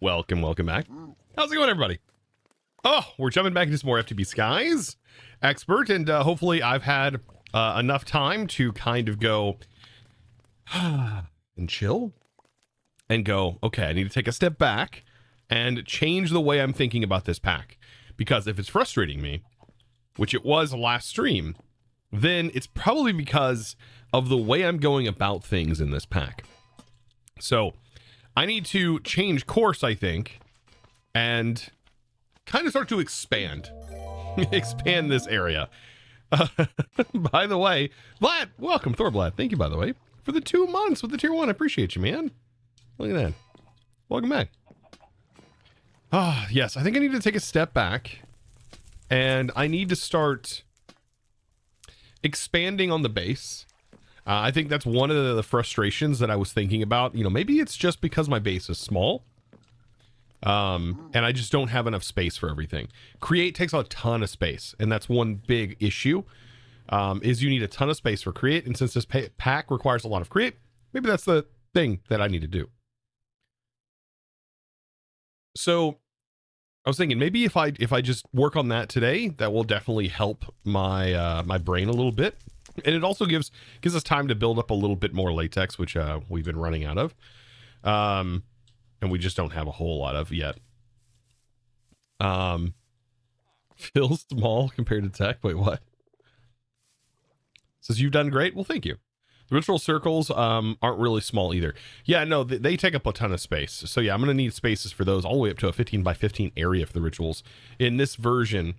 Welcome back. How's it going, everybody? Oh, we're jumping back into some more FTB Skies Expert, and hopefully I've had enough time to kind of go and chill and go, okay, I need to take a step back and change the way I'm thinking about this pack. Because if it's frustrating me, which it was last stream, then it's probably because of the way I'm going about things in this pack. So I need to change course, I think, and kind of start to expand this area. By the way, Vlad, welcome, Thorblad. Thank you, by the way, for the 2 months with the tier 1. I appreciate you, man. Look at that. Welcome back. Yes, I think I need to take a step back, and I need to start expanding on the base. I think that's one of the frustrations that I was thinking about. You know, maybe it's just because my base is small, and I just don't have enough space for everything. Create takes a ton of space, and that's one big issue, is you need a ton of space for create, and since this pack requires a lot of create, maybe that's the thing that I need to do. So I was thinking maybe if I just work on that today, that will definitely help my my brain a little bit. And it also gives us time to build up a little bit more latex, which we've been running out of. And we just don't have a whole lot of yet. Feels small compared to tech. Wait, what? Says you've done great. Well, thank you. The ritual circles aren't really small either. Yeah, no, they take up a ton of space. So yeah, I'm going to need spaces for those all the way up to a 15 by 15 area for the rituals. In this version,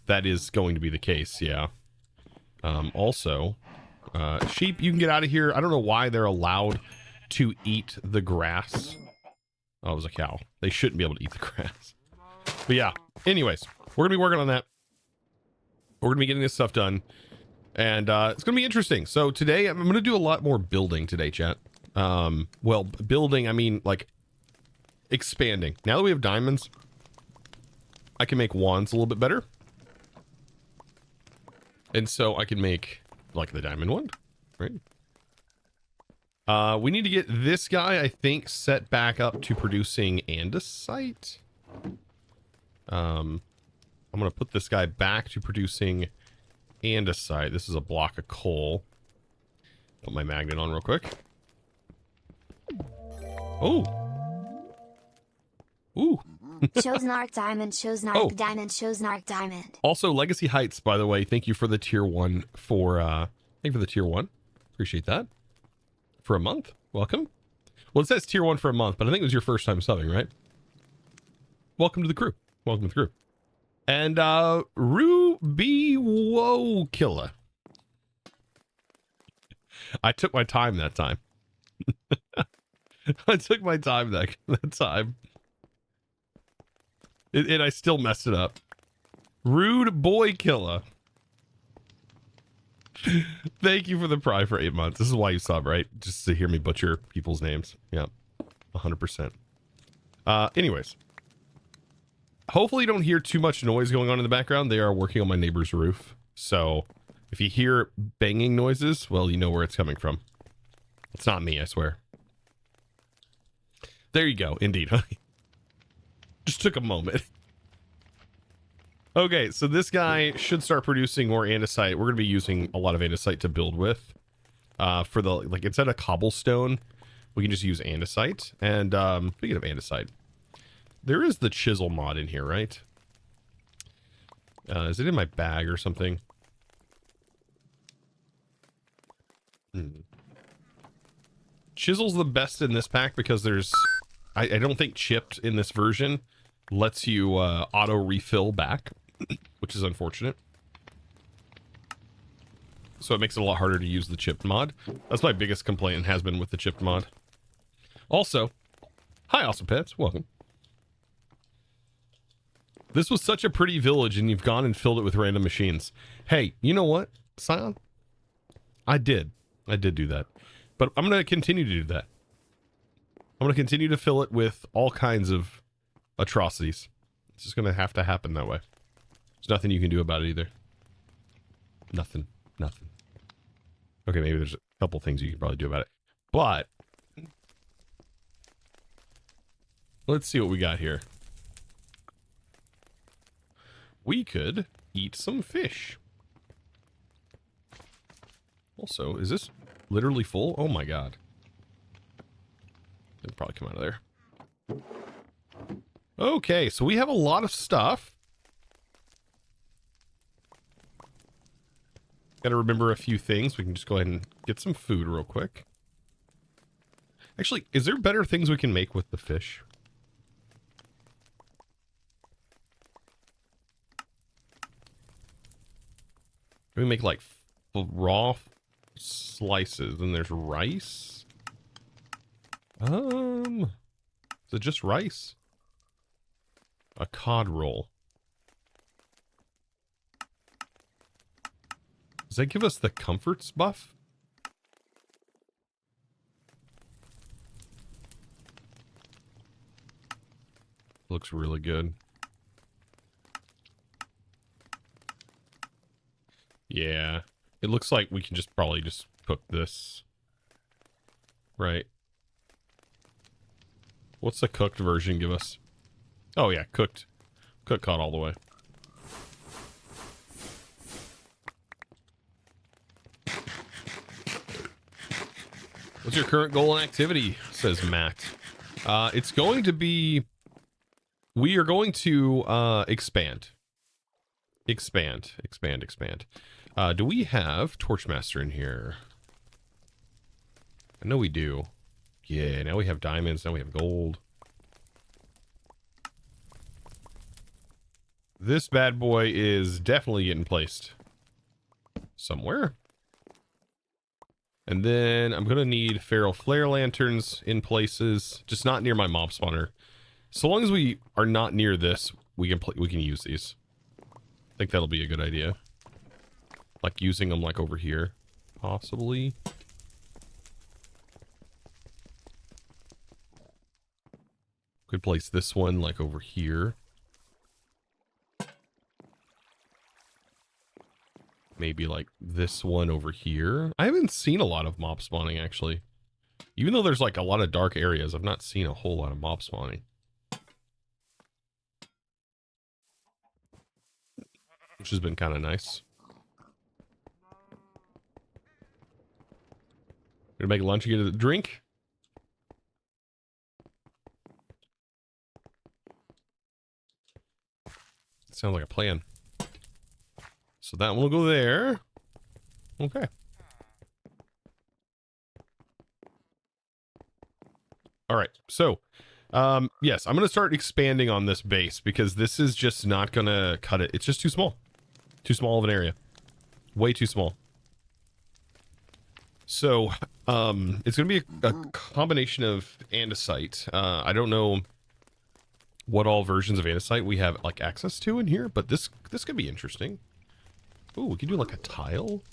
that is going to be the case, yeah. Also, sheep, you can get out of here. I don't know why they're allowed to eat the grass. Oh, it was a cow. They shouldn't be able to eat the grass. But yeah, anyways, we're going to be working on that. We're going to be getting this stuff done. And it's going to be interesting. So today, I'm going to do a lot more building today, chat. Well, building, I mean, like, expanding. Now that we have diamonds, I can make wands a little bit better. And so I can make, like, the diamond wand, right? We need to get this guy, I think, set back up to producing andesite. I'm going to put this guy back to producing andesite. This is a block of coal. Put my magnet on real quick. Oh. Ooh. Shows Narc Diamond, shows Narc Diamond, shows Narc Diamond. Also, Legacy Heights, by the way, thank you for the tier 1 for, thank you for the tier 1. Appreciate that. For a month. Welcome. Well, it says tier 1 for a month, but I think it was your first time subbing, right? Welcome to the crew. Welcome to the crew. And, Ruby Whoa Killer. I took my time that time. I took my time that time. And I still messed it up. Rude Boy Killer. Thank you for the pride for 8 months. This is why you sub, right? Just to hear me butcher people's names. Yeah, 100%. Anyways. Hopefully you don't hear too much noise going on in the background. They are working on my neighbor's roof. So if you hear banging noises, well, you know where it's coming from. It's not me, I swear. There you go. Indeed. Just took a moment. Okay, so this guy should start producing more andesite. We're going to be using a lot of andesite to build with. For the, like, instead of cobblestone, we can just use andesite. And speaking of andesite, there is the chisel mod in here, right? Is it in my bag or something? Chisel's the best in this pack because there's... I don't think chipped in this version lets you auto refill back, which is unfortunate. So it makes it a lot harder to use the chipped mod. That's my biggest complaint and has been with the chipped mod. Also, hi Awesome Pets, welcome. This was such a pretty village and you've gone and filled it with random machines. Hey, you know what, Scion? I did do that. But I'm going to continue to do that. I'm going to continue to fill it with all kinds of atrocities. It's just going to have to happen that way. There's nothing you can do about it either. Nothing. Okay, maybe there's a couple things you can probably do about it. But Let's see what we got here. We could eat some fish. Also, is this literally full? Oh my god. It'll probably come out of there. Okay, so we have a lot of stuff. Got to remember a few things. We can just go ahead and get some food real quick. Actually, is there better things we can make with the fish? Can we make like raw slices? And there's rice. Is it just rice? A cod roll. Does that give us the comforts buff? Looks really good. Yeah. It looks like we can just probably just cook this. Right. What's the cooked version give us? Oh yeah, cooked. Cooked cod all the way. What's your current goal and activity? Says Matt. It's going to be... We are going to expand. Expand. Do we have Torchmaster in here? I know we do. Yeah, now we have diamonds. Now we have gold. This bad boy is definitely getting placed somewhere. And then I'm going to need feral flare lanterns in places, just not near my mob spawner. So long as we are not near this, we can use these. I think that'll be a good idea. Like using them like over here, possibly. Could place this one like over here. Maybe like this one over here. I haven't seen a lot of mob spawning actually. Even though there's like a lot of dark areas, I've not seen a whole lot of mob spawning. Which has been kind of nice. Gonna make lunch and get a drink. Sounds like a plan. So that one will go there. Okay. All right. So, yes, I'm going to start expanding on this base because this is just not going to cut it. It's just too small. Too small of an area. Way too small. So, it's going to be a combination of andesite. I don't know what all versions of andesite we have like access to in here, but this could be interesting. Oh, we can do like a tile.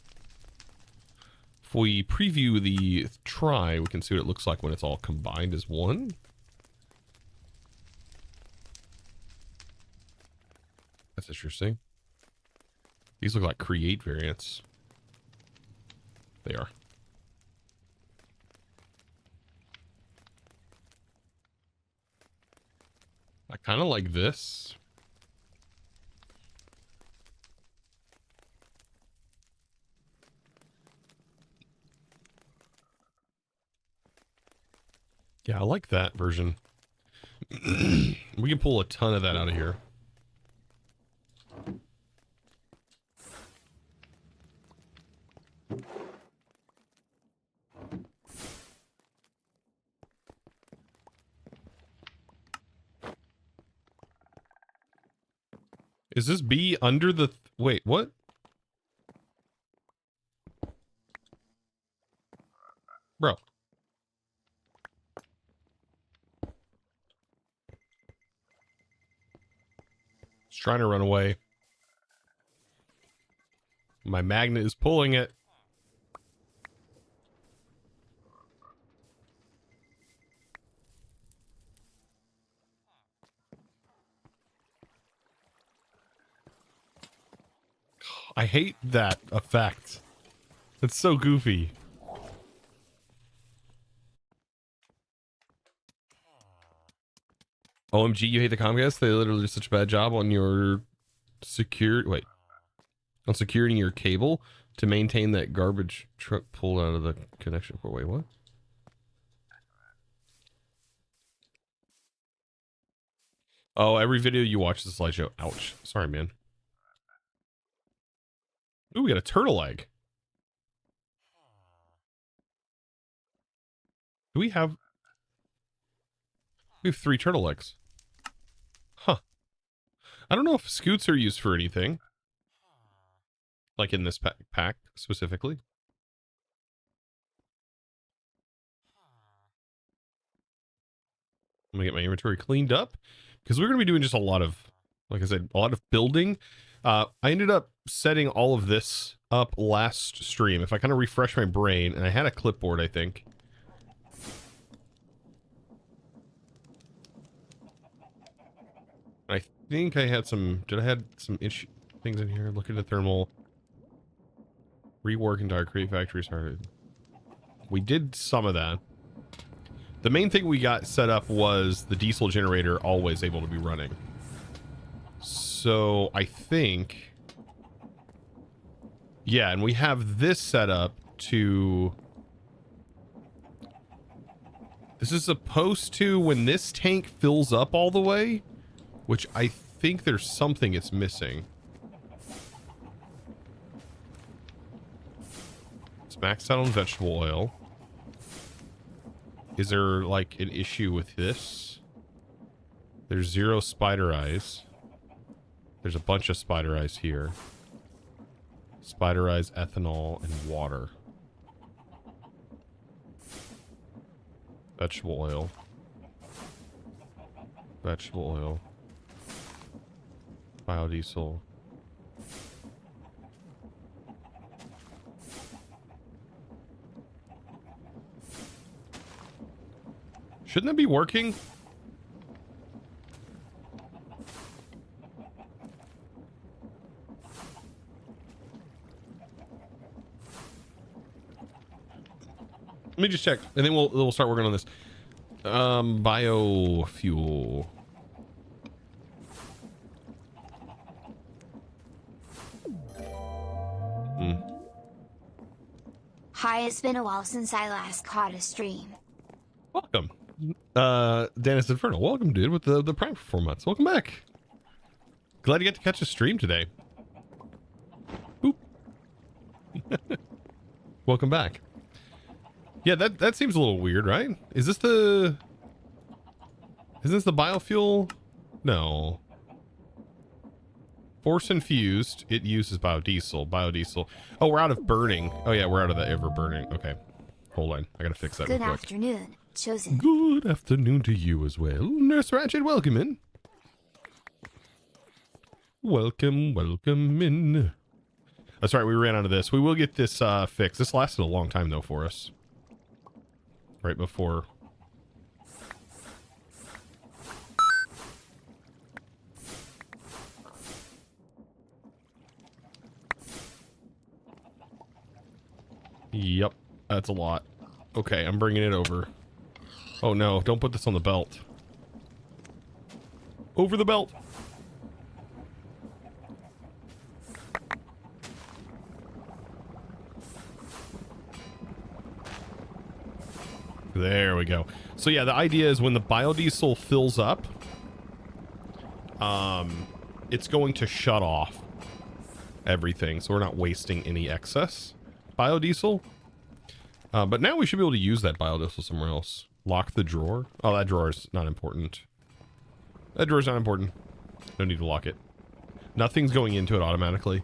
If we preview the try, we can see what it looks like when it's all combined as one. That's interesting. These look like create variants. They are. I kind of like this. Yeah, I like that version. We can pull a ton of that out of here. Is this bee under the... Wait, what? Bro. It's trying to run away. My magnet is pulling it. I hate that effect. It's so goofy. OMG, you hate the Comcast? They literally did such a bad job on your on securing your cable to maintain that garbage truck pulled out of the connection port. Wait, what? Oh, every video you watch is a slideshow. Ouch. Sorry, man. Ooh, we got a turtle egg. Do we have... We have 3 turtle eggs. Huh. I don't know if scoots are used for anything. Like in this pack specifically. I'm gonna get my inventory cleaned up because we're gonna be doing just a lot of, like I said, a lot of building. I ended up setting all of this up last stream. If I kind of refresh my brain, and I had a clipboard, I think. I think I had some. Did I had some things in here? Look at the thermal. Rework entire create factory started. We did some of that. The main thing we got set up was the diesel generator always able to be running. So I think, yeah, and we have this set up to, this is supposed to, when this tank fills up all the way, which I think there's something it's missing. It's maxed out on vegetable oil. Is there like an issue with this? There's 0 spider eyes. There's a bunch of spider eyes here. Spider eyes, ethanol, and water. Vegetable oil. Vegetable oil. Biodiesel. Shouldn't that be working? Let me just check, and then we'll start working on this. Biofuel. Hi, it's been a while since I last caught a stream. Welcome. Dennis Inferno, welcome, dude, with the Prime for 4 months. Welcome back. Glad you got to catch a stream today. Boop. Welcome back. Yeah, that seems a little weird, right? Is this the biofuel? No. Force infused, it uses biodiesel. Biodiesel. Oh, we're out of burning. Oh yeah, we're out of the ever burning. Okay. Hold on. I gotta fix that real Good quick. afternoon, Chosen. Good afternoon to you as well. Nurse Ratchet, welcome in. Welcome in. That's right, we ran out of this. We will get this fixed. This lasted a long time though for us. Right before. Yep, that's a lot. Okay, I'm bringing it over. Oh no, don't put this on the belt. Over the belt. There we go. So yeah, the idea is when the biodiesel fills up, it's going to shut off everything, so we're not wasting any excess biodiesel. But now we should be able to use that biodiesel somewhere else. Lock the drawer. Oh, that drawer is not important. That drawer's not important. No need to lock it. Nothing's going into it automatically.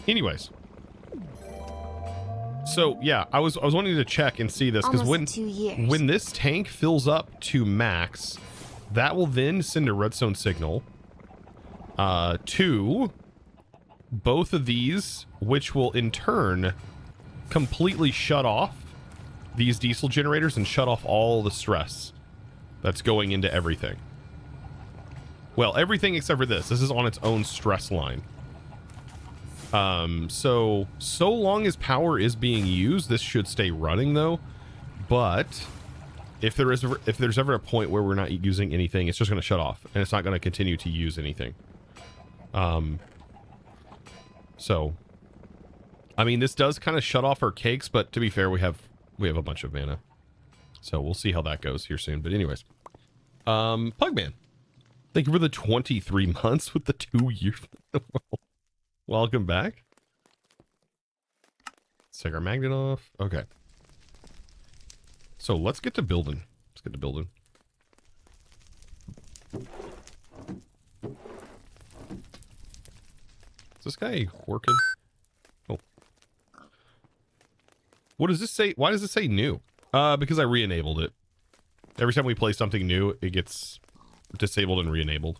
Anyways. So yeah, I was wanting to check and see this because when this tank fills up to max, that will then send a redstone signal to both of these, which will in turn completely shut off these diesel generators and shut off all the stress that's going into everything. Well, everything except for this. This is on its own stress line. So long as power is being used, this should stay running though. But if there's ever a point where we're not using anything, it's just going to shut off, and it's not going to continue to use anything. So, I mean, this does kind of shut off our cakes, but to be fair, we have a bunch of mana, so we'll see how that goes here soon. But anyways, Pugman, thank you for the 23 months with the 2 years. Welcome back. Let's take our magnet off. Okay. So let's get to building. Is this guy working? Oh. What does this say? Why does it say new? Because I re-enabled it. Every time we play something new, it gets disabled and re-enabled.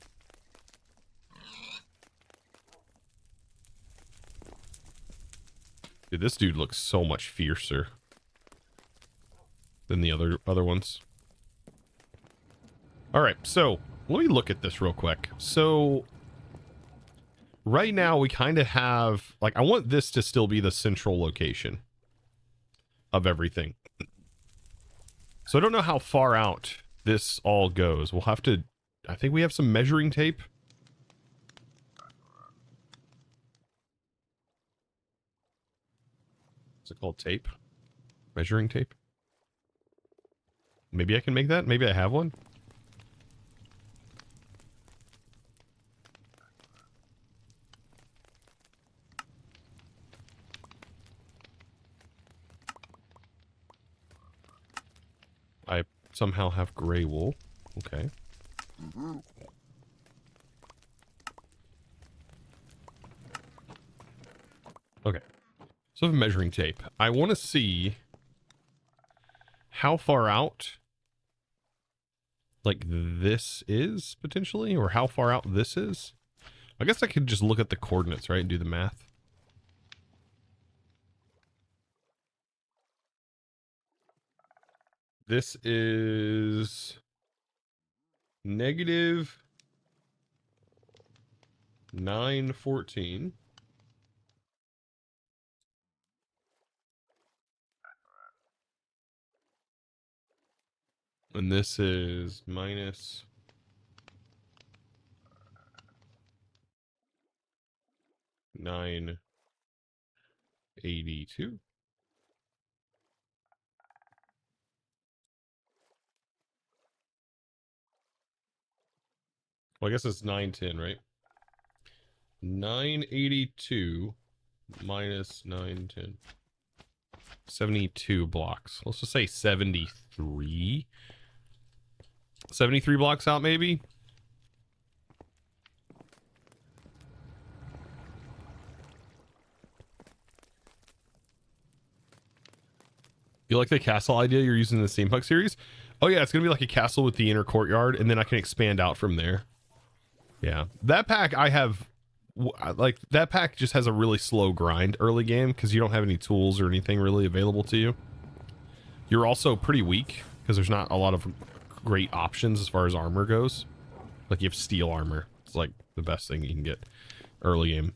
Dude, this dude looks so much fiercer than the other ones. All right, so let me look at this real quick. So right now we kind of have, like, I want this to still be the central location of everything. So I don't know how far out this all goes. We'll have to, I think we have some measuring tape. What's it called? Tape? Measuring tape? Maybe I can make that? Maybe I have one? I somehow have gray wool. Okay. Okay. So I have measuring tape. I want to see how far out, like, this is, potentially, or how far out this is. I guess I could just look at the coordinates, right, and do the math. This is negative 914. And this is minus 982. Well, I guess it's 910, right? 982 minus 910. 72 blocks. Let's just say 73. 73 blocks out, maybe? You like the castle idea you're using in the Steampunk series? Oh yeah, it's gonna be like a castle with the inner courtyard, and then I can expand out from there. Yeah, that pack I have, like, that pack just has a really slow grind early game because you don't have any tools or anything really available to you. You're also pretty weak because there's not a lot of great options as far as armor goes. Like, you have steel armor. It's like the best thing you can get early game.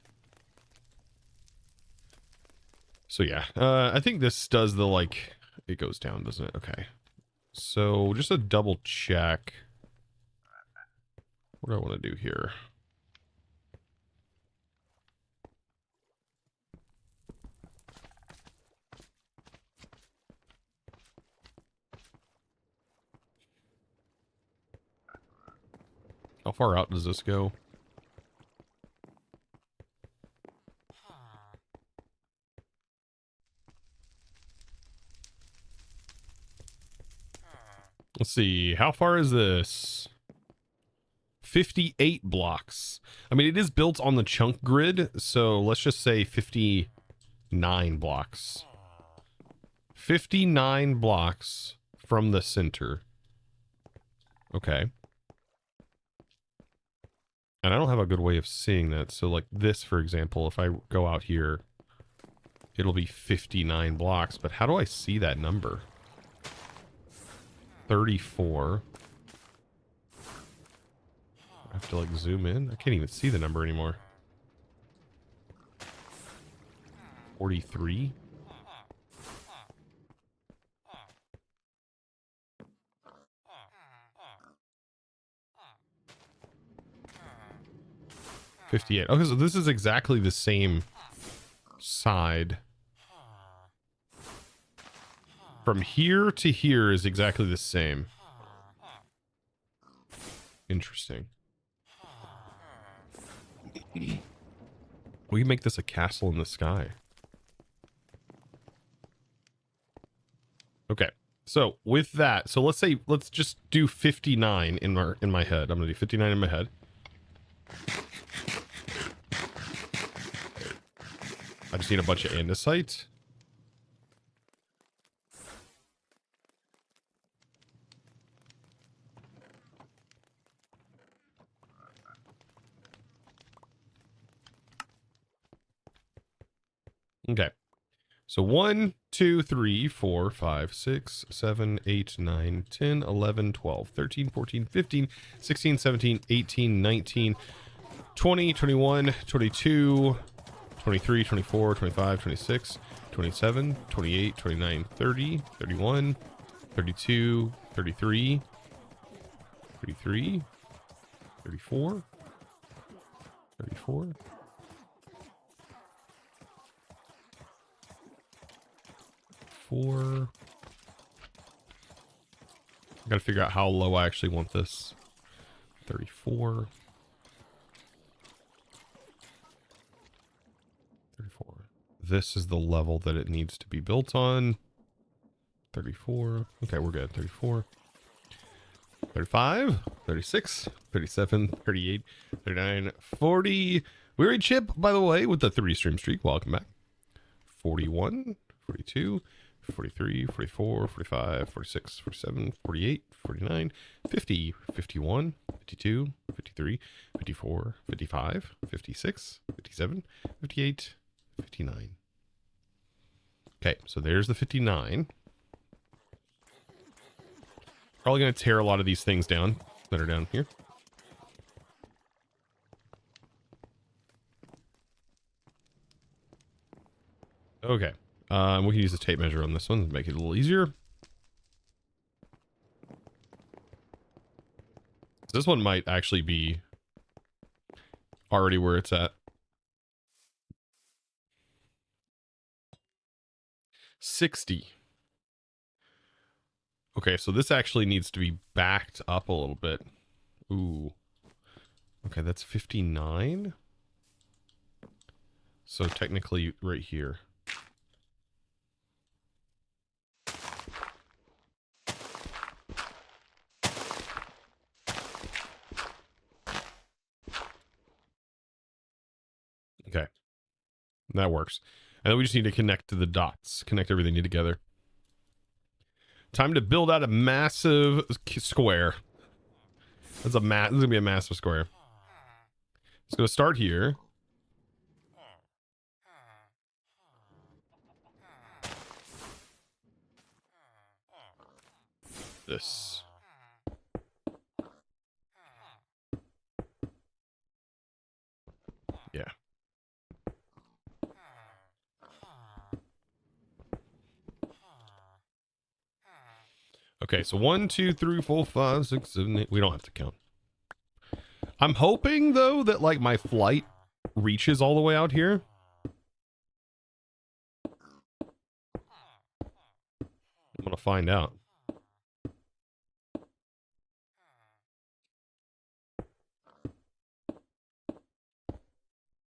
So yeah, I think this does the, like, it goes down, doesn't it? Okay. So just a double check. What do I want to do here? How far out does this go? Let's see. How far is this? 58 blocks. I mean, it is built on the chunk grid, so let's just say 59 blocks. 59 blocks from the center. Okay. And I don't have a good way of seeing that. So like this, for example, if I go out here, it'll be 59 blocks. But how do I see that number? 34. I have to like zoom in. I can't even see the number anymore. 43. 58. Okay, so this is exactly the same side. From here to here is exactly the same. Interesting. We can make this a castle in the sky. Okay. So with that, so let's just do 59 in my head. I'm gonna do 59 in my head. I just need a bunch of andesite. Okay. So 1, 2, 3, 4, 5, 6, 7, 8, 9, 10, 11, 12, 13, 14, 15, 16, 17, 18, 19, 20, 21, 22, 23, 24, 25, 26, 27, 28, 29, 30, 31, 32, 33, 33, 34, 34, 4. I gotta figure out how low I actually want this. 34. 34. This is the level that it needs to be built on. 34. Okay, we're good. 34. 35. 36. 37. 38. 39. 40. Weary Chip, by the way, with the 3-stream streak. Welcome back. 41. 42. 43, 44, 45, 46, 47, 48, 49, 50, 51, 52, 53, 54, 55, 56, 57, 58, 59. Okay, so there's the 59. Probably going to tear a lot of these things down that are down here. Okay. We can use the tape measure on this one to make it a little easier. This one might actually be already where it's at. 60. Okay, so this actually needs to be backed up a little bit. Ooh. Okay, that's 59. So technically right here. Okay, that works. And then we just need to connect to the dots, connect everything together. Time to build out a massive square. This is gonna be a massive square. It's gonna start here. This. Yeah. Okay, so 1, 2, 3, 4, 5, 6, 7, 8. We don't have to count. I'm hoping though that like my flight reaches all the way out here. I'm gonna find out.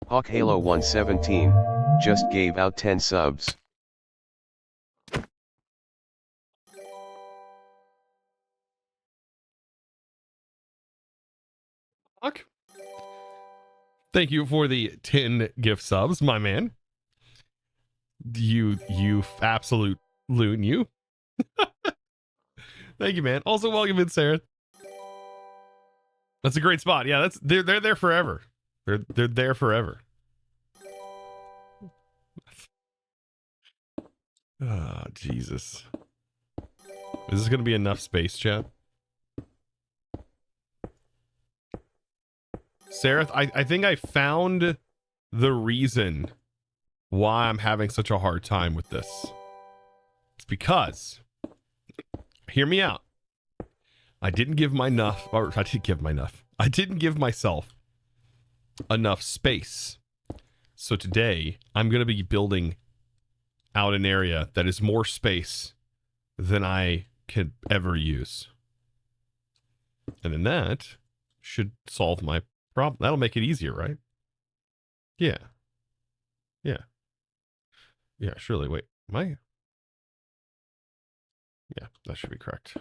Hawk Halo 117 just gave out 10 subs. Fuck. Thank you for the 10 gift subs, my man. You absolute loon, you. Thank you, man. Also, welcome in, Sarah. That's a great spot. Yeah, they're there forever. They're there forever. Oh, Jesus. Is this gonna be enough space, chat? Sarah, I think I found the reason why I'm having such a hard time with this. It's because, hear me out. I didn't give myself enough space. So today I'm going to be building out an area that is more space than I could ever use. And then that should solve my problem. That'll make it easier, right? Yeah. Yeah. Yeah, surely. Wait, am I? Yeah, that should be correct.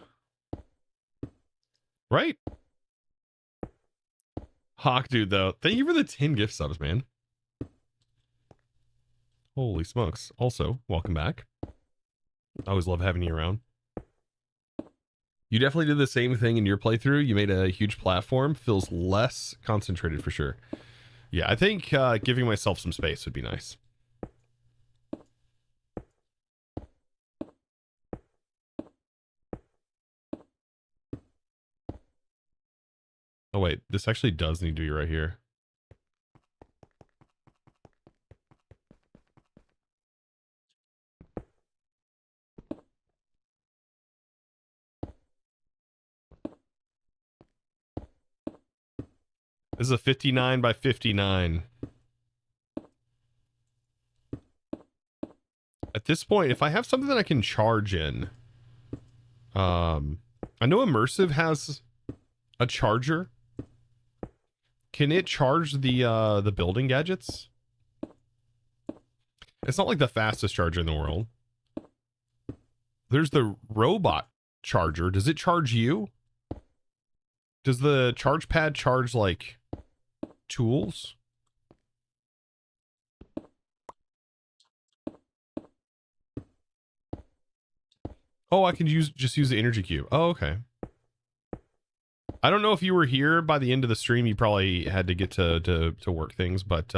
Right? Hawk dude, though. Thank you for the 10 gift subs, man. Holy smokes. Also, welcome back. I always love having you around. You definitely did the same thing in your playthrough. You made a huge platform. Feels less concentrated for sure. Yeah, I think giving myself some space would be nice. Oh, wait. This actually does need to be right here. This is a 59 by 59. At this point, if I have something that I can charge in, I know Immersive has a charger. Can it charge the building gadgets? It's not like the fastest charger in the world. There's the robot charger. Does it charge you? Does the charge pad charge like tools? Oh, I can just use the energy cube. Oh, okay. I don't know if you were here by the end of the stream. You probably had to get to work things, but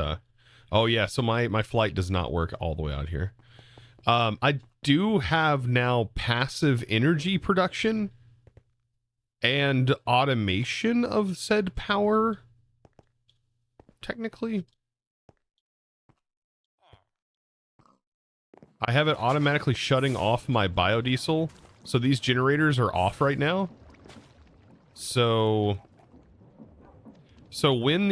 oh yeah. So my flight does not work all the way out here. I do have now passive energy production and automation of said power. Technically, I have it automatically shutting off my biodiesel. So these generators are off right now. So when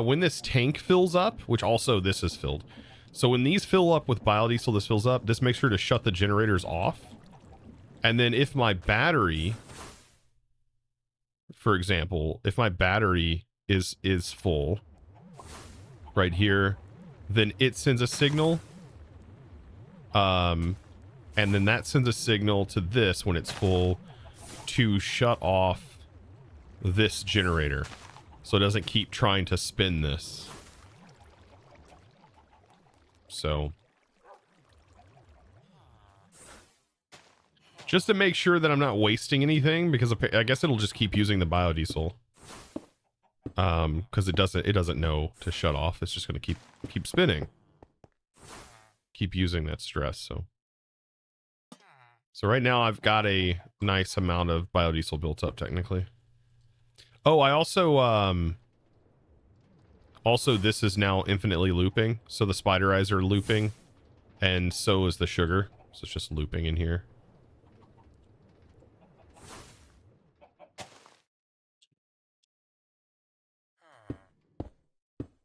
when this tank fills up, which also this is filled. So when these fill up with biodiesel, this fills up, this makes sure to shut the generators off. And then if my battery, for example, if my battery is full right here, then it sends a signal. And then that sends a signal to this when it's full to shut off this generator. So it doesn't keep trying to spin this. So just to make sure that I'm not wasting anything, because I guess it'll just keep using the biodiesel. Because it doesn't know to shut off. It's just going to keep spinning. Keep using that stress. So right now I've got a nice amount of biodiesel built up technically. Oh, I also this is now infinitely looping. So the spider eyes are looping, and so is the sugar. So it's just looping in here.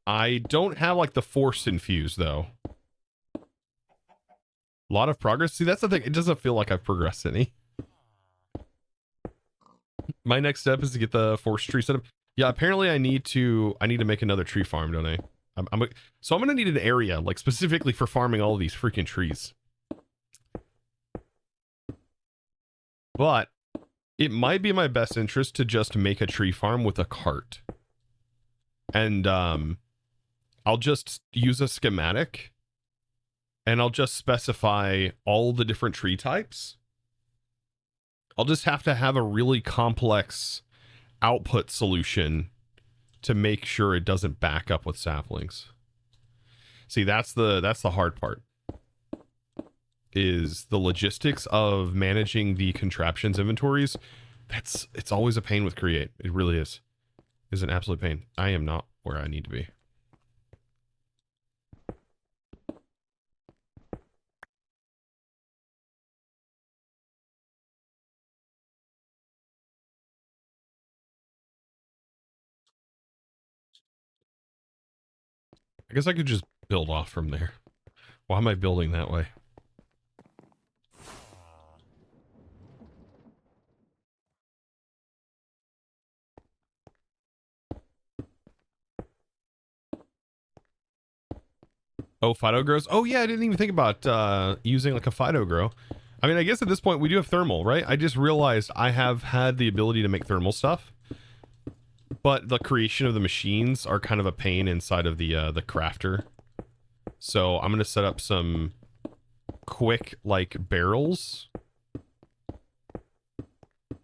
I don't have like the force infused though. A lot of progress. See, that's the thing. It doesn't feel like I've progressed any. My next step is to get the force tree set up. Yeah, apparently I need to make another tree farm, don't I? So I'm gonna need an area like specifically for farming all of these freaking trees. But it might be in my best interest to just make a tree farm with a cart. And I'll just use a schematic and I'll just specify all the different tree types. I'll just have to have a really complex output solution to make sure it doesn't back up with saplings. See, that's the hard part. Is the logistics of managing the contraptions inventories. It's always a pain with Create. It really is. It's an absolute pain. I am not where I need to be. I guess I could just build off from there. Why am I building that way? Oh, Fido grows? Oh yeah, I didn't even think about using like a Fido grow. I mean, I guess at this point we do have thermal, right? I just realized I have had the ability to make thermal stuff, but the creation of the machines are kind of a pain inside of the crafter. So I'm gonna set up some quick like barrels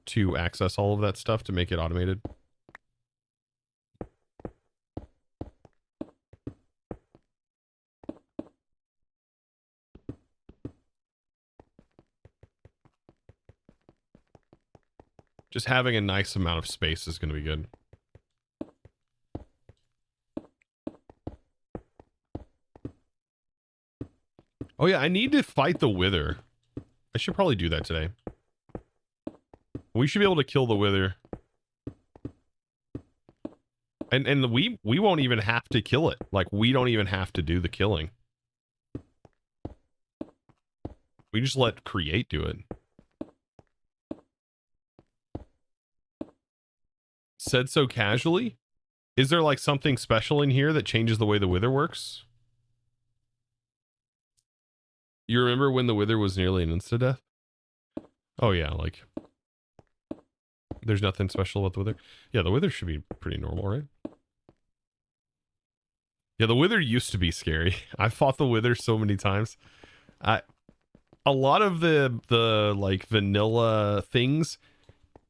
to access all of that stuff to make it automated. Just having a nice amount of space is going to be good. Oh yeah, I need to fight the Wither. I should probably do that today. We should be able to kill the Wither. And we won't even have to kill it. Like, we don't even have to do the killing. We just let Create do it. Said so casually? Is there like something special in here that changes the way the Wither works? You remember when the Wither was nearly an insta-death? Oh yeah, like... There's nothing special about the Wither? Yeah, the Wither should be pretty normal, right? Yeah, the Wither used to be scary. I fought the Wither so many times. A lot of the like vanilla things,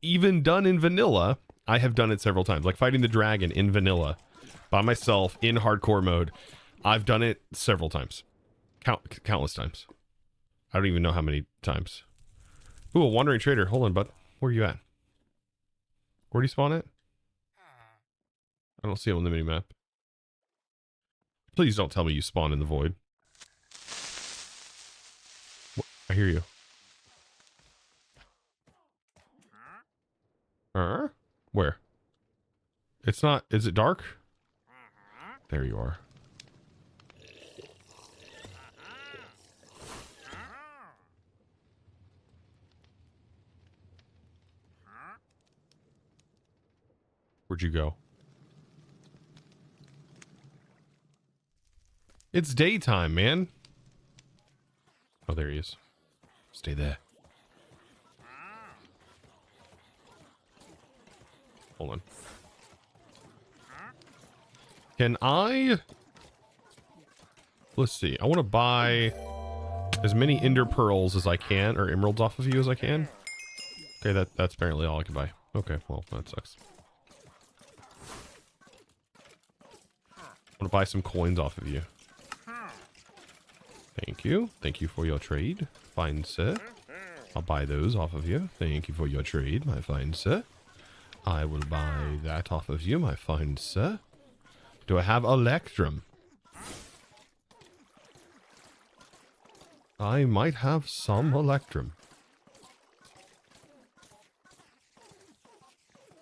even done in vanilla, I have done it several times. Like fighting the dragon in vanilla by myself in hardcore mode. I've done it several times. Countless times. I don't even know how many times. Ooh, a wandering trader. Hold on, bud. Where are you at? Where do you spawn at? I don't see him on the minimap. Please don't tell me you spawn in the void. I hear you. Where? It's not. Is it dark? There you are. Where'd you go? It's daytime, man. Oh, there he is. Stay there. Hold on. Can I... Let's see. I want to buy as many ender pearls as I can, or emeralds off of you as I can. Okay, that's apparently all I can buy. Okay, well, that sucks. I want to buy some coins off of you. Thank you. Thank you for your trade, fine sir. I'll buy those off of you. Thank you for your trade, my fine sir. I will buy that off of you, my fine sir. Do I have Electrum? I might have some Electrum.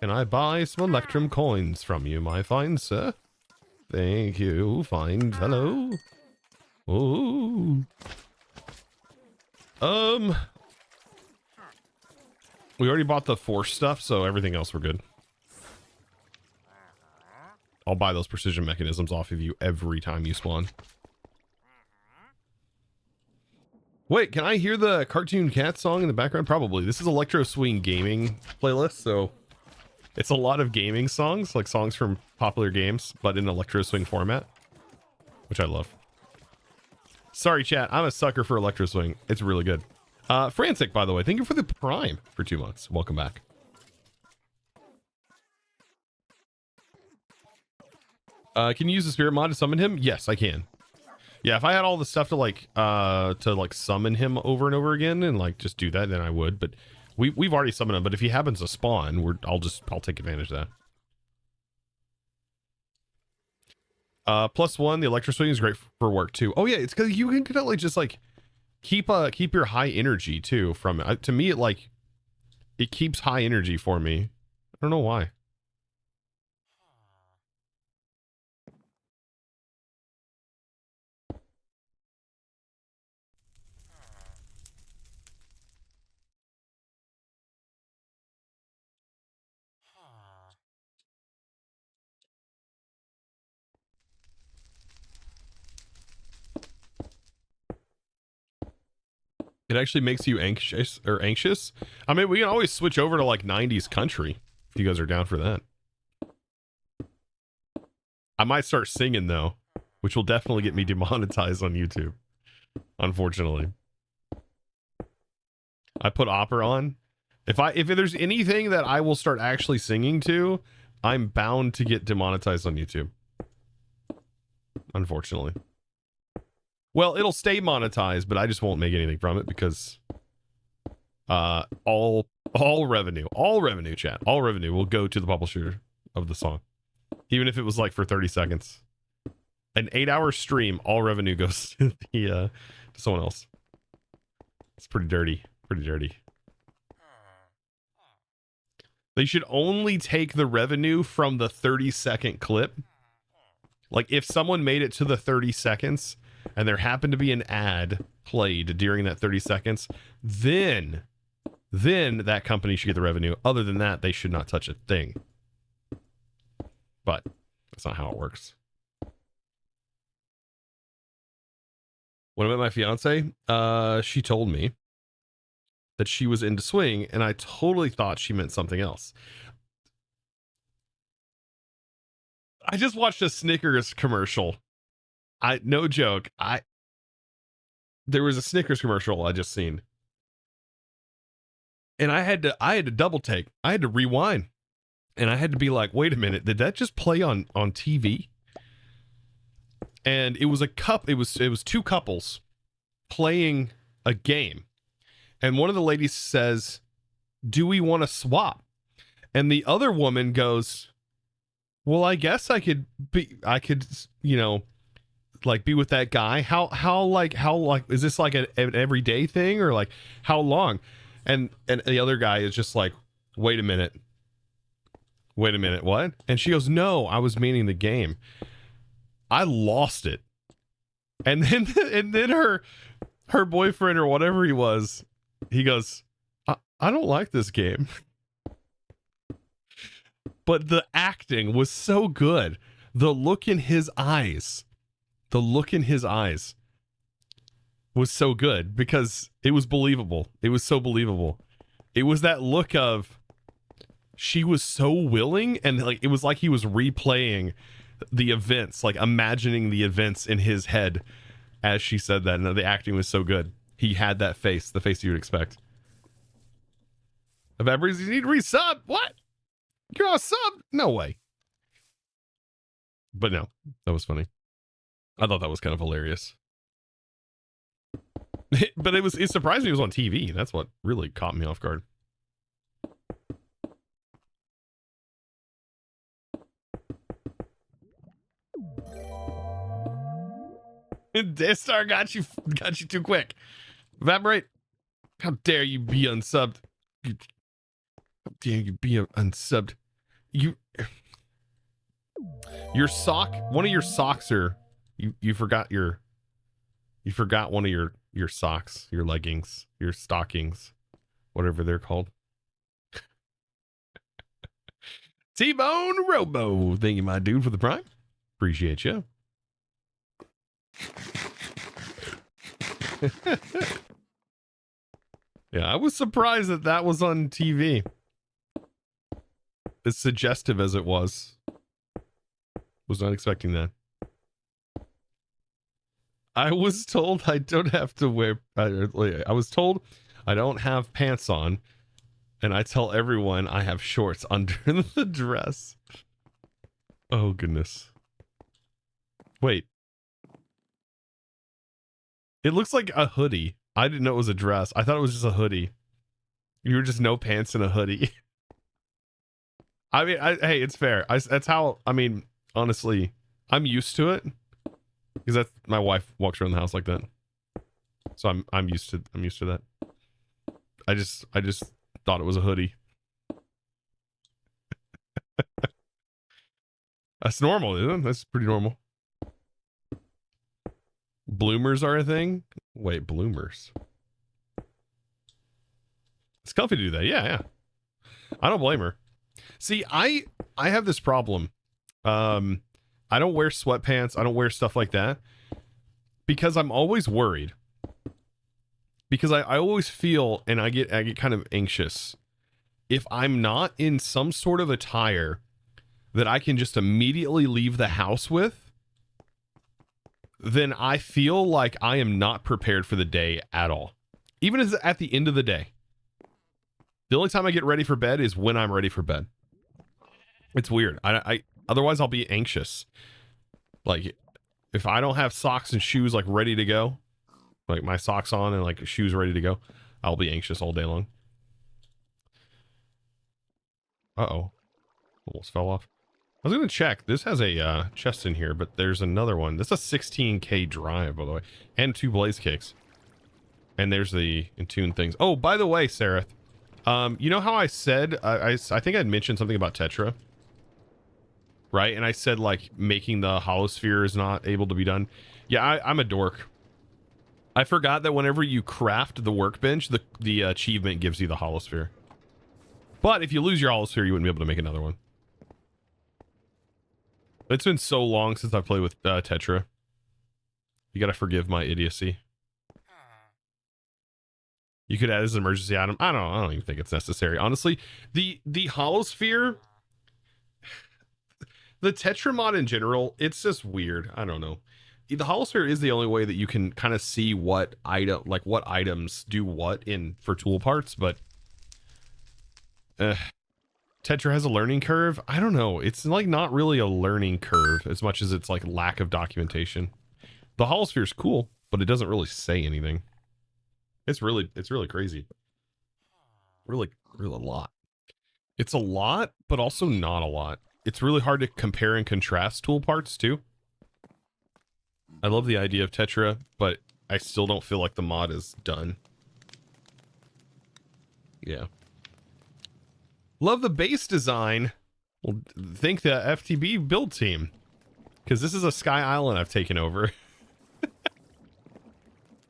Can I buy some Electrum coins from you, my fine sir? Thank you, fine fellow. Ooh. We already bought the force stuff, so everything else we're good. I'll buy those precision mechanisms off of you every time you spawn. Wait, can I hear the cartoon cat song in the background? Probably. This is Electro Swing Gaming playlist, so it's a lot of gaming songs, like songs from popular games, but in Electro Swing format, which I love. Sorry, chat. I'm a sucker for Electro Swing. It's really good. Frantic, by the way, thank you for the Prime for 2 months. Welcome back. Can you use the spirit mod to summon him? Yes, I can. Yeah, if I had all the stuff to like summon him over and over again and like just do that, then I would. But we've already summoned him. But if he happens to spawn, I'll take advantage of that. +1, the electro swing is great for work too. Oh yeah, it's because you can kind of like just like keep your high energy too from it. To me, it keeps high energy for me. I don't know why. It actually makes you anxious. I mean, we can always switch over to like 90s country if you guys are down for that. I might start singing though, which will definitely get me demonetized on YouTube. Unfortunately. I put opera on. If there's anything that I will start actually singing to, I'm bound to get demonetized on YouTube. Unfortunately. Well, it'll stay monetized, but I just won't make anything from it because all revenue chat, all revenue will go to the publisher of the song. Even if it was like for 30 seconds. An 8-hour stream, all revenue goes to the to someone else. It's pretty dirty. Pretty dirty. They should only take the revenue from the 30-second clip. Like if someone made it to the 30 seconds and there happened to be an ad played during that 30 seconds, then that company should get the revenue. Other than that, they should not touch a thing. But that's not how it works. When I met my fiance, she told me that she was into swing, and I totally thought she meant something else. I just watched a Snickers commercial. No joke. There was a Snickers commercial I just seen. And I had to double take. I had to rewind. And I had to be like, wait a minute, did that just play on TV? And it was it was two couples playing a game. And one of the ladies says, "Do we want to swap?" And the other woman goes, "Well, I guess I could, you know, like be with that guy. How is this like an everyday thing or like how long?" And the other guy is just like, wait a minute, what? And she goes, "No, I was meaning the game." I lost it. And then her boyfriend or whatever he was, he goes, I don't like this game. But the acting was so good. The look in his eyes was so good because it was believable. It was so believable. It was that look of she was so willing, and like it was like he was replaying the events, like imagining the events in his head as she said that. And the acting was so good. He had that face, the face you would expect. If everybody's you need to resub, what? You're on sub? No way. But no, that was funny. I thought that was kind of hilarious. But it surprised me it was on TV. That's what really caught me off guard. Death Star got you too quick. Evaporate. How dare you be unsubbed? How dare you be unsubbed? Your sock, one of your socks are you forgot one of your socks, your leggings, your stockings, whatever they're called. T-Bone Robo, thank you, my dude, for the prime. Appreciate you. Yeah, I was surprised that was on TV. As suggestive as it was not expecting that. I was told I don't have to wear. I was told I don't have pants on, and I tell everyone I have shorts under the dress. Oh goodness! Wait. It looks like a hoodie. I didn't know it was a dress. I thought it was just a hoodie. You were just no pants and a hoodie. I mean, hey, it's fair. That's how. I mean, honestly, I'm used to it because that's my wife walks around the house like that. So I'm used to that. I just thought it was a hoodie. That's normal, isn't it? That's pretty normal. Bloomers are a thing? Wait, bloomers. It's comfy to do that. Yeah. I don't blame her. See, I have this problem. I don't wear sweatpants. I don't wear stuff like that because I'm always worried because I always feel, and I get kind of anxious if I'm not in some sort of attire that I can just immediately leave the house with. Then I feel like I am not prepared for the day at all. Even as at the end of the day. The only time I get ready for bed is when I'm ready for bed. It's weird. I otherwise I'll be anxious. Like if I don't have socks and shoes like ready to go, like my socks on and like shoes ready to go, I'll be anxious all day long. Uh-oh. Almost fell off. I was going to check. This has a chest in here, but there's another one. This is a 16K drive, by the way. And 2 blaze cakes. And there's the Intune things. Oh, by the way, Sarah. You know how I said... I think I'd mentioned something about Tetra. Right? And I said, like, making the holosphere is not able to be done. Yeah, I'm a dork. I forgot that whenever you craft the workbench, the achievement gives you the holosphere. But if you lose your holosphere, you wouldn't be able to make another one. It's been so long since I played with Tetra. You gotta forgive my idiocy. You could add as an emergency item. I don't even think it's necessary. Honestly, the holosphere, the Tetra mod in general, it's just weird. I don't know. The holosphere is the only way that you can kind of see what item, like what items do what for tool parts, but Tetra has a learning curve. I don't know. It's like not really a learning curve as much as it's like lack of documentation. The holosphere is cool, but it doesn't really say anything. It's really crazy. Really a lot. It's a lot, but also not a lot. It's really hard to compare and contrast tool parts too. I love the idea of Tetra, but I still don't feel like the mod is done. Yeah. Love the base design. Well, thank the FTB build team. Because this is a Sky Island I've taken over.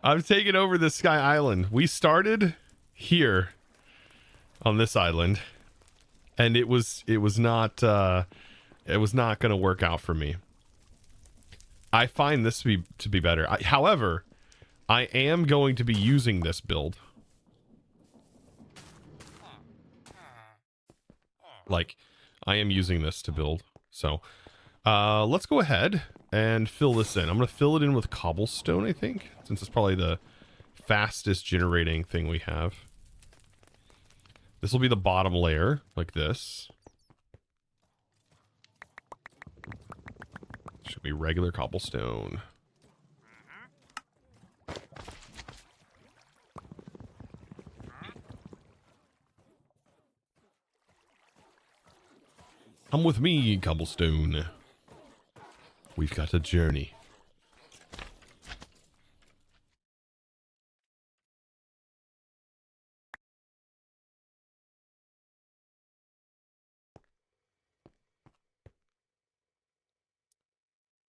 I've taken over this Sky Island. We started here on this island. And it was not going to work out for me. I find this to be better. However, I am going to be using this build. Like, I am using this to build. So, let's go ahead and fill this in. I'm going to fill it in with cobblestone, I think, since it's probably the fastest generating thing we have. This will be the bottom layer, like this. Should be regular cobblestone. Come with me, cobblestone. We've got a journey.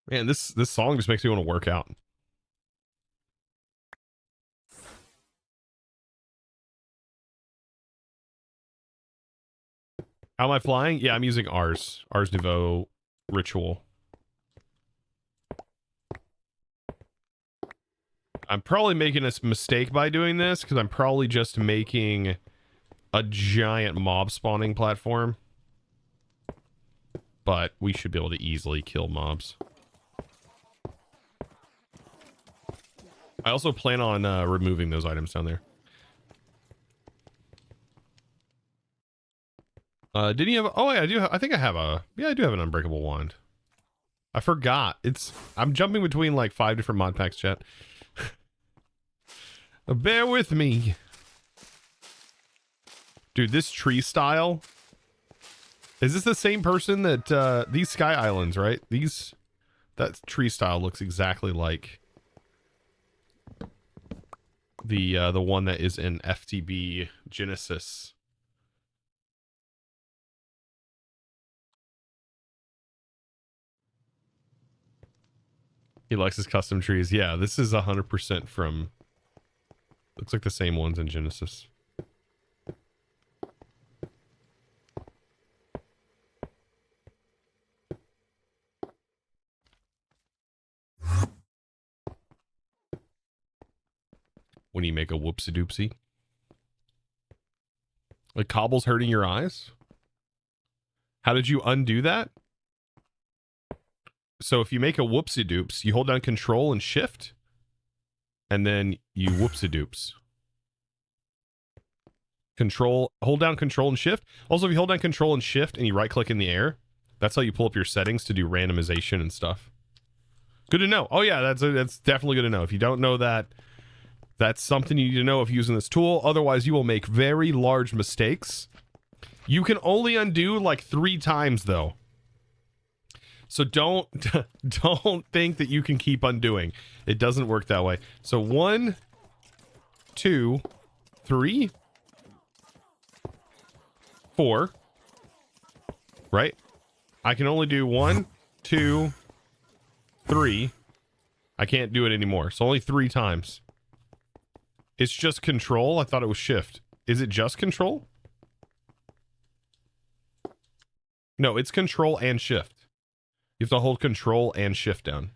Man, this song just makes me want to work out. How am I flying? Yeah, I'm using Ars Nouveau Ritual. I'm probably making a mistake by doing this because I'm probably just making a giant mob spawning platform. But we should be able to easily kill mobs. I also plan on removing those items down there. Didn't you have? Oh, yeah, I do. I think I have a. Yeah, I do have an unbreakable wand. I forgot. I'm jumping between like 5 different mod packs, chat. Bear with me. Dude, this tree style. Is this the same person that these Sky Islands, right? That tree style looks exactly like the one that is in FTB Genesis. He likes his custom trees. Yeah, this is 100% from... Looks like the same ones in Genesis. when you make a whoopsie doopsie. Like cobble's hurting your eyes? How did you undo that? So if you make a whoopsie doops, you hold down control and shift, and then you whoopsie doops. Hold down control and shift. Also, if you hold down control and shift and you right click in the air, that's how you pull up your settings to do randomization and stuff. Good to know. Oh yeah, that's definitely good to know. If you don't know that, that's something you need to know if using this tool. Otherwise, you will make very large mistakes. You can only undo like 3 times though. So don't think that you can keep undoing. It doesn't work that way. So 1, 2, 3, 4. Right? I can only do 1, 2, 3. I can't do it anymore. So only 3 times. It's just control. I thought it was shift. Is it just control? No, it's control and shift. You have to hold control and shift down.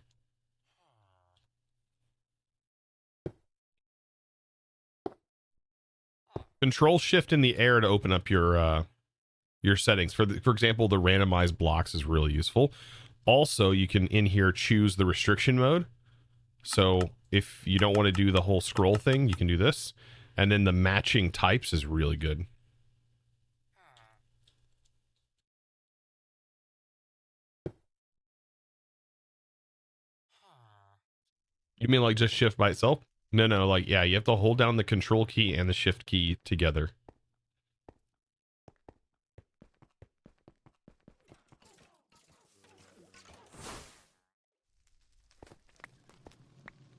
Control shift in the air to open up your settings. For example, the randomized blocks is really useful. Also, you can in here choose the restriction mode. So if you don't want to do the whole scroll thing, you can do this. And then the matching types is really good. You mean like just shift by itself? No, like, yeah, you have to hold down the control key and the shift key together.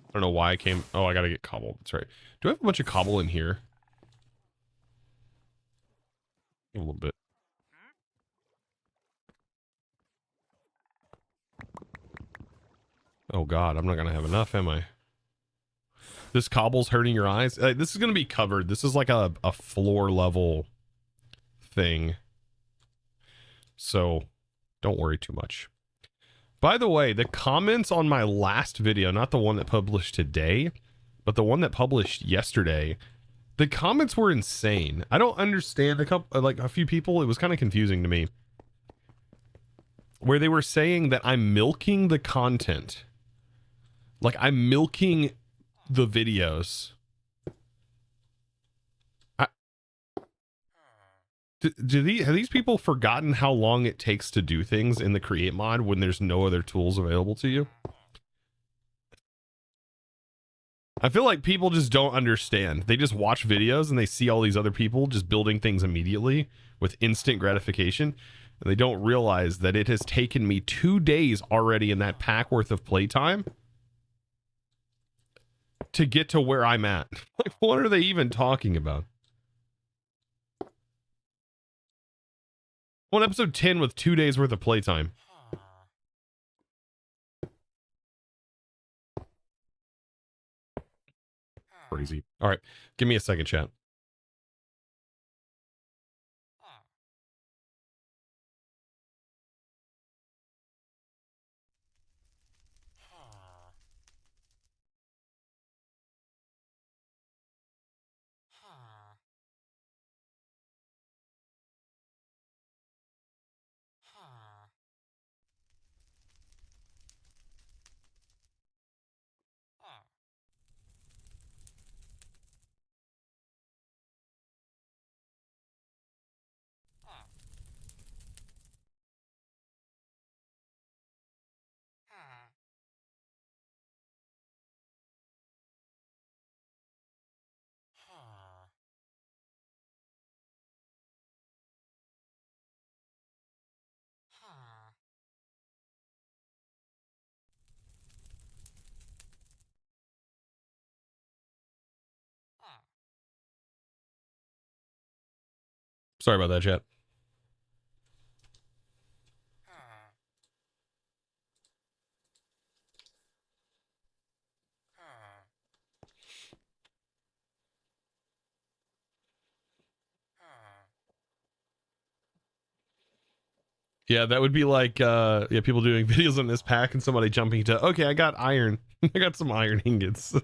I don't know why I came. Oh, I gotta get cobble. That's right. Do I have a bunch of cobble in here? A little bit. Oh God, I'm not gonna have enough, am I? This cobble's hurting your eyes. This is gonna be covered. This is like a floor level thing. So don't worry too much. By the way, the comments on my last video, not the one that published today, but the one that published yesterday, the comments were insane. I don't understand a few people. It was kind of confusing to me, where they were saying that I'm milking the content. Like I'm milking the videos. Have these people forgotten how long it takes to do things in the create mod when there's no other tools available to you? I feel like people just don't understand. They just watch videos and they see all these other people just building things immediately with instant gratification. And they don't realize that it has taken me 2 days already in that pack worth of playtime to get to where I'm at. Like, what are they even talking about? On episode 10 with 2 days worth of playtime. Crazy. All right, give me a second, chat. Sorry about that, chat. Yeah, that would be like people doing videos on this pack and somebody jumping to, okay, I got iron. I got some iron ingots.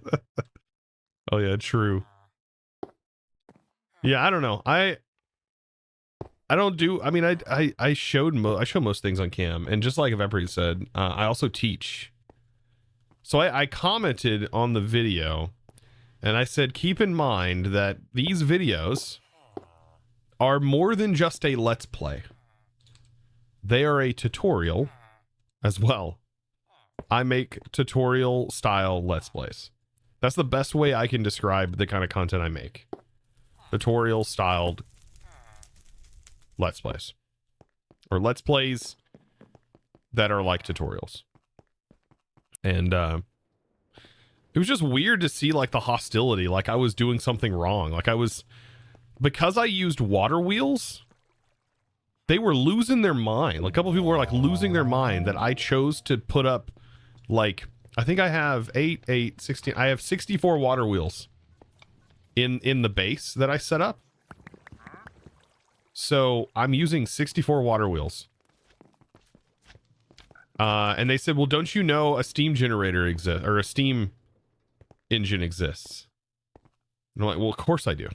Oh yeah, true. Yeah, I don't know. I don't do. I mean, I show most things on cam, and just like Evapri said, I also teach. So I commented on the video, and I said, keep in mind that these videos are more than just a let's play. They are a tutorial as well. I make tutorial style let's plays. That's the best way I can describe the kind of content I make. Tutorial styled let's plays. Or let's plays that are like tutorials. And it was just weird to see like the hostility, like I was doing something wrong. Like because I used water wheels, they were losing their mind. Like a couple of people were like losing their mind that I chose to put up, like, I think I have 16, I have 64 water wheels in the base that I set up. So I'm using 64 water wheels. And they said, well, don't you know a steam generator exists, or a steam engine exists? And I'm like, well, of course I do.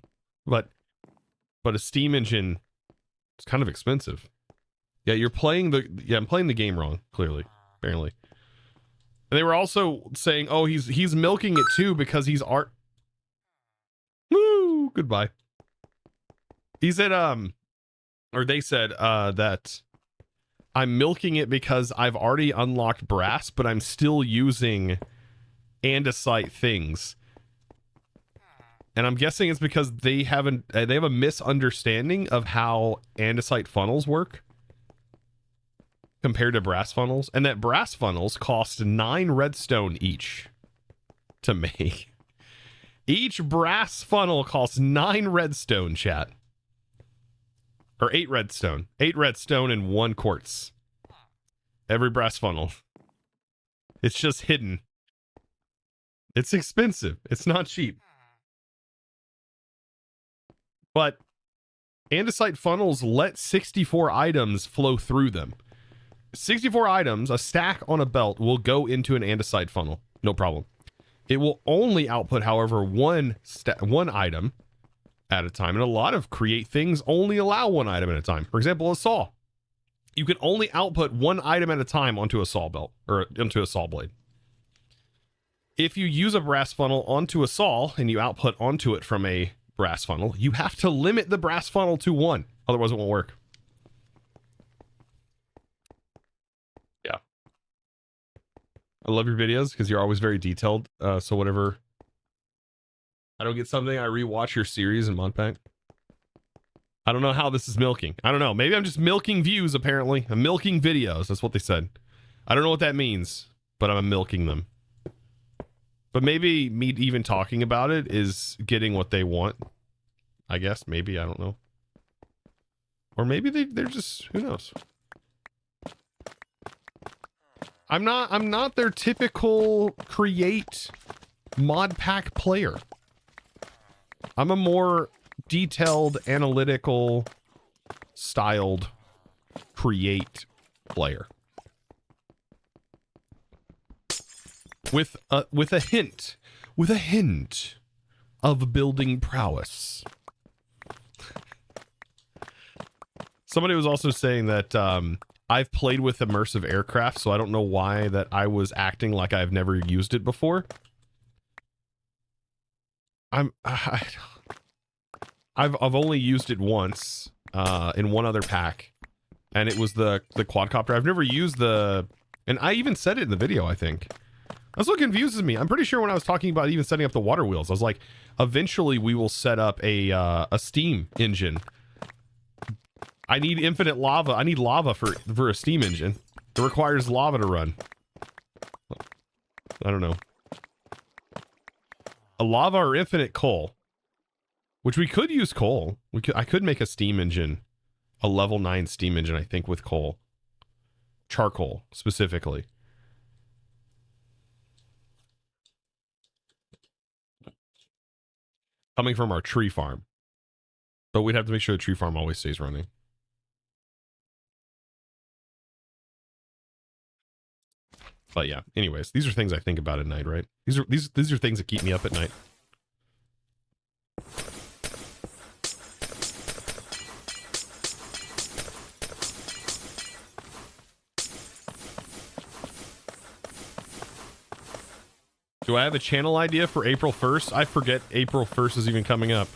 But a steam engine is kind of expensive. Yeah, I'm playing the game wrong, clearly, apparently. And they were also saying, oh, he's milking it too because he's art. Woo, goodbye. He said, or they said, that I'm milking it because I've already unlocked brass, but I'm still using andesite things. And I'm guessing it's because they have a misunderstanding of how andesite funnels work compared to brass funnels, and that brass funnels cost 9 redstone each to make. Each brass funnel costs 9 redstone, chat. Or 8 redstone. 8 redstone and 1 quartz. Every brass funnel. It's just hidden. It's expensive. It's not cheap. But andesite funnels let 64 items flow through them. 64 items, a stack on a belt, will go into an andesite funnel. No problem. It will only output, however, one item at a time. And a lot of create things only allow 1 item at a time. For example, a saw. You can only output 1 item at a time onto a saw belt, or onto a saw blade. If you use a brass funnel onto a saw and you output onto it from a brass funnel, you have to limit the brass funnel to 1. Otherwise it won't work. Yeah. I love your videos because you're always very detailed. So whatever I don't get something, I rewatch your series in Modpack. I don't know how this is milking. I don't know. Maybe I'm just milking views, apparently. I'm milking videos. That's what they said. I don't know what that means, but I'm milking them. But maybe me even talking about it is getting what they want. I guess. Maybe. I don't know. Or maybe they're just... Who knows? I'm not their typical create mod pack player. I'm a more detailed, analytical, styled create player. With a hint of building prowess. Somebody was also saying that I've played with immersive aircraft, so I don't know why that I was acting like I've never used it before. I've only used it once in one other pack, and it was the quadcopter. I've never used the, and I even said it in the video, I think. That's what confuses me. I'm pretty sure when I was talking about even setting up the water wheels, I was like, eventually we will set up a steam engine. I need infinite lava. I need lava for a steam engine. It requires lava to run. I don't know. A lava or infinite coal. Which we could use coal. I could make a steam engine. A level 9 steam engine, I think, with coal. Charcoal, specifically. Coming from our tree farm. But we'd have to make sure the tree farm always stays running. But yeah, anyways, these are things I think about at night, right? These are things that keep me up at night. Do I have a channel idea for April 1st? I forget April 1st is even coming up.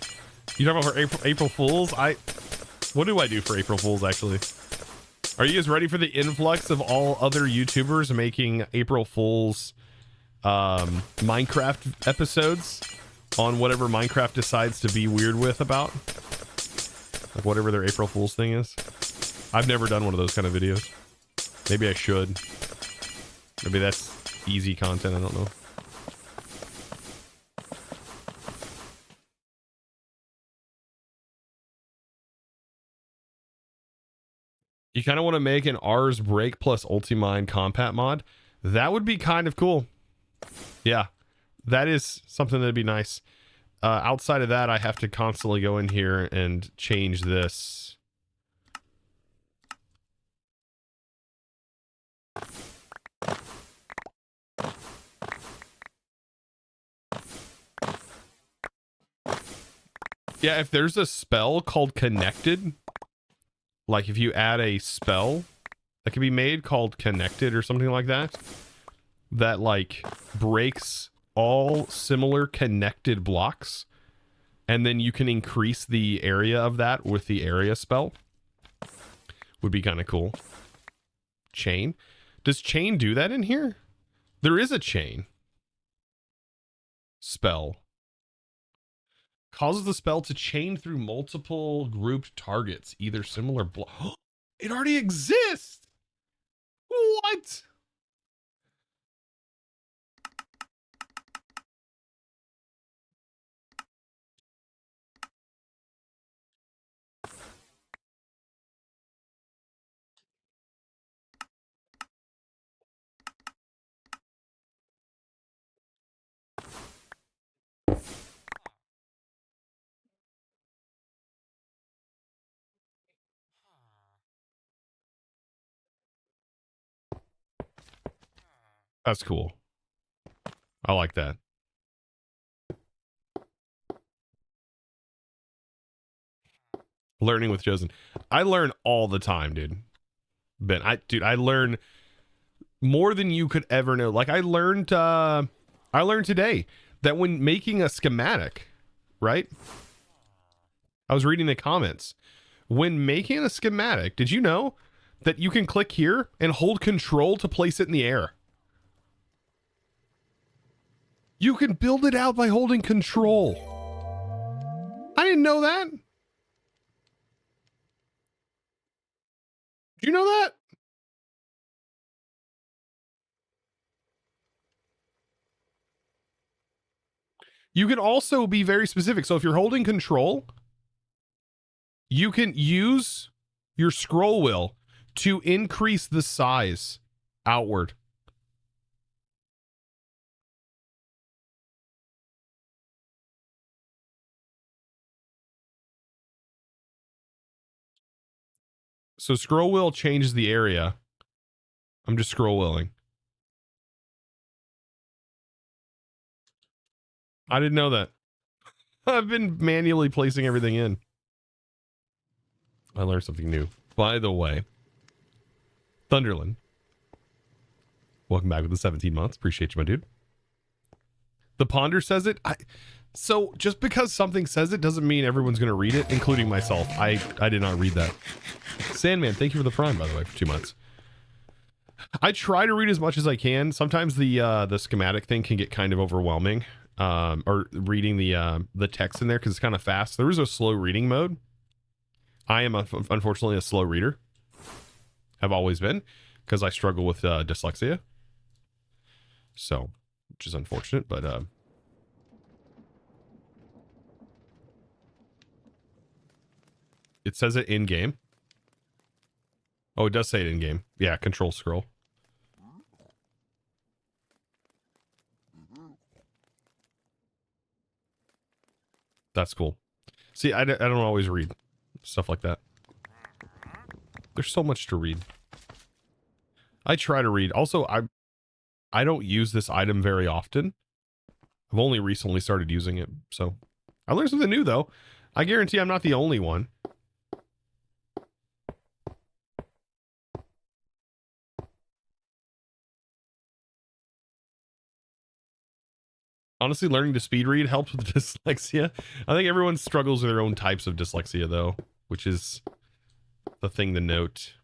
You talking about for April Fools? What do I do for April Fools, actually? Are you guys ready for the influx of all other YouTubers making April Fools Minecraft episodes on whatever Minecraft decides to be weird with about? Like whatever their April Fools thing is. I've never done one of those kind of videos. Maybe I should. Maybe that's easy content, I don't know. You kind of want to make an Rs Break plus Ultimine Compat mod? That would be kind of cool. Yeah, that is something that'd be nice. Outside of that, I have to constantly go in here and change this. Yeah, if there's a spell called Connected, like if you add a spell that can be made called Connected or something like that, that like breaks all similar connected blocks, and then you can increase the area of that with the area spell, would be kind of cool. Chain. Does chain do that in here? There is a chain spell. Causes the spell to chain through multiple grouped targets, either similar block. It already exists. What? That's cool. I like that. Learning with Chosen. I learn all the time, dude. Ben, I learn more than you could ever know. Like I learned today that when making a schematic, right? I was reading the comments. When making a schematic, did you know that you can click here and hold control to place it in the air? You can build it out by holding control. I didn't know that. Do you know that? You can also be very specific. So if you're holding control, you can use your scroll wheel to increase the size outward. So scroll wheel changes the area. I'm just scroll wheeling. I didn't know that. I've been manually placing everything in. I learned something new. By the way, Thunderland, welcome back with the 17 months. Appreciate you, my dude. The Ponder says it. So just because something says it doesn't mean everyone's going to read it, including myself. I did not read that. Sandman, thank you for the Prime, by the way, for 2 months. I try to read as much as I can. Sometimes the schematic thing can get kind of overwhelming. Or reading the text in there because it's kind of fast. There is a slow reading mode. I am unfortunately a slow reader. Have always been because I struggle with dyslexia. So, which is unfortunate, but it says it in game. Oh, it does say it in game. Yeah, control scroll. That's cool. See, I don't always read stuff like that. There's so much to read. I try to read. Also, I don't use this item very often. I've only recently started using it, so I learned something new though. I guarantee I'm not the only one. Honestly, learning to speed read helps with dyslexia. I think everyone struggles with their own types of dyslexia, though, which is the thing to note.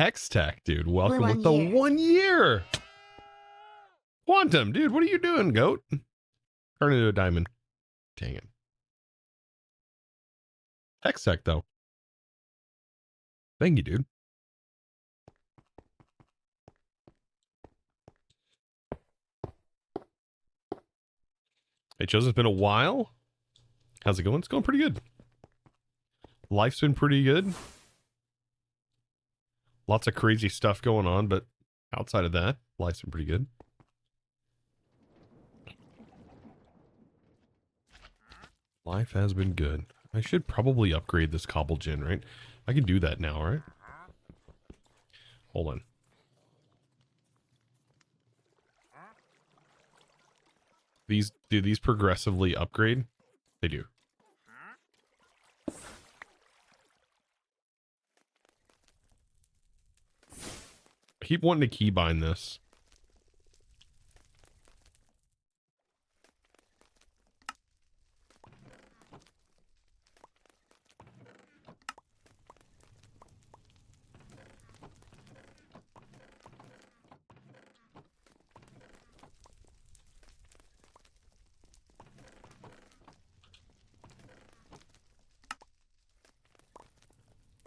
X-Tech, dude. Welcome with the 1 year. Quantum, dude, what are you doing, goat? Turn into a diamond. Dang it. X-Tech, though. Thank you, dude. Hey, Joe's, it's been a while. How's it going? It's going pretty good. Life's been pretty good. Lots of crazy stuff going on, but outside of that, life's been pretty good. Life has been good. I should probably upgrade this cobble gen, right? I can do that now, right? Hold on. Do these progressively upgrade? They do. I keep wanting to keybind this.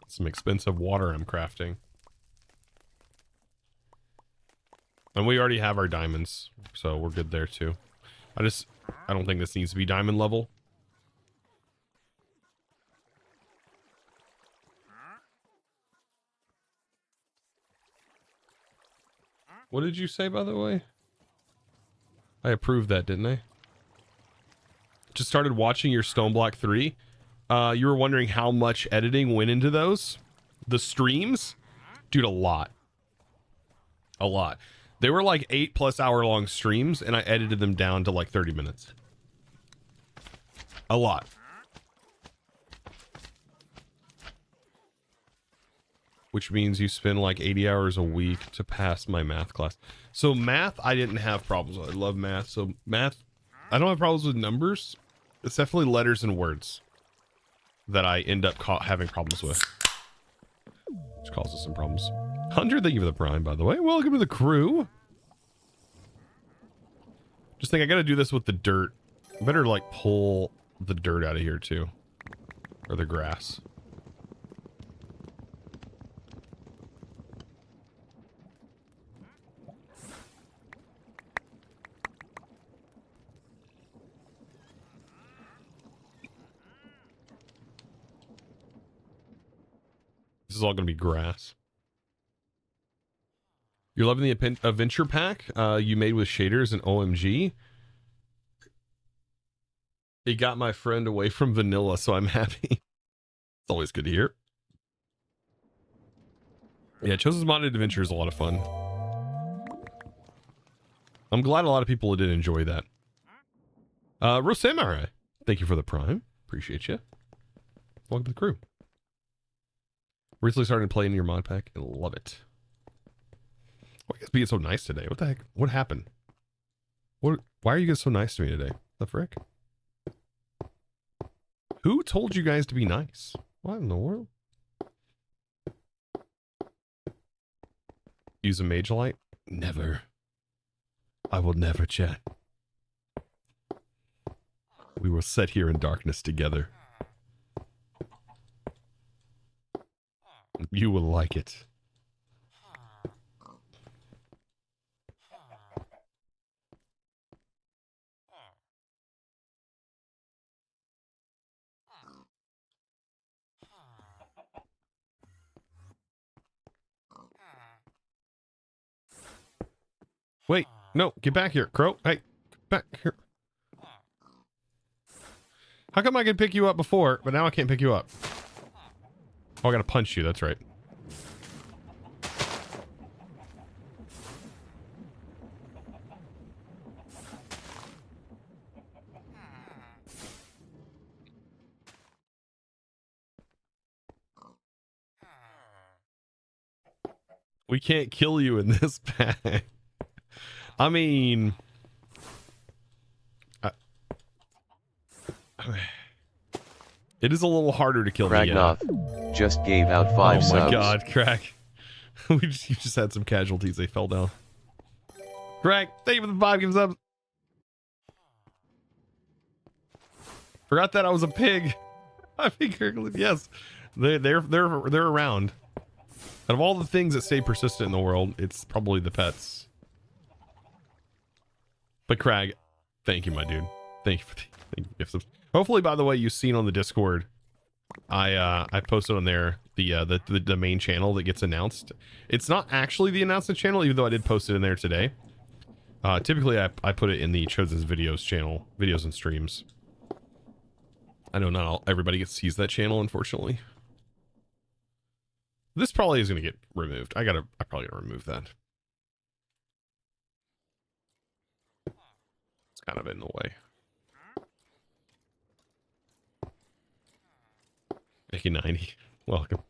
Some expensive water I'm crafting. And we already have our diamonds, so we're good there too. I don't think this needs to be diamond level. What did you say, by the way? I approved that, didn't I? Just started watching your Stone Block 3. You were wondering how much editing went into those? The streams? Dude, a lot. A lot. They were like 8+ hour long streams, and I edited them down to like 30 minutes. A lot. Which means you spend like 80 hours a week to pass my math class. So math, I didn't have problems with. I love math. So math, I don't have problems with numbers. It's definitely letters and words that I end up having problems with. Which causes some problems. 100, thank you for the prime, by the way. Welcome to the crew. Just think I gotta do this with the dirt. I better like pull the dirt out of here too. Or the grass. This is all going to be grass. You're loving the adventure pack you made with shaders and OMG. It got my friend away from vanilla, so I'm happy. It's always good to hear. Yeah, Chosen's Modded Adventure is a lot of fun. I'm glad a lot of people did enjoy that. Rosamurai, thank you for the prime. Appreciate you. Welcome to the crew. Recently started playing your mod pack and love it. Why are you guys being so nice today? What the heck? What happened? Why are you guys so nice to me today? The frick? Who told you guys to be nice? What in the world? Use a mage light? Never. I will never, chat. We will sit here in darkness together. You will like it. Wait, no, get back here, Crow. Hey, back here. How come I could pick you up before, but now I can't pick you up? Oh, I gotta punch you, that's right. We can't kill you in this pack. I mean, it is a little harder to kill me. Kragnoth just gave out 5 subs. Oh my god, Crack. You just had some casualties. They fell down. Crack, thank you for the 5 gives up. Forgot that I was a pig. I figured, yes, they're around. Out of all the things that stay persistent in the world, it's probably the pets. But Crag, thank you, my dude. Thank you for the gifts. Hopefully, by the way, you've seen on the Discord, I posted on there the main channel that gets announced. It's not actually the announcement channel, even though I did post it in there today. Typically, I put it in the Chosen's Videos channel, videos and streams. I know not everybody sees that channel, unfortunately. This probably is going to get removed. I probably gotta remove that. It's kind of in the way. Mickey 90, welcome.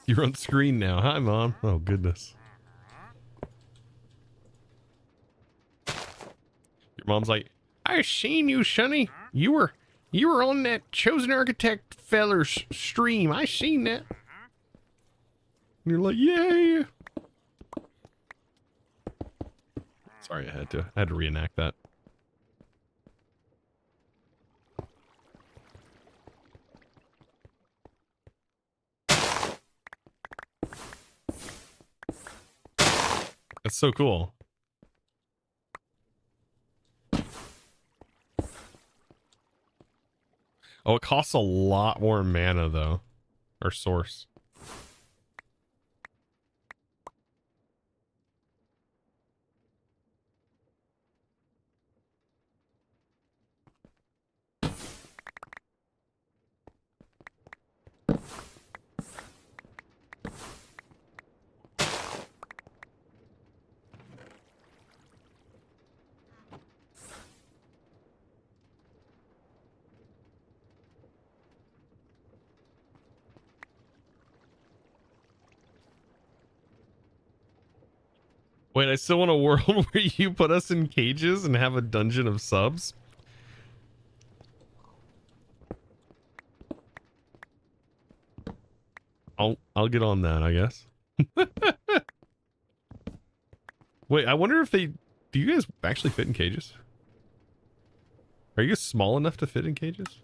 You're on screen now. Hi, Mom. Oh, goodness. Your mom's like, I seen you, Sonny. You were on that Chosen Architect feller's stream. I seen that. And you're like, yay. Sorry, I had to reenact that. That's so cool. Oh, it costs a lot more mana though, or source. Wait, I still want a world where you put us in cages and have a dungeon of subs? I'll get on that, I guess. Wait, I wonder if do you guys actually fit in cages? Are you guys small enough to fit in cages?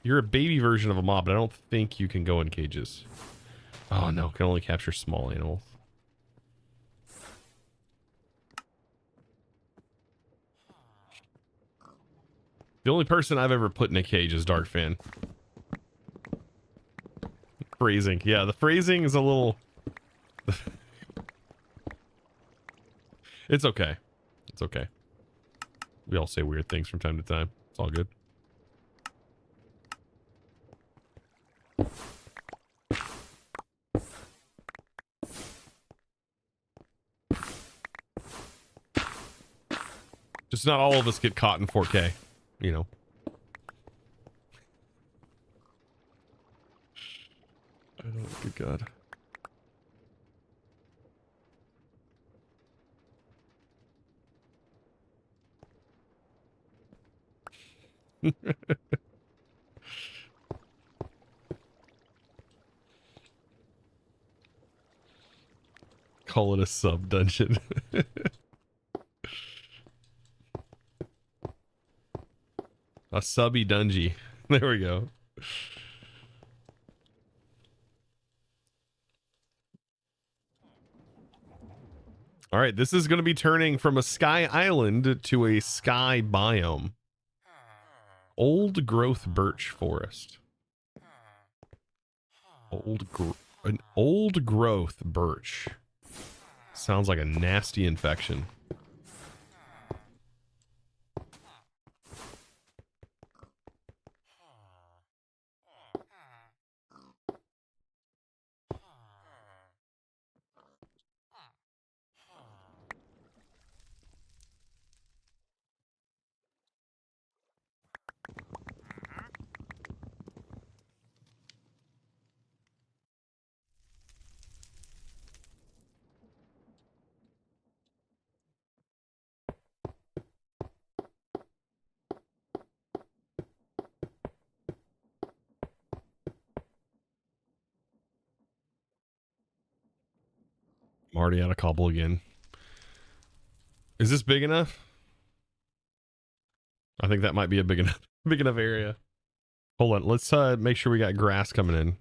You're a baby version of a mob, but I don't think you can go in cages. Oh no, can only capture small animals. The only person I've ever put in a cage is Dark Fan. Phrasing. Yeah, the phrasing is a little... It's okay. It's okay. We all say weird things from time to time. It's all good. Just not all of us get caught in 4K, you know. Oh, good God. Call it a sub dungeon. A subby dungy. There we go. All right, this is going to be turning from a sky island to a sky biome. Old growth birch forest. An old growth birch. Sounds like a nasty infection. already out of cobble again. Is this big enough? I think that might be a big enough area. Hold on, let's make sure we got grass coming in.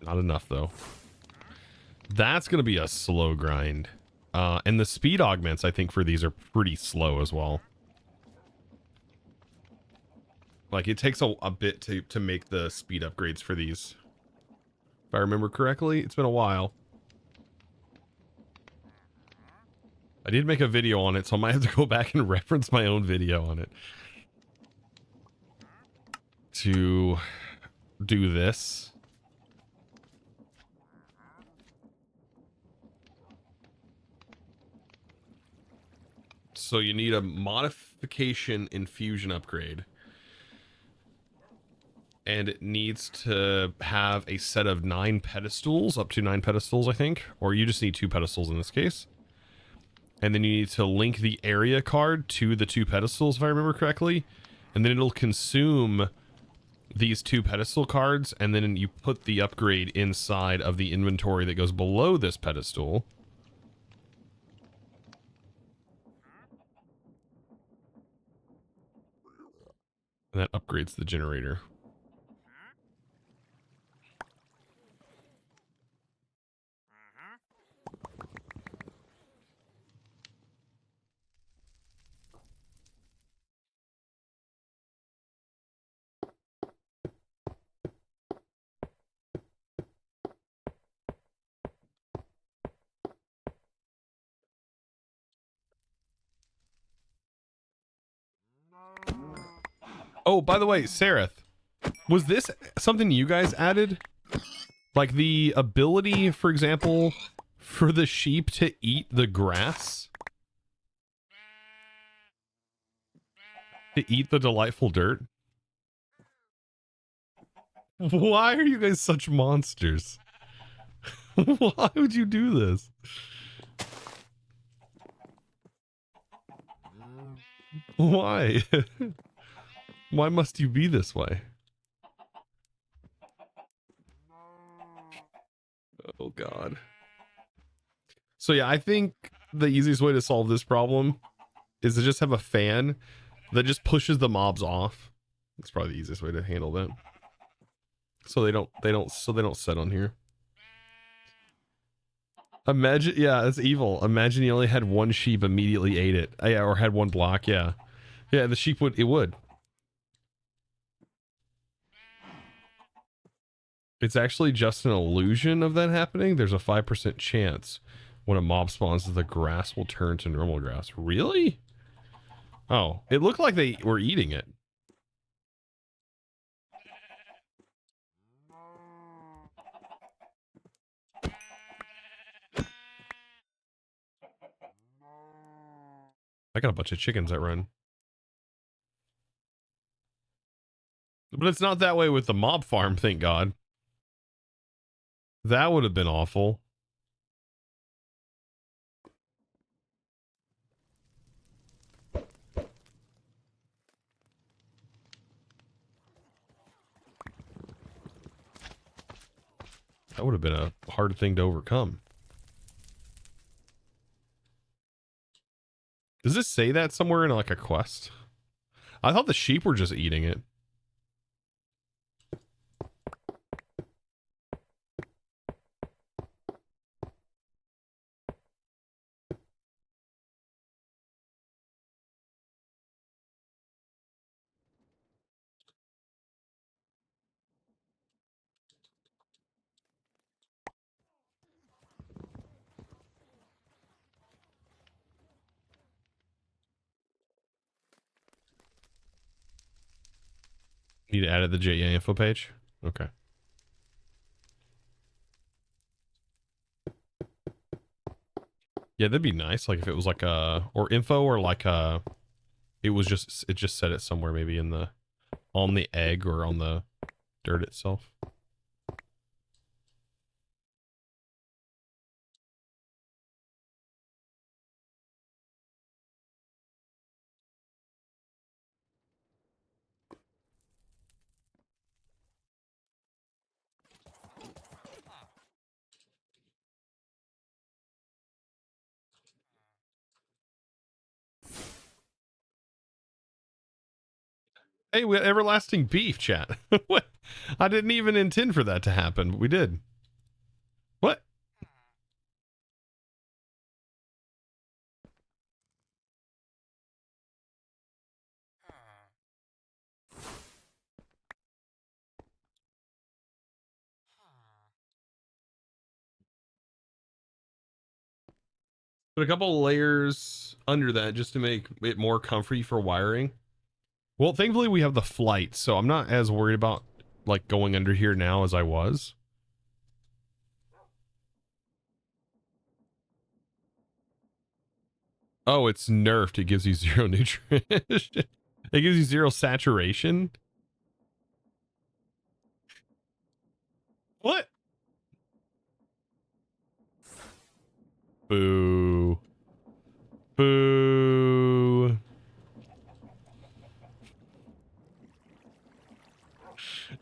Not enough though. That's gonna be a slow grind. And the speed augments, I think, for these are pretty slow as well. Like, it takes a bit to make the speed upgrades for these. If I remember correctly, it's been a while. I did make a video on it, so I might have to go back and reference my own video on it. To do this. So you need a modification infusion upgrade. And it needs to have a set of 9 pedestals, up to 9 pedestals, I think. Or you just need 2 pedestals in this case. And then you need to link the area card to the 2 pedestals, if I remember correctly. And then it'll consume these 2 pedestal cards, and then you put the upgrade inside of the inventory that goes below this pedestal. And that upgrades the generator. Oh, by the way, Sareth, was this something you guys added? Like the ability, for example, for the sheep to eat the grass? To eat the delightful dirt? Why are you guys such monsters? Why would you do this? Why? Why must you be this way? Oh god. So yeah, I think the easiest way to solve this problem is to just have a fan that just pushes the mobs off. That's probably the easiest way to handle that. So they don't set on here. Imagine, yeah, it's evil. Imagine you only had one sheep immediately ate it. Yeah, or had one block, yeah. Yeah, the sheep would, it would. It's actually just an illusion of that happening. There's a 5% chance when a mob spawns that the grass will turn to normal grass. Really? Oh, it looked like they were eating it. I got a bunch of chickens that run. But it's not that way with the mob farm, thank God. That would have been awful. That would have been a hard thing to overcome. Does this say that somewhere in like a quest? I thought the sheep were just eating it. Need to add it to the JA info page? Okay. Yeah, that'd be nice. Like if it was like a, or info, or like a, it just said it somewhere, maybe in the, on the egg or on the dirt itself. Hey, we had everlasting beef, chat. What? I didn't even intend for that to happen, but we did. What? Put a couple layers under that just to make it more comfy for wiring. Well, thankfully we have the flight, so I'm not as worried about like going under here now as I was. Oh, it's nerfed. It gives you 0 nutrition. It gives you 0 saturation. What? Boo. Boo.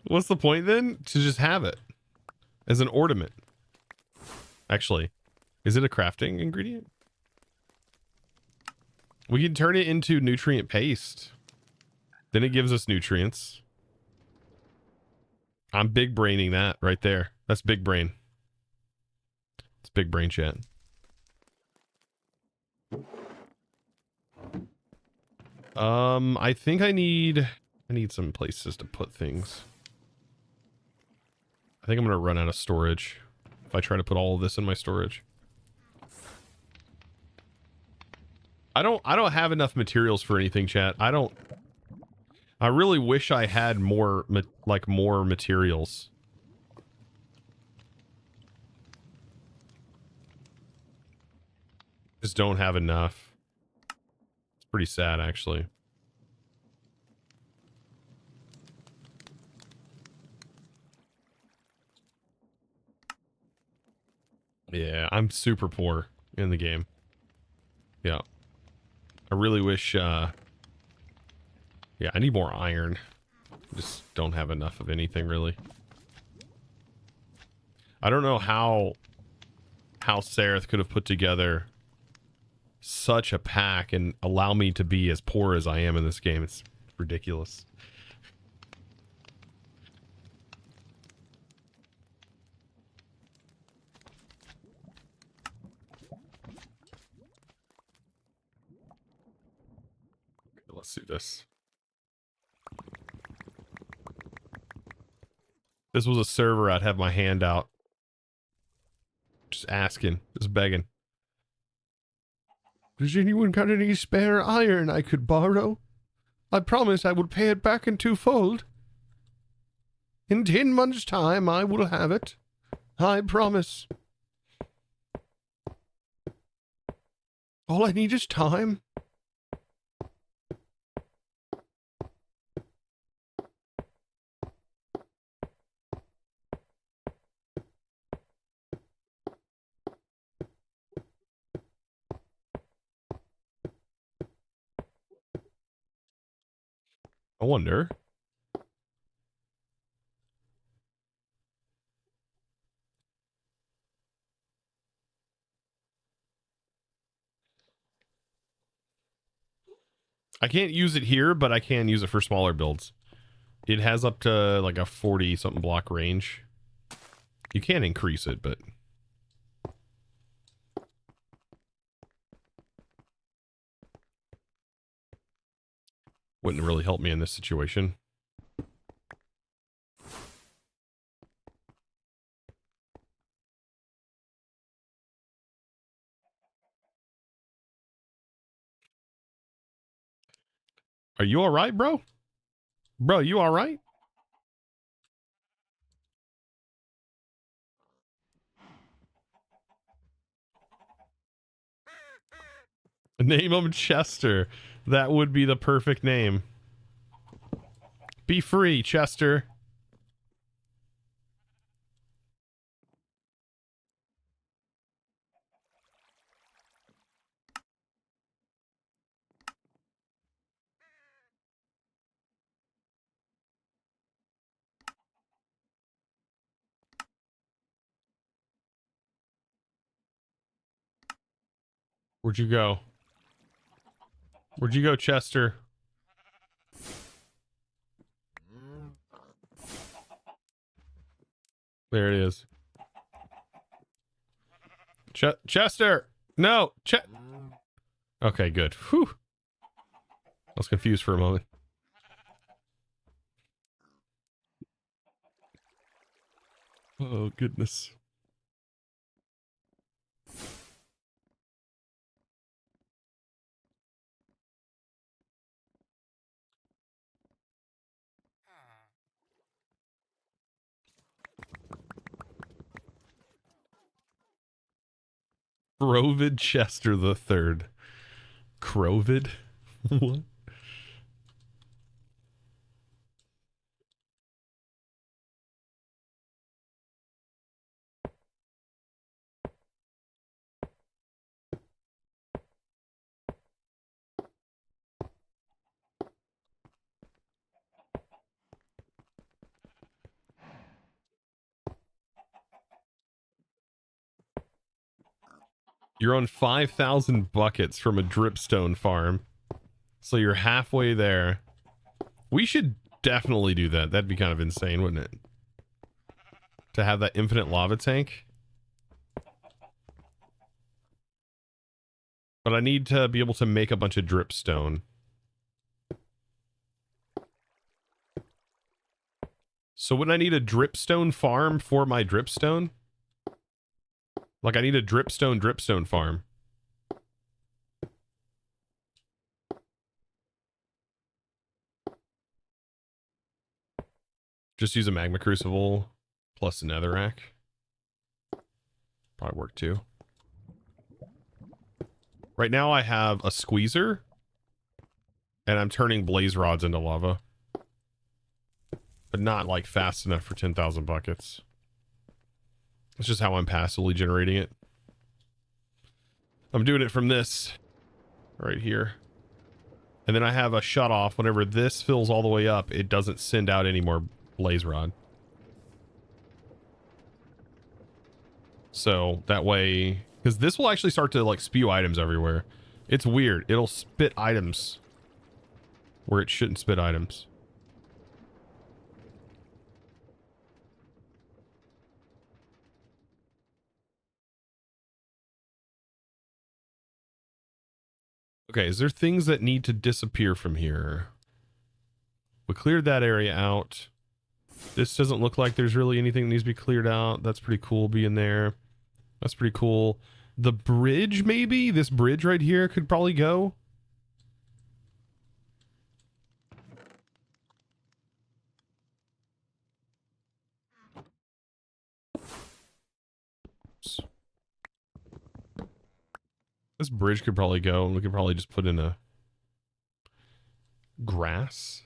What's the point then? To just have it as an ornament. Actually, is it a crafting ingredient? We can turn it into nutrient paste. Then it gives us nutrients. I'm big braining that right there. That's big brain. It's big brain chat. I think I need some places to put things. I think I'm gonna run out of storage if I try to put all of this in my storage. I don't have enough materials for anything, chat. I really wish I had more more materials. Just don't have enough. It's pretty sad, actually. Yeah, I'm super poor in the game. Yeah. I really wish, yeah, I need more iron. Just don't have enough of anything, really. I don't know how Sareth could have put together such a pack and allow me to be as poor as I am in this game. It's ridiculous. Let's do this. This was a server, I'd have my hand out. Just asking, just begging. Does anyone got any spare iron I could borrow? I promise I will pay it back in twofold. In 10 months' time, I will have it. I promise. All I need is time. I wonder. I can't use it here, but I can use it for smaller builds. It has up to like a 40 something block range. You can increase it, but wouldn't really help me in this situation. Are you all right, bro? Bro, you all right? Name him Chester. That would be the perfect name. Be free, Chester. Where'd you go? Where'd you go, Chester? There it is. Chester! No! Okay, good. Whew. I was confused for a moment. Oh, goodness. Crovid Chester the Third. Crovid? What? You're on 5,000 buckets from a dripstone farm. So you're halfway there. We should definitely do that. That'd be kind of insane, wouldn't it? To have that infinite lava tank. But I need to be able to make a bunch of dripstone. So would I need a dripstone farm for my dripstone? Like I need a dripstone farm. Just use a magma crucible plus a netherrack. Probably work too. Right now I have a squeezer. And I'm turning blaze rods into lava. But not like fast enough for 10,000 buckets. That's just how I'm passively generating it. I'm doing it from this right here. And then I have a shut off. Whenever this fills all the way up, it doesn't send out any more blaze rod. So that way, because this will actually start to like spew items everywhere. It's weird. It'll spit items where it shouldn't spit items. Okay, is there things that need to disappear from here? We cleared that area out. This doesn't look like there's really anything that needs to be cleared out. That's pretty cool being there. That's pretty cool. The bridge, maybe? This bridge right here could probably go. Oops. This bridge could probably go, and we could probably just put in a grass.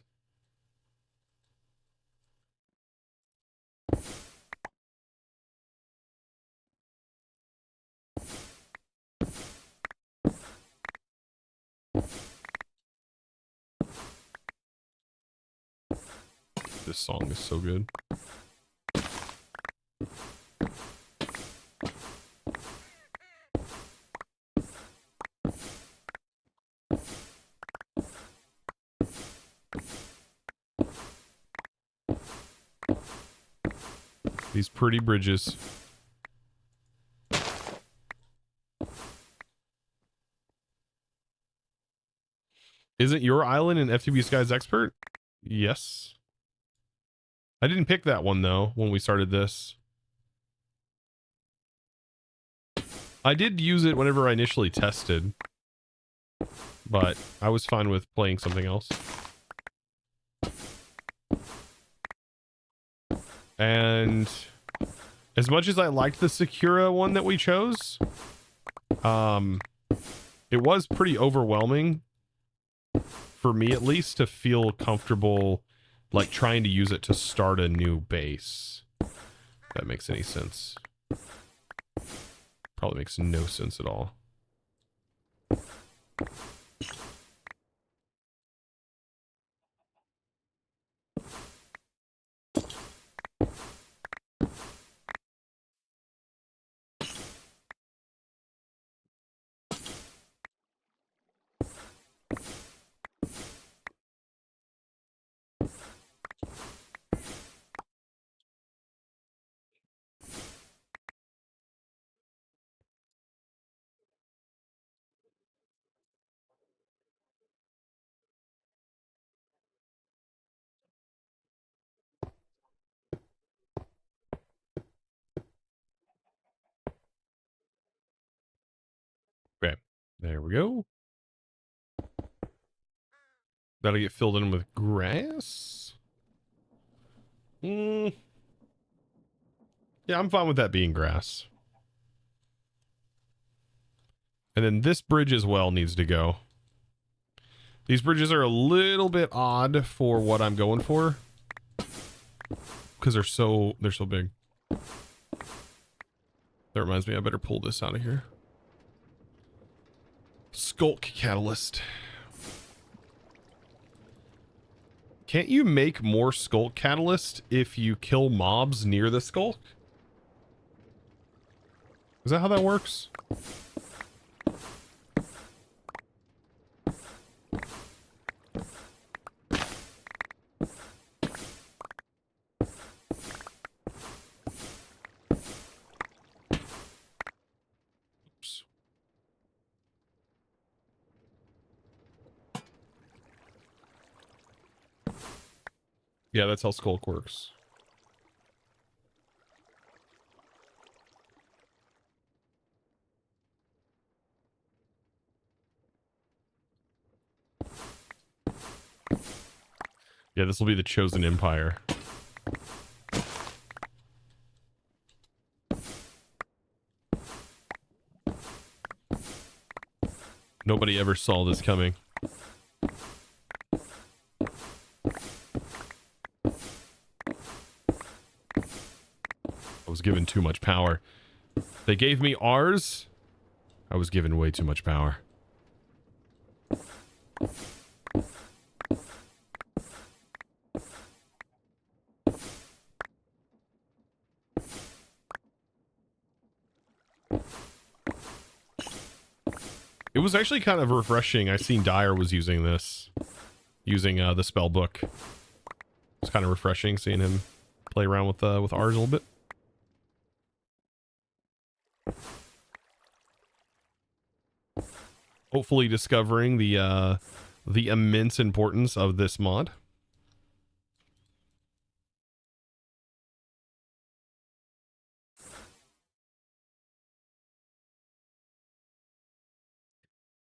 This song is so good. These pretty bridges. Isn't your island in FTB Skies Expert? Yes. I didn't pick that one, though, when we started this. I did use it whenever I initially tested. But I was fine with playing something else. And as much as I liked the Sakura one that we chose, it was pretty overwhelming, for me at least, to feel comfortable like trying to use it to start a new base. If that makes any sense. Probably makes no sense at all. There we go. That'll get filled in with grass. Yeah, I'm fine with that being grass. And then this bridge as well needs to go. These bridges are a little bit odd for what I'm going for, because they're so big. That reminds me, I better pull this out of here. Skulk catalyst. Can't you make more skulk catalyst if you kill mobs near the skulk? Is that how that works? Oops. Yeah, that's how skulk works. Yeah, this will be the chosen empire. Nobody ever saw this coming. I was given too much power. They gave me ours. I was given way too much power. It was actually kind of refreshing. I seen Dyer was using this, using the spell book. It's kind of refreshing seeing him play around with ours a little bit. Hopefully discovering the immense importance of this mod.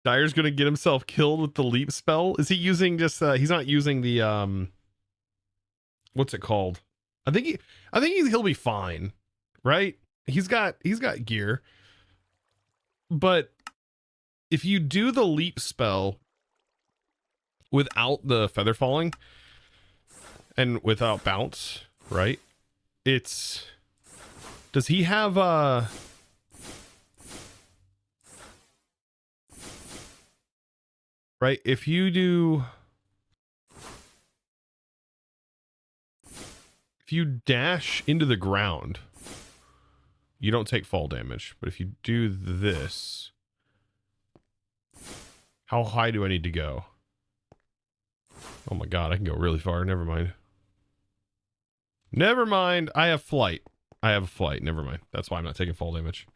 Dyer's gonna get himself killed with the leap spell. Is he using just he's not using the what's it called? I think he'll be fine, right? He's got gear. But if you do the leap spell without the feather falling and without bounce, right? It's, does he have right, if you dash into the ground, you don't take fall damage. But if you do this, how high do I need to go? Oh my god, I can go really far. Never mind. Never mind. I have flight. Never mind. That's why I'm not taking fall damage.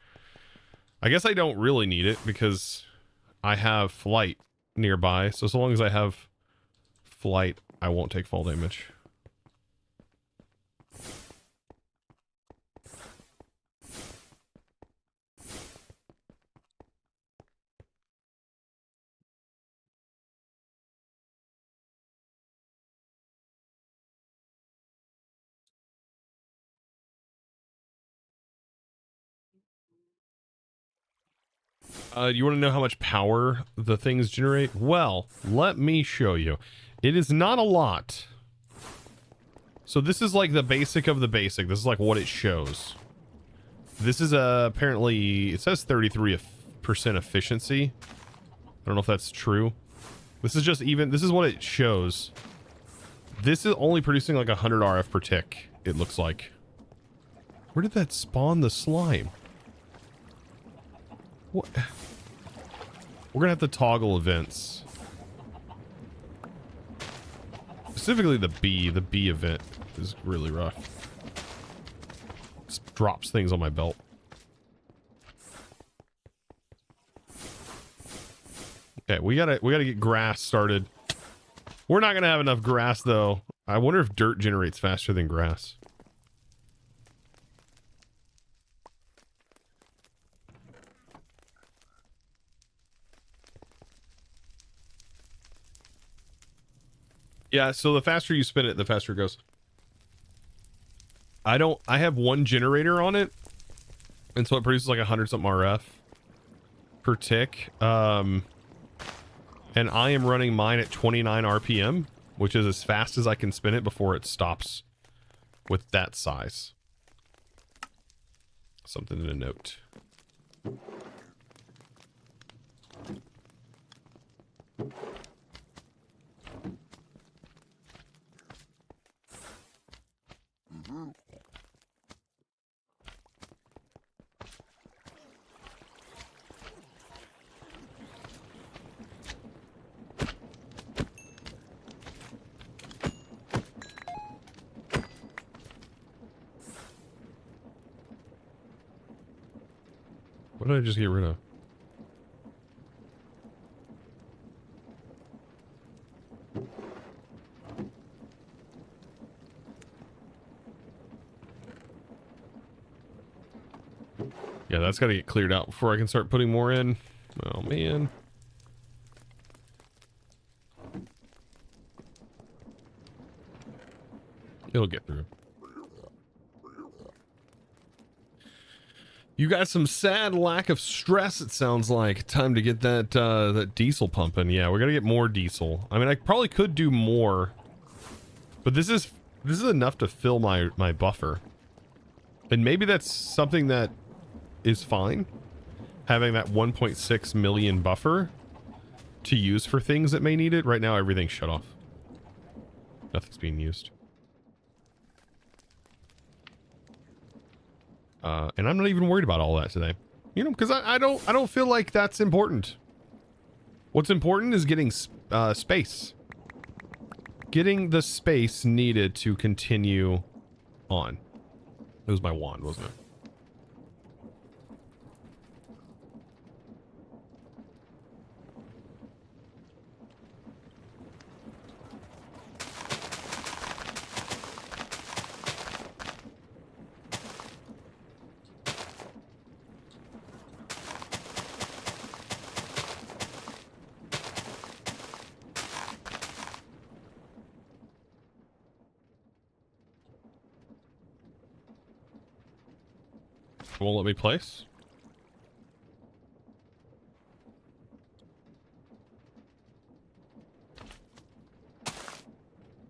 I guess I don't really need it because I have flight nearby. So long as I have flight, I won't take fall damage. You want to know how much power the things generate? Well, let me show you. It is not a lot. So this is like the basic of the basic. This is like what it shows. This is apparently, it says 33% efficiency. I don't know if that's true. This is just even, this is what it shows. This is only producing like 100 RF per tick, it looks like. Where did that spawn the slime? What? We're gonna have to toggle events. Specifically the bee event is really rough. Just drops things on my belt. Okay, we gotta get grass started. We're not gonna have enough grass though. I wonder if dirt generates faster than grass. Yeah, so the faster you spin it, the faster it goes. I have one generator on it, and so it produces like 100 something RF per tick. And I am running mine at 29 RPM, which is as fast as I can spin it before it stops with that size. Something to note. What did I just get rid of? Yeah, that's got to get cleared out before I can start putting more in. Oh, man. It'll get through. You got some sad lack of stress, it sounds like. Time to get that that diesel pumping. Yeah, we're gonna get more diesel. I mean, I probably could do more, but this is enough to fill my buffer. And maybe that's something that is fine, having that 1.6 million buffer to use for things that may need it. Right now, everything's shut off. Nothing's being used. And I'm not even worried about all that today, you know, because I don't feel like that's important. What's important is getting space, getting the space needed to continue on. It was my wand, wasn't it? Won't let me place.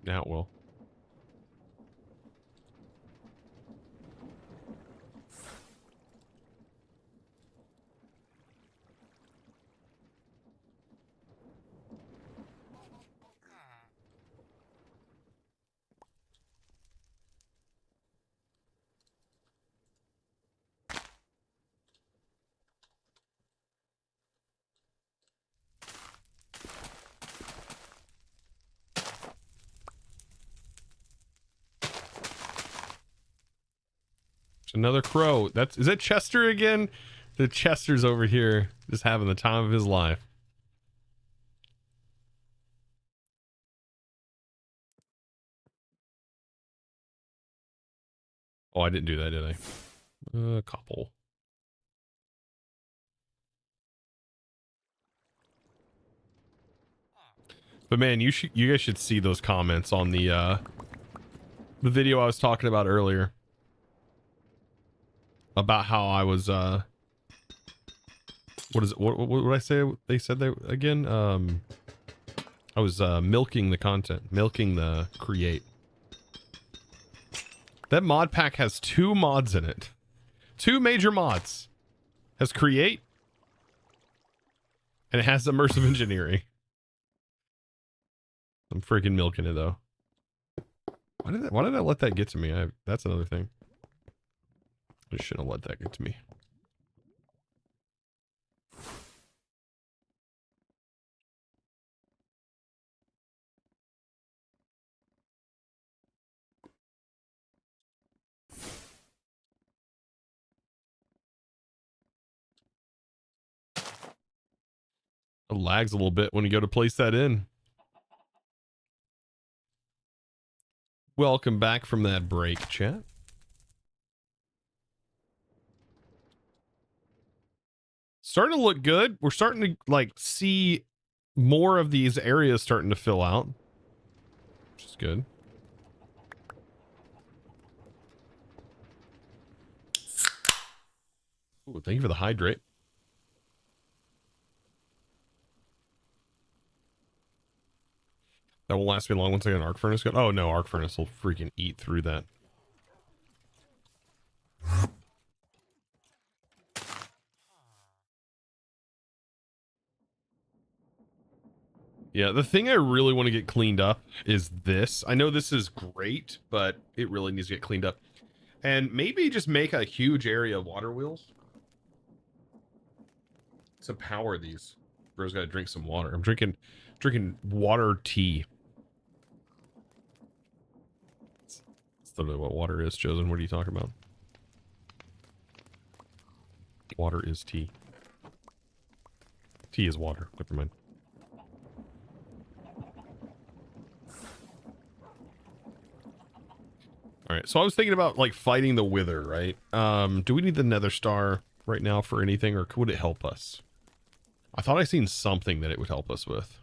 Now it will. Another crow. Is that Chester again? The Chester's over here just having the time of his life. Oh, I didn't do that, did I? A couple. But man, you guys should see those comments on the video I was talking about earlier. About how I was what is it? What did I say they said they again? I was milking the content, milking the create. That mod pack has 2 mods in it. 2 major mods. Has create and it has immersive engineering. I'm freaking milking it though. Why did I let that get to me? That's another thing. I shouldn't have let that get to me. It lags a little bit when you go to place that in. Welcome back from that break, chat. Starting to look good. We're starting to like see more of these areas starting to fill out. which is good. Ooh, thank you for the hydrate. That won't last me long once I get an arc furnace go. Oh no, arc furnace will freaking eat through that. Yeah, the thing I really want to get cleaned up is this. I know this is great, but it really needs to get cleaned up. And maybe just make a huge area of water wheels to power these. Bro's got to drink some water. I'm drinking water tea. That's literally what water is, Chosen. What are you talking about? Water is tea. Tea is water. Never mind. All right, so I was thinking about like fighting the Wither, right? Do we need the Nether Star right now for anything, or would it help us? I thought I seen something that it would help us with.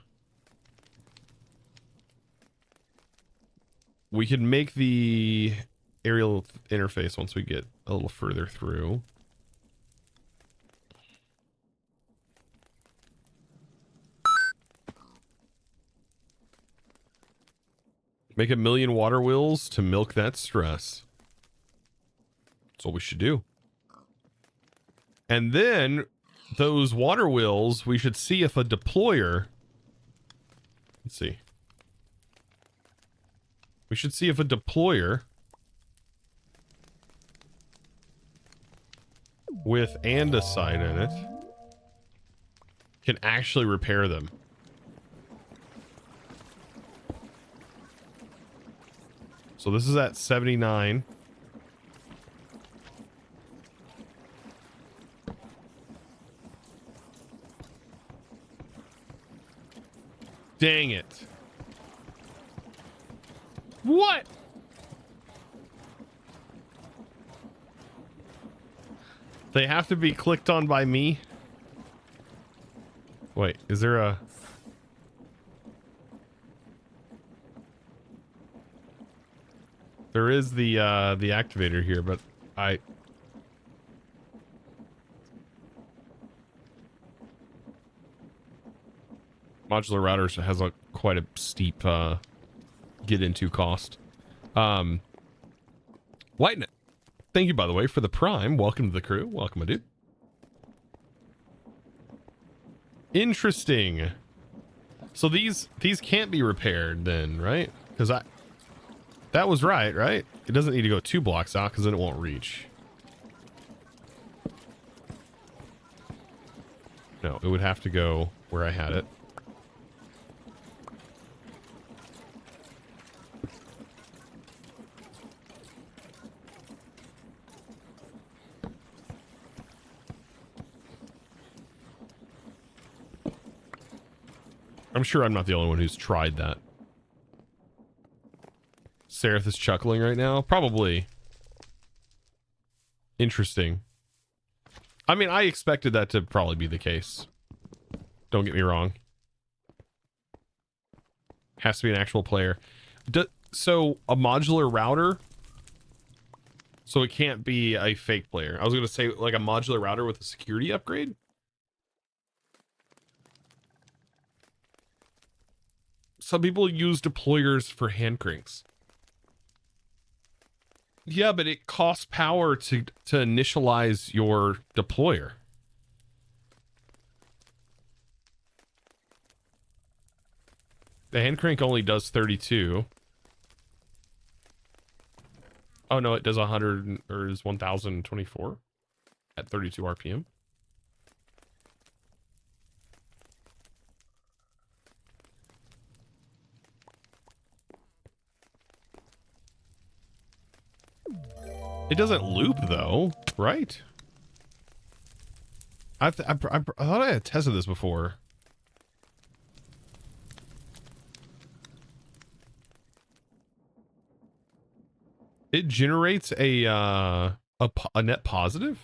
We could make the aerial interface once we get a little further through. Make 1,000,000 water wheels to milk that stress. That's what we should do. And then those water wheels, we should see if a deployer... Let's see. We should see if a deployer with andesite in it can actually repair them. So this is at 79. Dang it. What? They have to be clicked on by me? Wait, is there a... There is the activator here, but modular routers has a quite a steep get into cost. Whitenet, thank you by the way for the prime. Welcome to the crew. Welcome, my dude. Interesting. So these can't be repaired then, right? Because that was right? It doesn't need to go 2 blocks out because then it won't reach. No, it would have to go where I had it. I'm sure I'm not the only one who's tried that. Seraph is chuckling right now. Probably. Interesting. I mean, I expected that to probably be the case. Don't get me wrong. Has to be an actual player. So, a modular router? So it can't be a fake player. I was going to say, like a modular router with a security upgrade? Some people use deployers for hand cranks. Yeah, but it costs power to initialize your deployer. The hand crank only does 32. Oh no, it does 100 or is 1024 at 32 RPM. It doesn't loop though, right? I thought I had tested this before. It generates a net positive.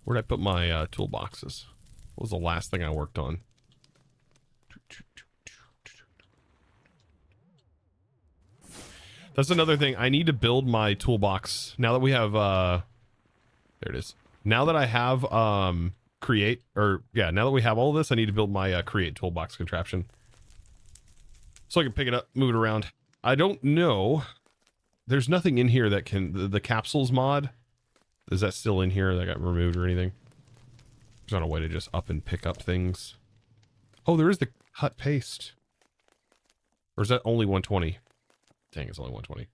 Where'd I put my toolboxes? What was the last thing I worked on? That's another thing. I need to build my toolbox now that we have there it is. Now that I have now that we have all this, I need to build my create toolbox contraption. So I can pick it up, move it around. I don't know. There's nothing in here that can the capsules mod. Is that still in here that got removed or anything? There's not a way to just up and pick up things. Oh, there is the cut paste. Or is that only 120? Dang, it's only 120.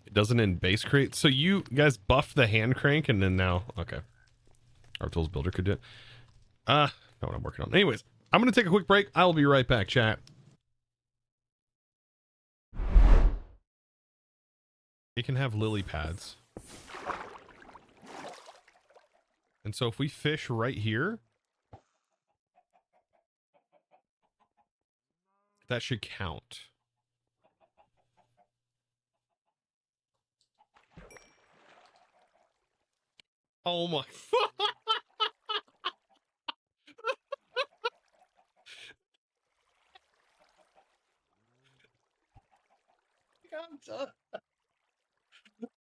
It doesn't in base crate. So you guys buffed the hand crank and then now, okay. Our tools builder could do it. Not what I'm working on. Anyways, I'm going to take a quick break. I'll be right back, chat. It can have lily pads. And so if we fish right here, that should count. Oh my.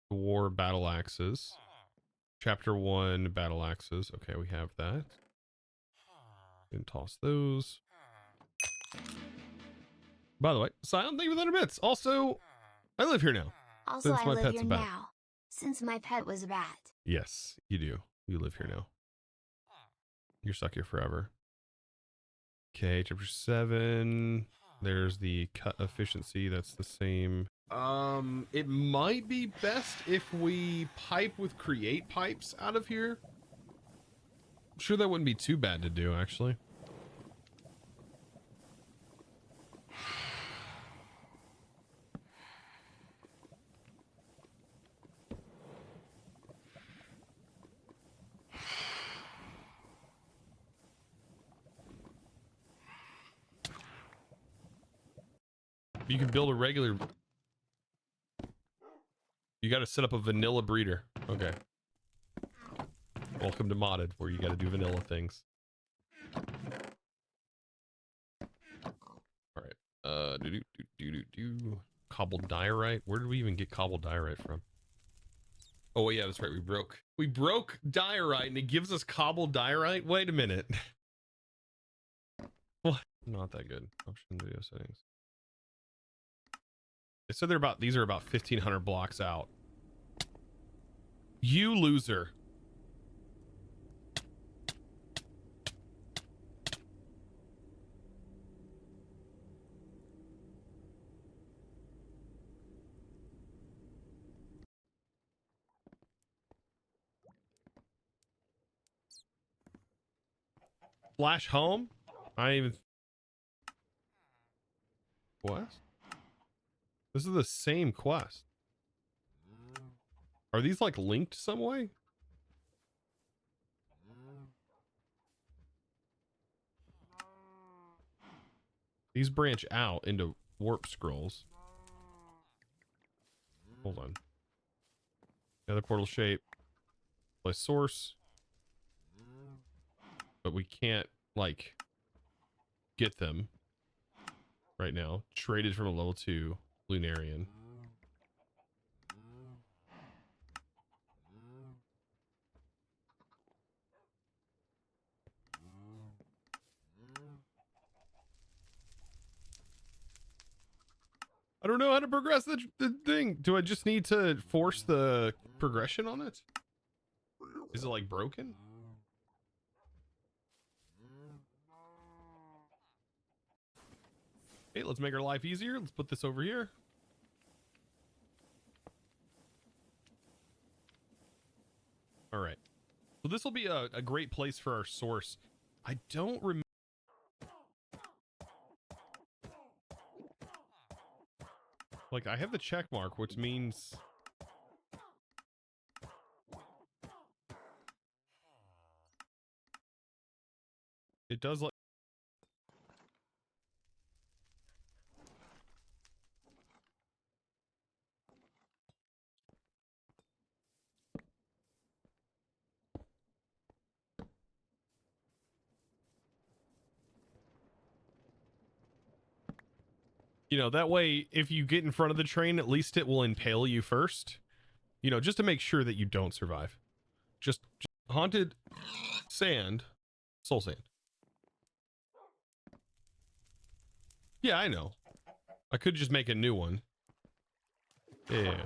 War battle axes. Chapter 1 battle axes. Okay, we have that. And toss those. By the way, Silent, thank you for 100 bits. Also, I live here now. Also, I live here now. Since my pet was a bat. Yes, you do. You live here now. You're stuck here forever. Okay, chapter 7. There's the cut efficiency. That's the same. It might be best if we pipe with create pipes out of here. I'm sure that wouldn't be too bad to do, actually. You can build a regular. You got to set up a vanilla breeder. Okay. Welcome to modded, where you got to do vanilla things. All right. Cobbled diorite. Where did we even get cobbled diorite from? Oh yeah, that's right. We broke diorite, and it gives us cobbled diorite. Wait a minute. What? Not that good. Option video settings. They said these are about 1,500 blocks out. You loser. Flash home? I even. Quest? This is the same quest. Are these like linked some way? These branch out into warp scrolls. Hold on. Another portal shape. Place source. But we can't like get them right now. Traded from a level 2 Lunarian. I don't know how to progress the thing. Do I just need to force the progression on it? Is it like broken? Okay, let's make our life easier. Let's put this over here. All right. So this will be a great place for our source. I don't remember. Like, I have the check mark, which means it does like. You know, that way, if you get in front of the train, at least it will impale you first. You know, just to make sure that you don't survive. Just haunted sand, soul sand. Yeah, I know. I could just make a new one. Yeah.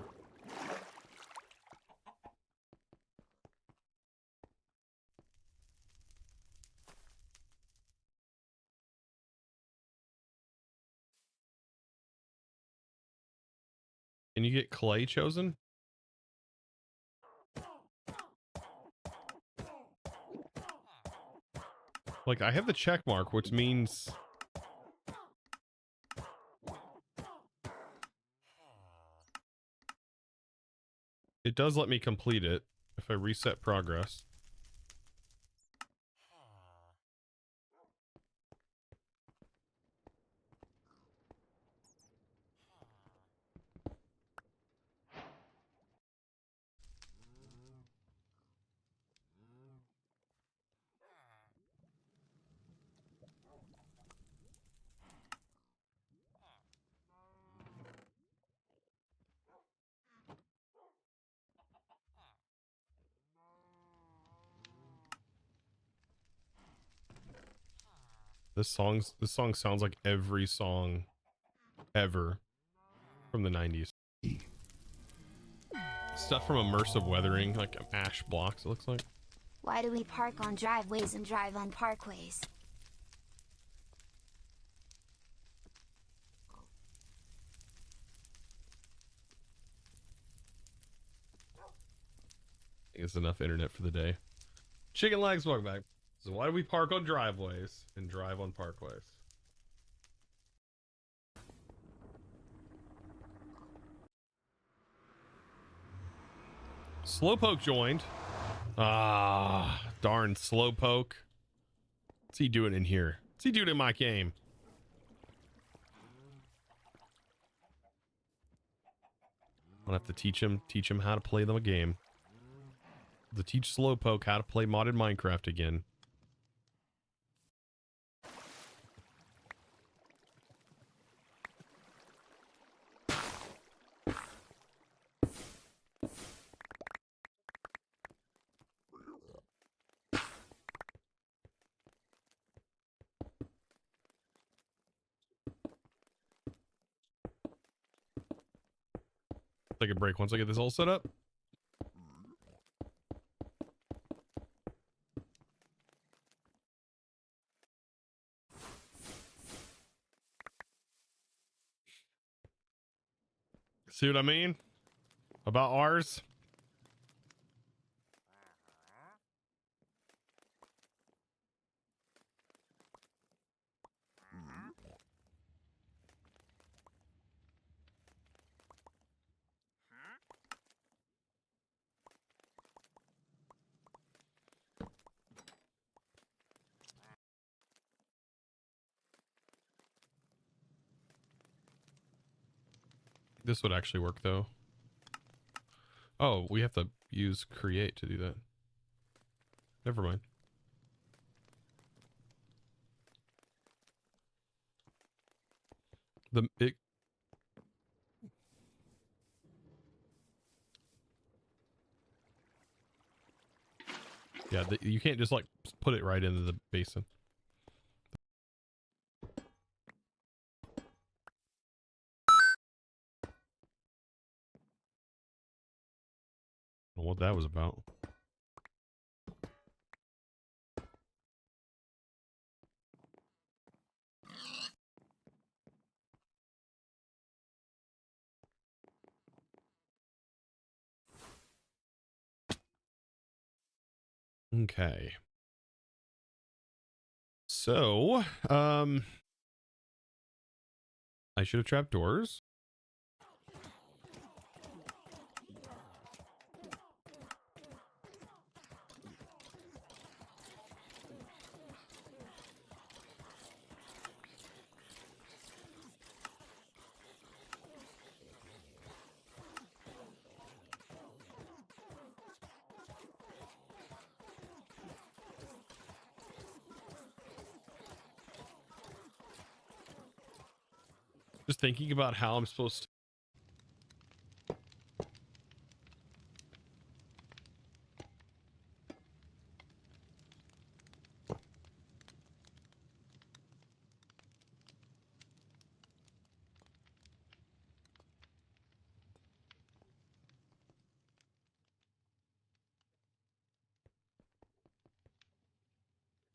Can you get clay chosen? Like, I have the check mark, which means it does let me complete it if I reset progress. This song sounds like every song ever from the 90s. Stuff from immersive weathering, like ash blocks, it looks like. Why do we park on driveways and drive on parkways? I think it's enough internet for the day. Chicken legs, welcome back. So why do we park on driveways and drive on parkways? Slowpoke joined. Ah, darn Slowpoke. What's he doing in here? What's he doing in my game? I'll have to teach him how to play the game. To teach Slowpoke how to play modded Minecraft again. Take a break once I get this all set up. See what I mean? About ours? This would actually work though. Oh, we have to use create to do that. Never mind. Yeah, you can't just like put it right into the basin. I don't know what that was about. Okay. So, I should have trapped doors. Just thinking about how I'm supposed to.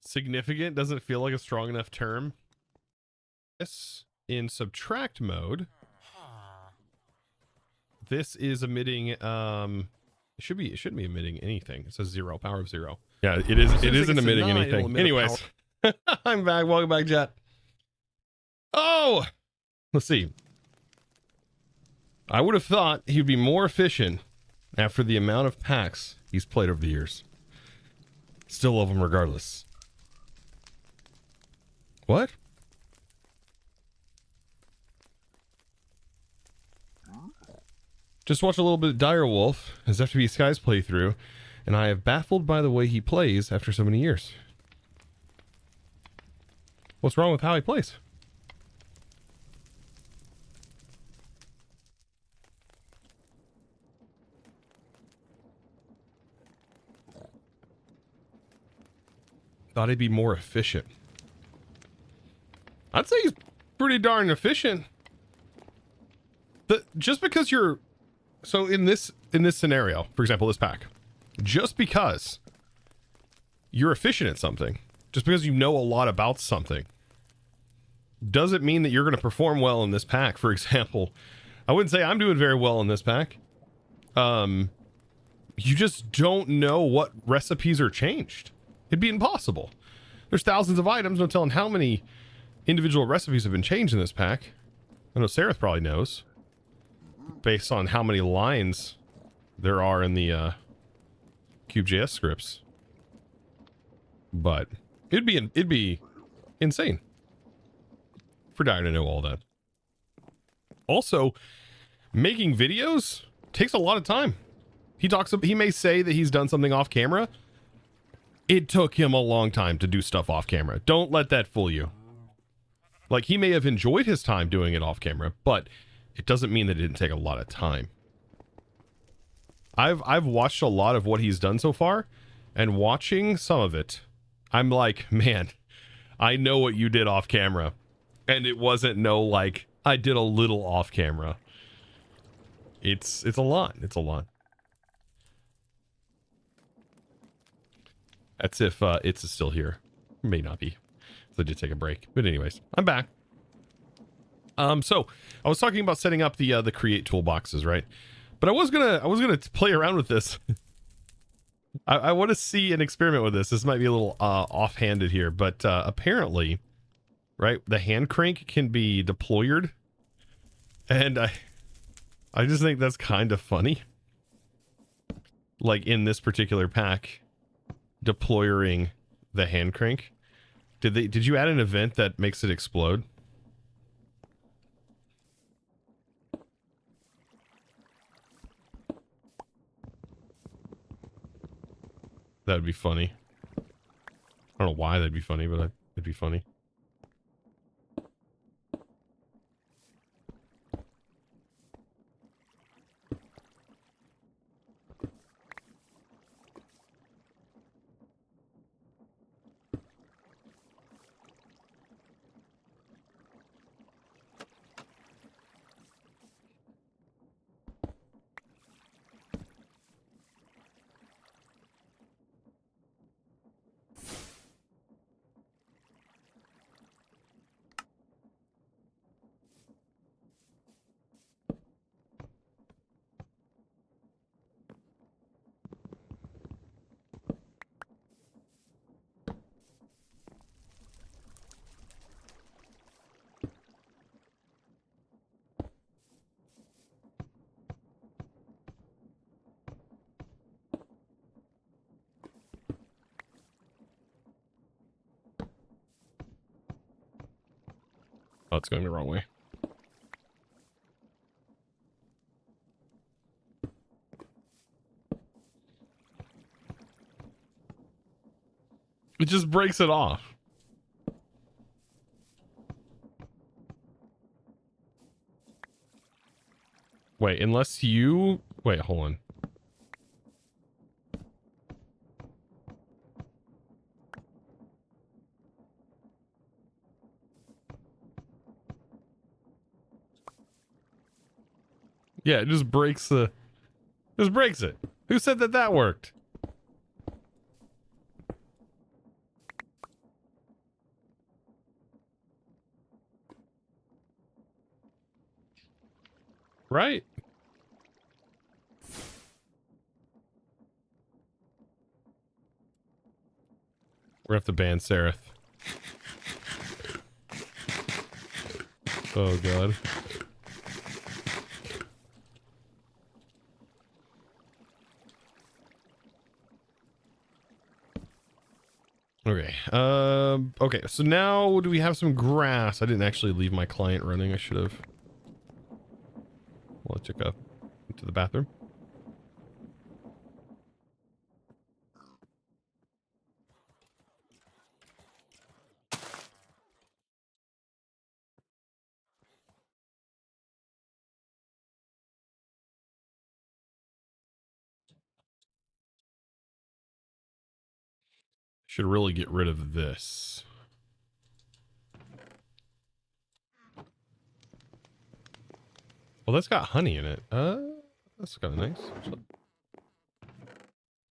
Significant doesn't feel like a strong enough term. This in subtract mode. This is emitting it shouldn't be emitting anything. It says 0, power of 0. Yeah, it is. It isn't emitting anything. Anyways, I'm back. Welcome back, chat. Oh, let's see. I would have thought he'd be more efficient after the amount of packs he's played over the years. Still love him regardless. What? Just watch a little bit of Direwolf, his FTB Skies playthrough, and I am baffled by the way he plays after so many years. What's wrong with how he plays? Thought he'd be more efficient. I'd say he's pretty darn efficient. Just because you're... So in this scenario, for example, this pack, just because you're efficient at something, just because you know a lot about something, doesn't mean that you're going to perform well in this pack. For example, I wouldn't say I'm doing very well in this pack. You just don't know what recipes are changed. It'd be impossible. There's thousands of items, no telling how many individual recipes have been changed in this pack. I know Sareth probably knows, based on how many lines there are in the Cube.js scripts. But it'd be insane for Dyer to know all that. Also, making videos takes a lot of time. He may say that he's done something off camera. It took him a long time to do stuff off camera. Don't let that fool you. Like, he may have enjoyed his time doing it off camera, but it doesn't mean that it didn't take a lot of time. I've watched a lot of what he's done so far, and watching some of it, I'm like, man, I know what you did off camera. And it wasn't like, I did a little off camera. It's a lot. It's a lot. That's if it's still here. May not be. So I did take a break. But anyways, I'm back. So I was talking about setting up the create toolboxes, right? But I was gonna play around with this. I want to see an experiment with this. This might be a little offhanded here, but apparently, right, the hand crank can be deployed, and I just think that's kind of funny. Like in this particular pack, deploying the hand crank. Did you add an event that makes it explode? That would be funny. I don't know why that'd be funny, but it'd be funny. Oh, it's going the wrong way. It just breaks it off. Wait, unless you... Wait, hold on. Yeah, it just breaks the... Just breaks it. Who said that that worked? Right? We're gonna have to ban Seraph. Oh, God. Okay. Okay, so now do we have some grass? I didn't actually leave my client running. I should have. Well, let's check up into the bathroom. Should really get rid of this. Well, that's got honey in it. That's kind of nice. Actually.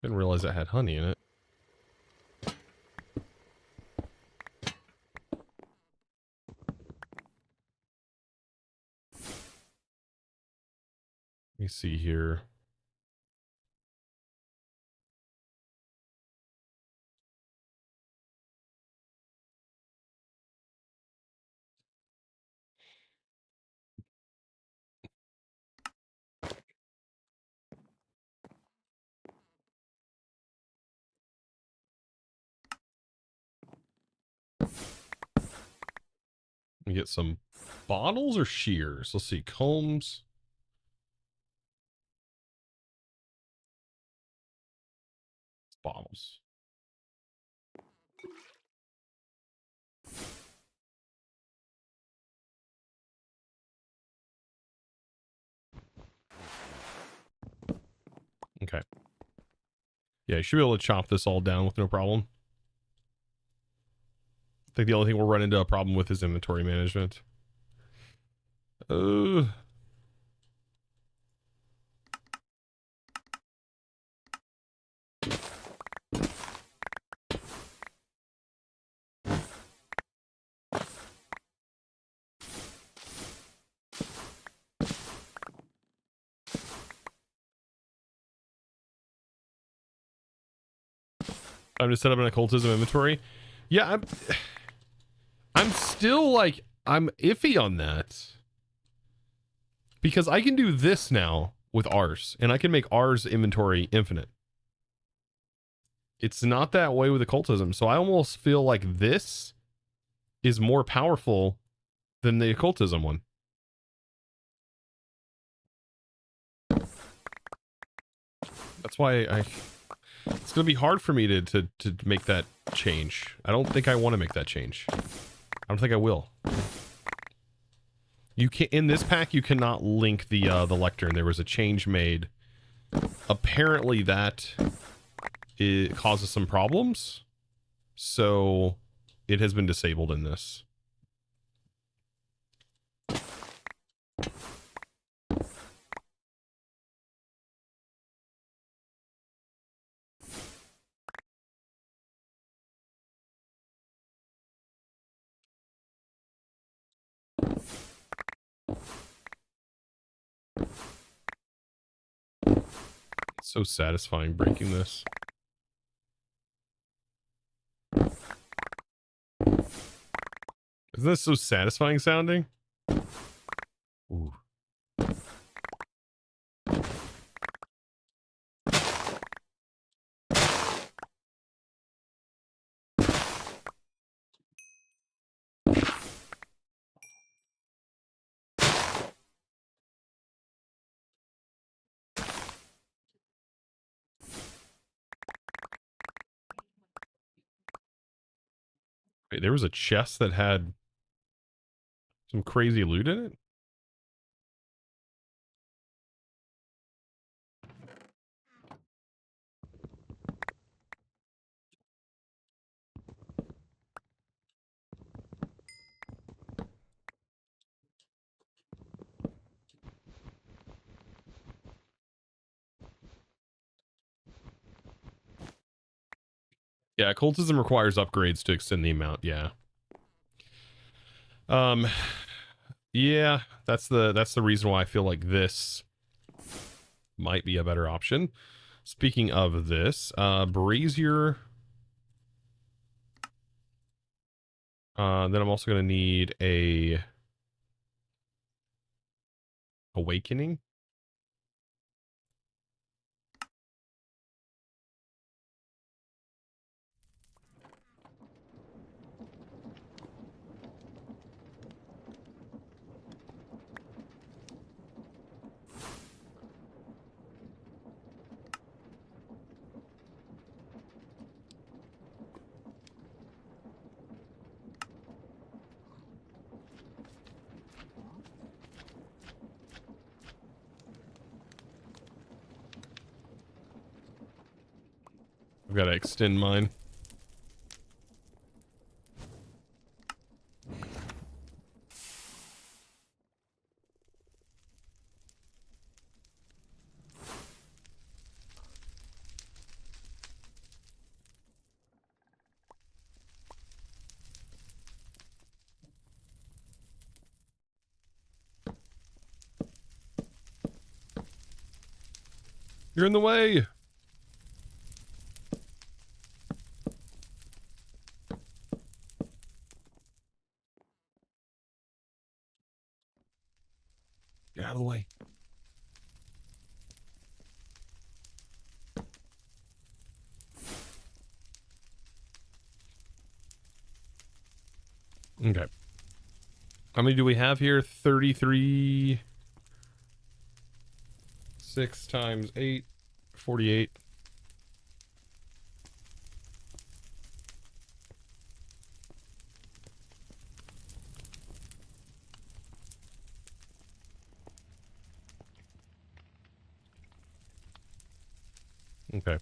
Didn't realize it had honey in it. Let me see here. Let me get some bottles or shears. Let's see. Combs. Bottles. Okay. Yeah, you should be able to chop this all down with no problem. I think the only thing we'll run into a problem with is inventory management. I'm just set up an occultism inventory. Yeah, I'm still like, I'm iffy on that. Because I can do this now with ours, and I can make ours inventory infinite. It's not that way with occultism, so I almost feel like this is more powerful than the occultism one. That's why it's going to be hard for me to make that change. I don't think I want to make that change. I don't think I will. You can in this pack you cannot link the lectern. There was a change made. Apparently that it causes some problems, so it has been disabled in this. It's so satisfying breaking this. Isn't this so satisfying sounding? Ooh. Wait, there was a chest that had some crazy loot in it? Yeah, cultism requires upgrades to extend the amount. Yeah. Yeah, that's the reason why I feel like this might be a better option. Speaking of this, brazier. Then I'm also going to need a awakening. I've got to extend mine. You're in the way. Get out of the way. Okay. How many do we have here? 33. 6 times 8. 48. Okay.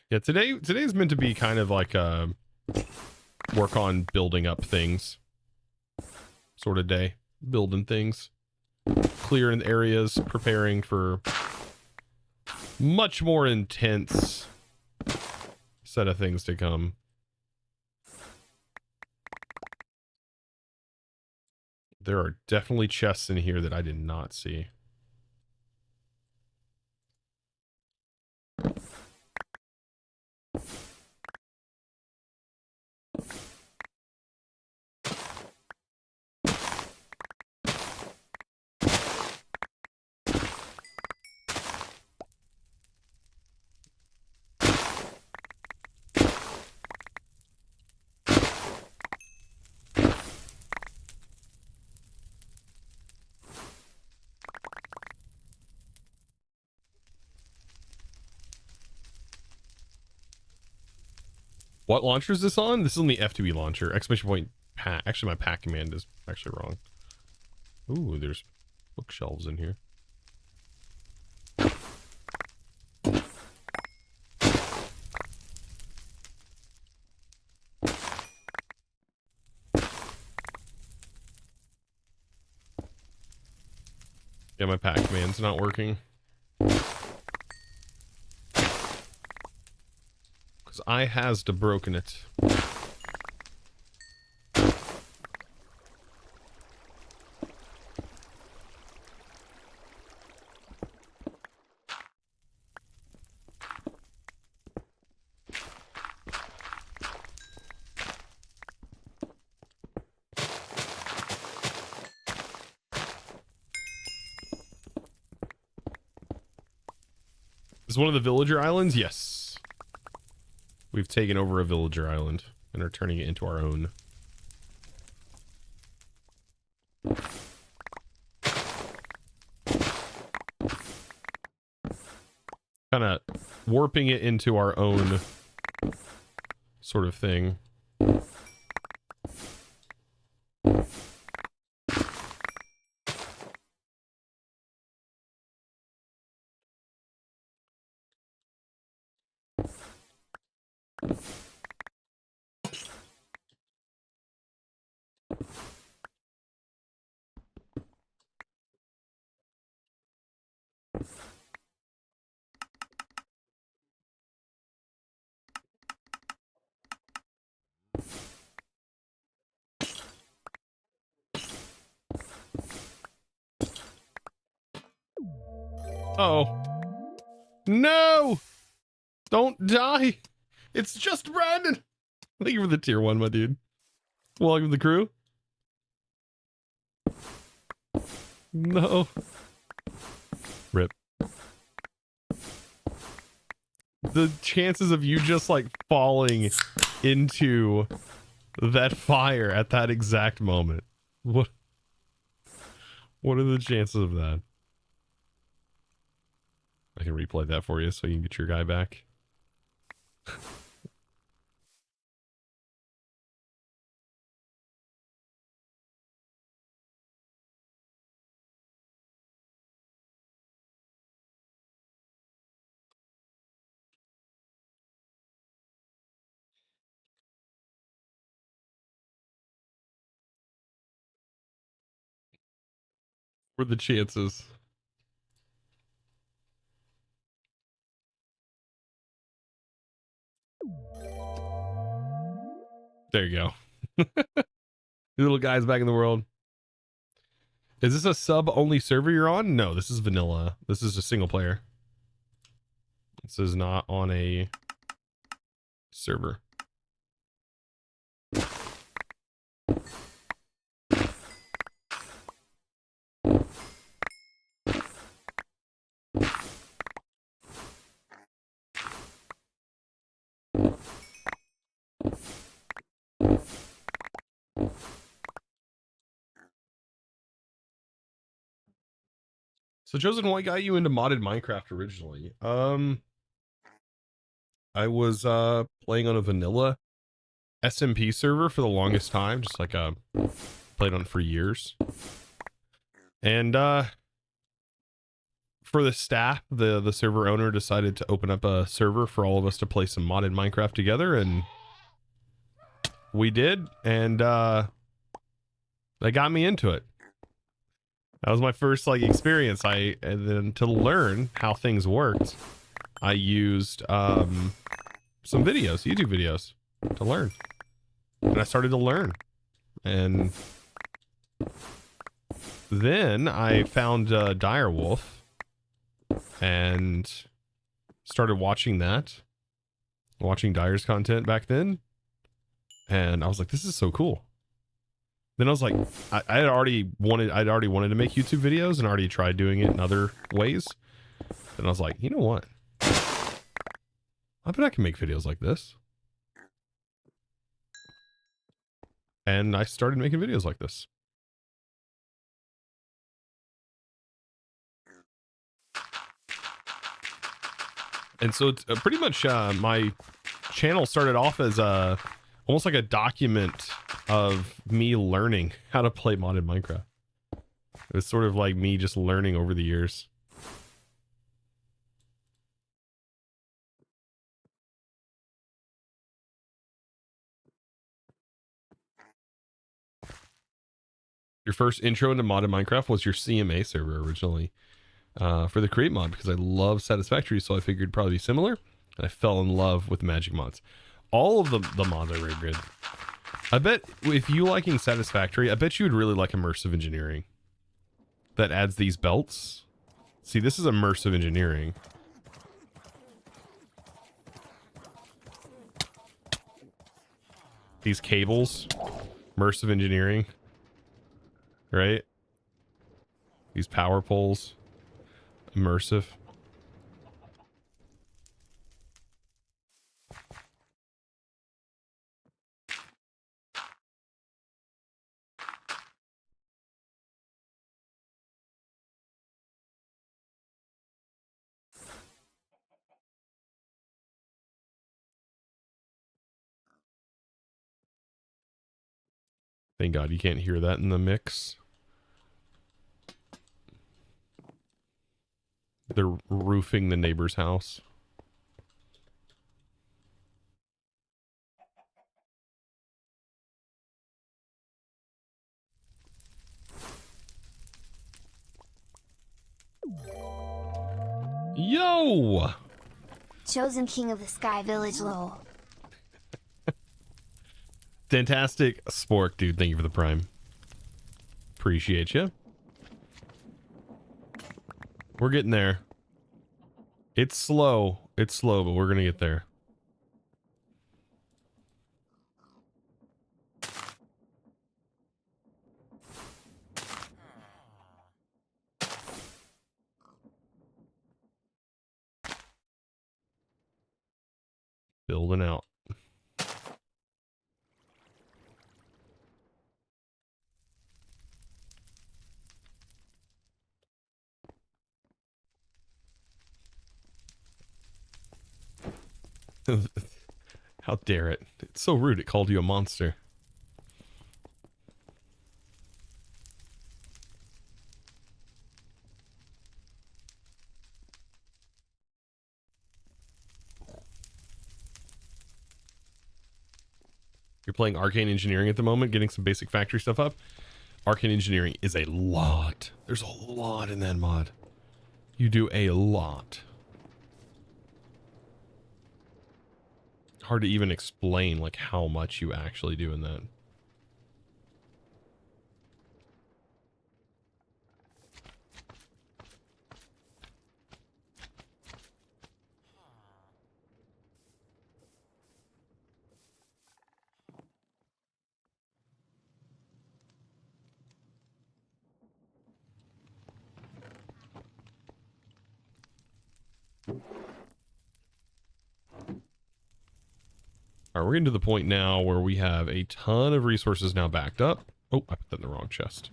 Yeah, today's meant to be kind of like a work on building up things sort of day. Building things. Clearing areas, preparing for much more intense set of things to come. There are definitely chests in here that I did not see. What launcher is this on? This is on the FTB launcher. Exclamation point pack. Actually, my pack command is actually wrong. Ooh, there's bookshelves in here. Yeah, my pack command's not working. Because I has to broken it. Is one of the villager islands? Yes. We've taken over a villager island and are turning it into our own. Kind of warping it into our own sort of thing. Oh. No! Don't die! It's just Brandon! Thank you for the tier 1, my dude. Welcome to the crew. No. Rip. The chances of you just like falling into that fire at that exact moment. What are the chances of that? I can replay that for you so you can get your guy back. What are the chances? There you go. The little guy's back in the world. Is this a sub only server you're on? No, this is vanilla. This is a single player. This is not on a server. So Chosen, what got you into modded Minecraft originally? I was playing on a vanilla SMP server for the longest time, just like played on it for years. And for the staff, the server owner decided to open up a server for all of us to play some modded Minecraft together, and we did, and they got me into it. That was my first like experience. And then to learn how things worked, I used some videos, YouTube videos, to learn. And I started to learn. And then I found Direwolf and started watching that. Watching Dyer's content back then. And I was like, this is so cool. Then I was like, I'd already wanted to make YouTube videos and already tried doing it in other ways. And I was like, you know what? I bet I can make videos like this. And I started making videos like this. And so it's pretty much my channel started off as almost like a document of me learning how to play modded Minecraft. It was sort of like me just learning over the years. Your first intro into modded Minecraft was your CMA server originally for the create mod, because I love Satisfactory, so I figured it'd probably be similar. And I fell in love with magic mods. All of the mods are very good. I bet if you liking Satisfactory, I bet you would really like immersive engineering. That adds these belts. See, this is immersive engineering. These cables, immersive engineering, right? These power poles, immersive. Thank God you can't hear that in the mix. They're roofing the neighbor's house. Yo! Chosen king of the sky village, lol. Fantastic spork, dude. Thank you for the prime. Appreciate you. We're getting there. It's slow. It's slow, but we're going to get there. Building out. How dare it? It's so rude. It called you a monster. You're playing Arcane Engineering at the moment, getting some basic factory stuff up. Arcane Engineering is a lot. There's a lot in that mod. You do a lot. Hard to even explain like how much you actually do in that. All right, we're getting to the point now where we have a ton of resources now backed up. Oh, I put that in the wrong chest.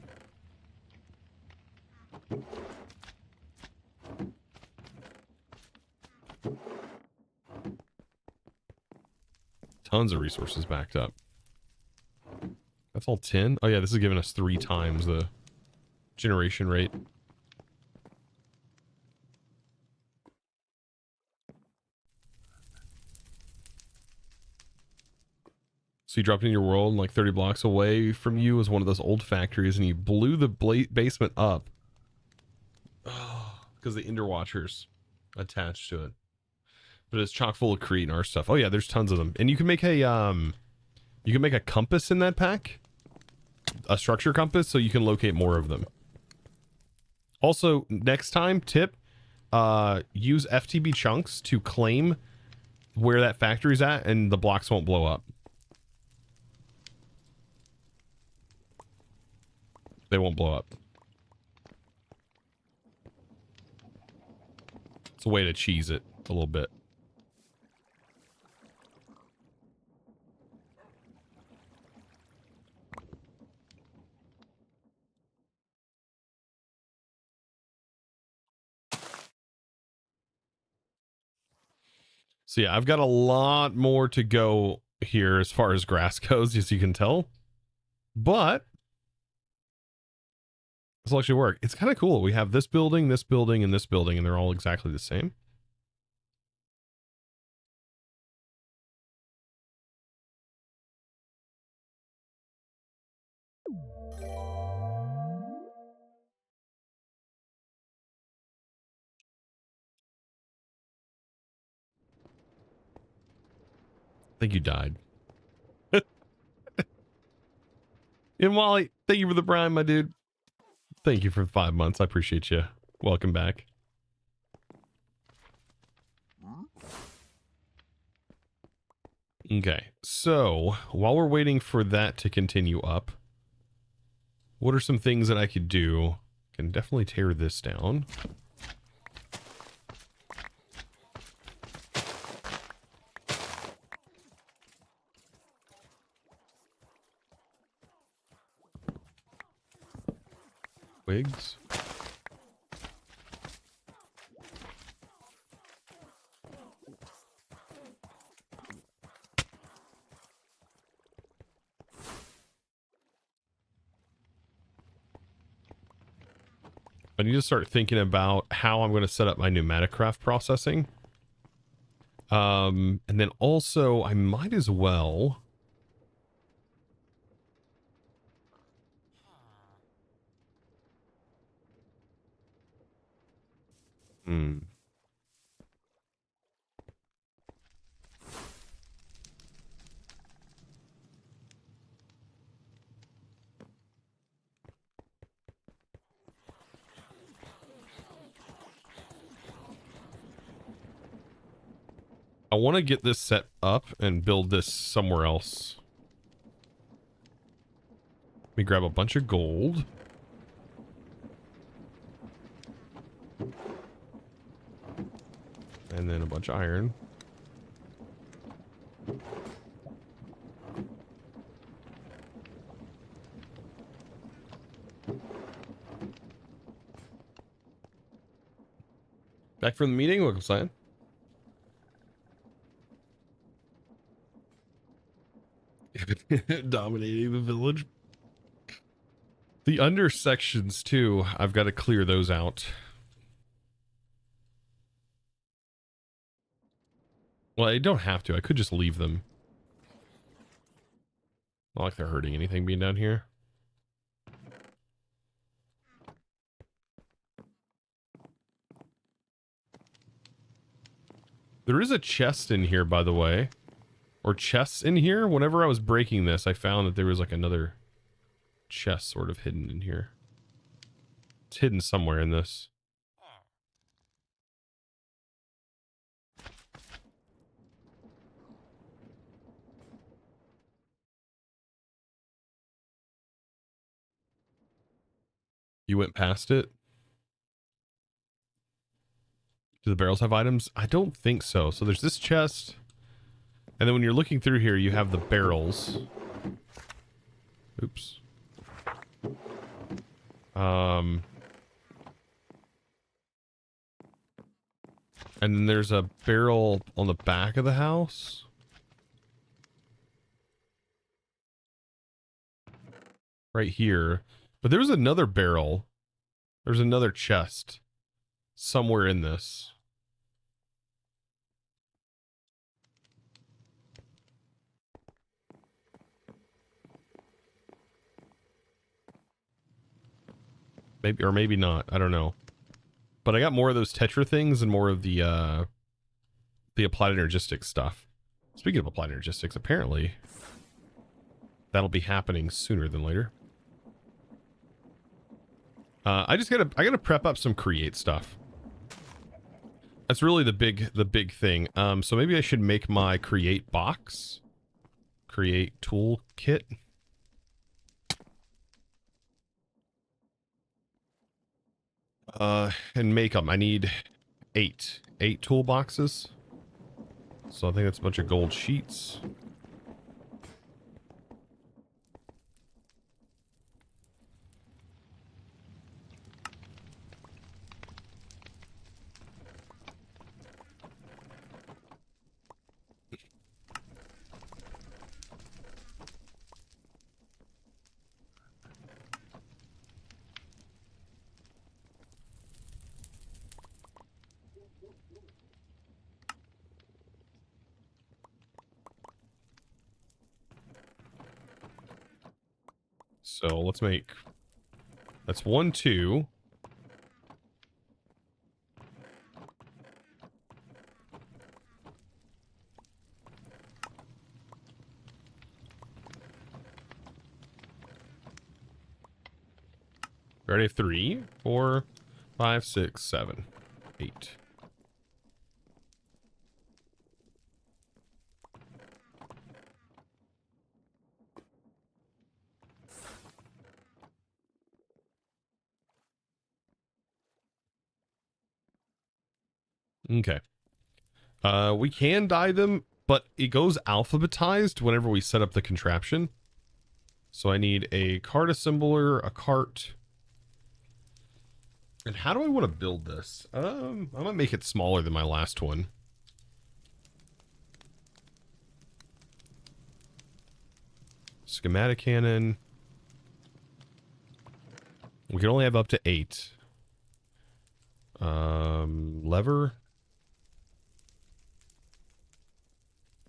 Tons of resources backed up. That's all 10? Oh yeah, this is giving us 3 times the generation rate. So you dropped in your world and like 30 blocks away from you was one of those old factories and you blew the basement up. Oh, because the Ender Watchers attached to it. But it's chock full of Crete and our stuff. Oh yeah, there's tons of them. And you can make a compass in that pack. A structure compass so you can locate more of them. Also, next time, tip, use FTB chunks to claim where that factory's at and the blocks won't blow up. They won't blow up. It's a way to cheese it a little bit. So yeah, I've got a lot more to go here as far as grass goes, as you can tell. But this will actually work. It's kind of cool. We have this building, and this building, and they're all exactly the same. I think you died. And Wally, thank you for the prime, my dude. Thank you for 5 months. I appreciate you. Welcome back. Okay, so while we're waiting for that to continue up, what are some things that I could do? Can definitely tear this down. Wigs. I need to start thinking about how I'm going to set up my pneumatic craft processing. And then also I might as well. I want to get this set up and build this somewhere else. Let me grab a bunch of gold. And then a bunch of iron. Back from the meeting, welcome, Cyan. Dominating the village. The under sections too, I've got to clear those out. Well, I don't have to. I could just leave them. Not like they're hurting anything being down here. There is a chest in here, by the way. Or chests in here. Whenever I was breaking this, I found that there was like another chest sort of hidden in here. It's hidden somewhere in this. You went past it? Do the barrels have items? I don't think so. So there's this chest. And then when you're looking through here, you have the barrels. Oops. And then there's a barrel on the back of the house. Right here. But there's another barrel. There's another chest. Somewhere in this. Maybe, or maybe not. I don't know. But I got more of those Tetra things and more of the applied energistics stuff. Speaking of applied energistics, apparently that'll be happening sooner than later. I gotta prep up some create stuff. That's really the big thing. So maybe I should make my create box, create tool kit. And make them. I need 8 toolboxes. So I think that's a bunch of gold sheets. So let's make, that's 1, 2. We already have 3, 4, 5, 6, 7, 8. Okay. We can dye them, but it goes alphabetized whenever we set up the contraption. So I need a cart assembler, a cart. And how do I want to build this? I'm gonna make it smaller than my last one. Schematic cannon. We can only have up to 8. Lever.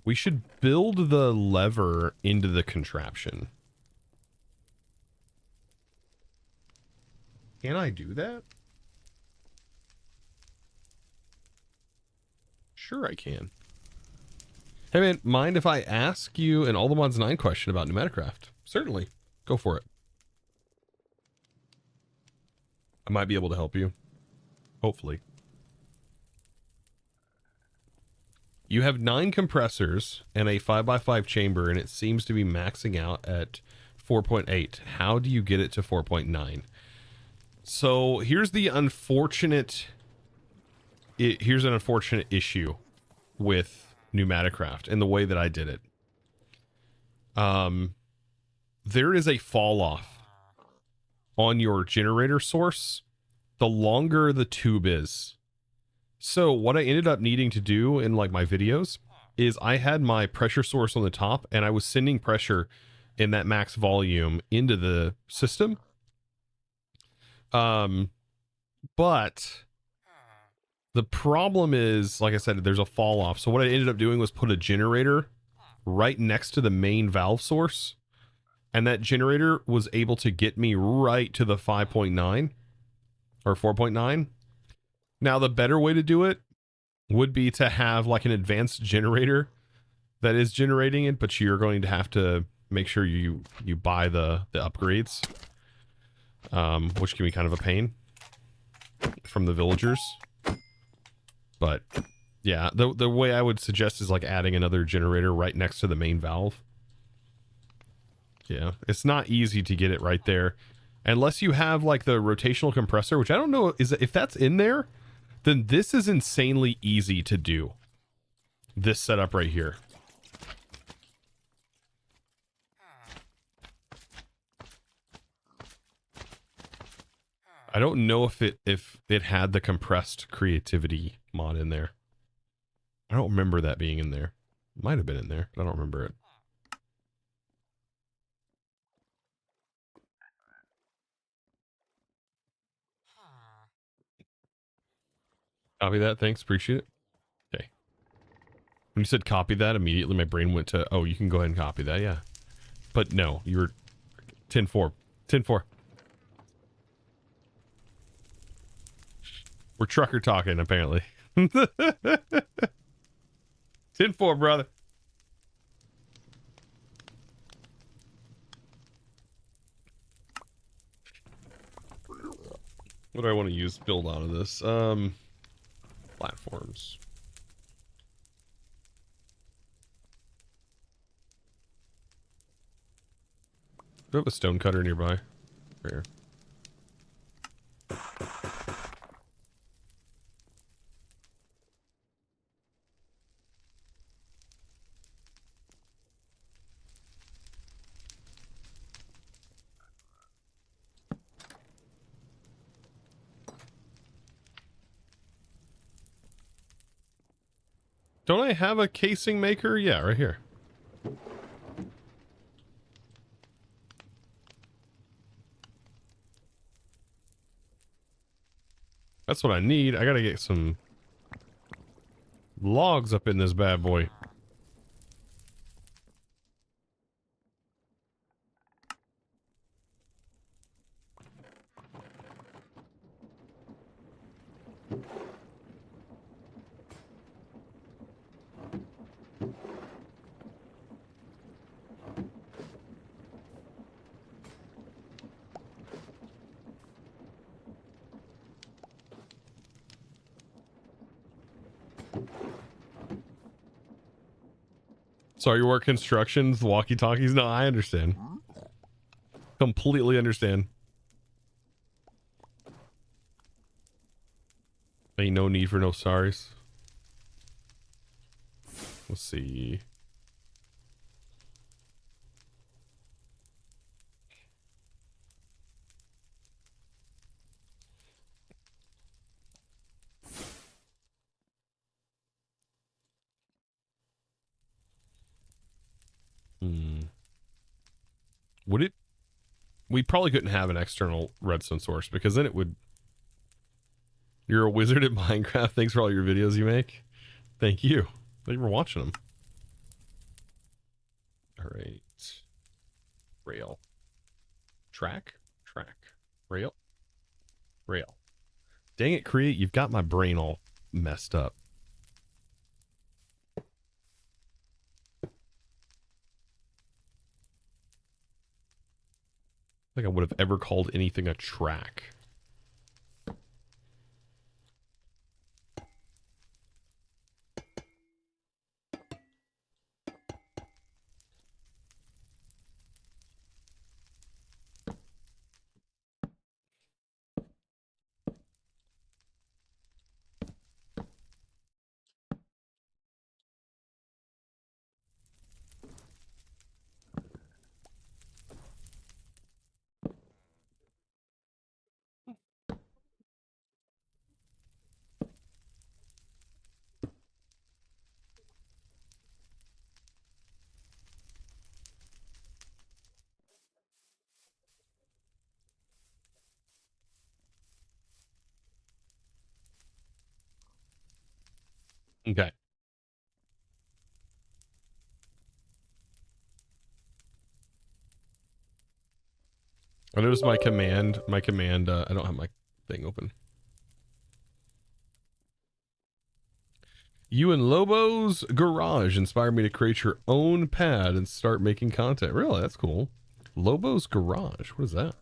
We should build the lever into the contraption. Can I do that? Sure I can. Hey man, mind if I ask you an All the Mods 9 question about Pneumaticraft? Certainly. Go for it. I might be able to help you. Hopefully. You have 9 compressors and a 5x5 chamber, and it seems to be maxing out at 4.8. How do you get it to 4.9? So here's the unfortunate... here's an unfortunate issue with Pneumaticraft and the way that I did it. There is a fall off on your generator source the longer the tube is. So what I ended up needing to do in like my videos is I had my pressure source on the top and I was sending pressure in that max volume into the system. But the problem is, like I said, there's a fall off. So what I ended up doing was put a generator right next to the main valve source. And that generator was able to get me right to the 5.9 or 4.9. Now, the better way to do it would be to have like an advanced generator that is generating it, but you're going to have to make sure you buy the upgrades, which can be kind of a pain from the villagers. But yeah, the way I would suggest is like adding another generator right next to the main valve. Yeah, it's not easy to get it right there unless you have like the rotational compressor, which I don't know if that's in there. Then this is insanely easy to do. This setup right here. I don't know if it had the compressed creativity mod in there. I don't remember that being in there. It might have been in there, but I don't remember it. Copy that, thanks, appreciate it. Okay. When you said copy that, immediately my brain went to, oh, you can go ahead and copy that, yeah. But no, you were 10-4. 10-4. We're trucker talking, apparently. 10-4, brother. What do I want to use build out of this? Platforms. Do I have a stone cutter nearby? Here. Don't I have a casing maker? Yeah, right here. That's what I need. I gotta get some logs up in this bad boy. Sorry, you work constructions, walkie-talkies? No, I understand. Completely understand. Ain't no need for no sorries. Let's see. Would it? We probably couldn't have an external redstone source because then it would... You're a wizard at Minecraft. Thanks for all your videos you make. Thank you. Thank you for watching them. All right. Rail. Track. Rail. Rail. Dang it, Create. You've got my brain all messed up. I think I would have ever called anything a track. Okay. I noticed my command, I don't have my thing open. You and Lobo's Garage inspired me to create your own pad and start making content. Really? That's cool. Lobo's Garage. What is that?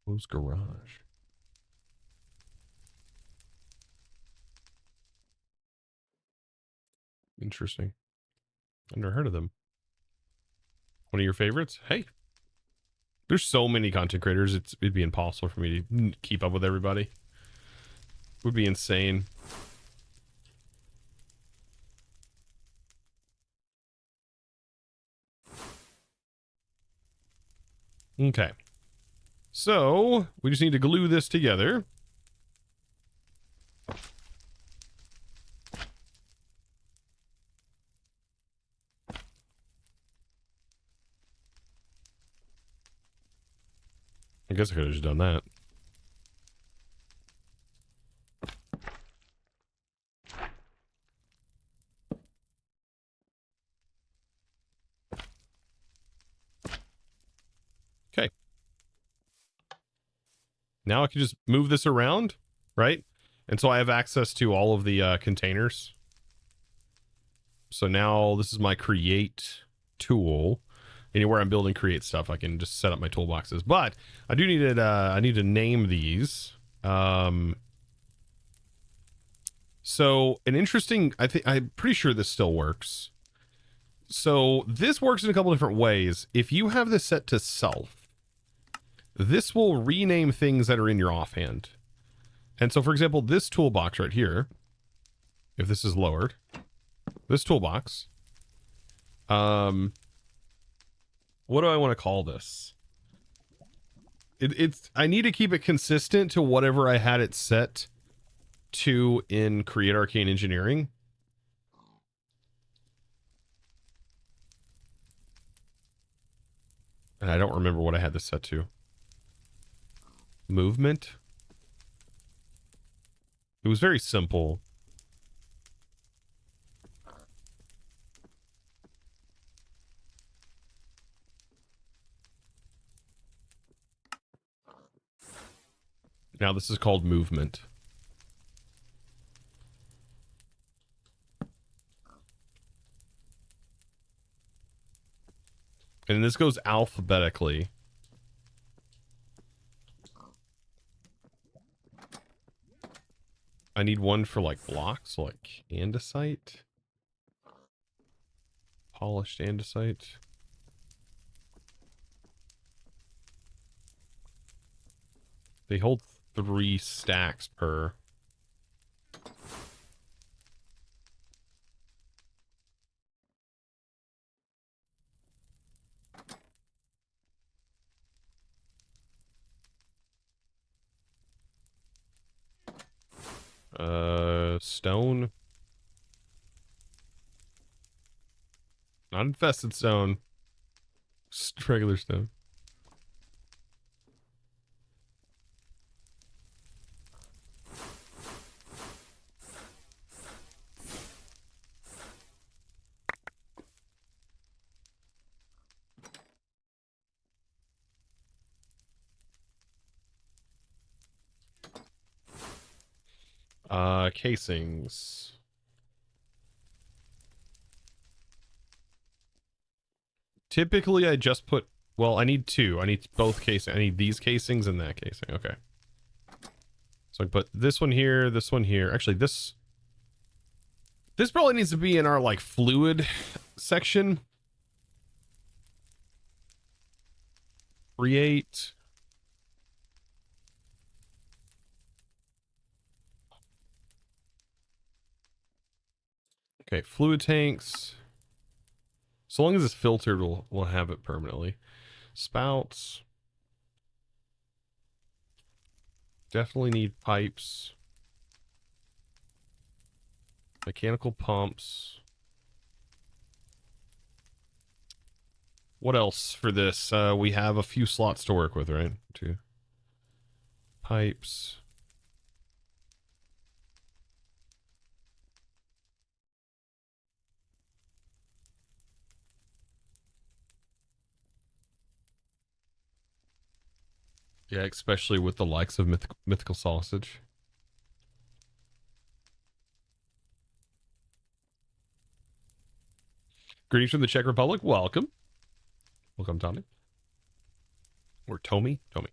Lobo's Garage. Interesting. I've never heard of them. One of your favorites? Hey. There's so many content creators, it'd be impossible for me to keep up with everybody. It would be insane. Okay. So, we just need to glue this together. I guess I could have just done that. Okay. Now I can just move this around, right? And so I have access to all of the containers. So now this is my create tool. Anywhere I'm building create stuff, I can just set up my toolboxes. But I do need it. I need to name these. So an interesting. I'm pretty sure this still works. So this works in a couple different ways. If you have this set to self, this will rename things that are in your offhand. And so, for example, this toolbox right here, if this is lowered, this toolbox, what do I want to call this? I need to keep it consistent to whatever I had it set to in Create Arcane Engineering. And I don't remember what I had this set to. Movement. It was very simple. Now this is called movement. And this goes alphabetically. I need one for like blocks, like andesite. Polished andesite. They hold 3 stacks per. Stone. Not infested stone. Just regular stone. Casings. Typically, I just put... Well, I need 2. I need both casings. I need these casings and that casing. Okay. So I put this one here, this one here. Actually, this probably needs to be in our, like, fluid section. Create. Okay, fluid tanks. So long as it's filtered, we'll have it permanently. Spouts. Definitely need pipes. Mechanical pumps. What else for this? We have a few slots to work with, right? 2 pipes. Yeah, especially with the likes of mythical sausage. Greetings from the Czech Republic. Welcome. Welcome, Tommy. Or Tommy? Tommy.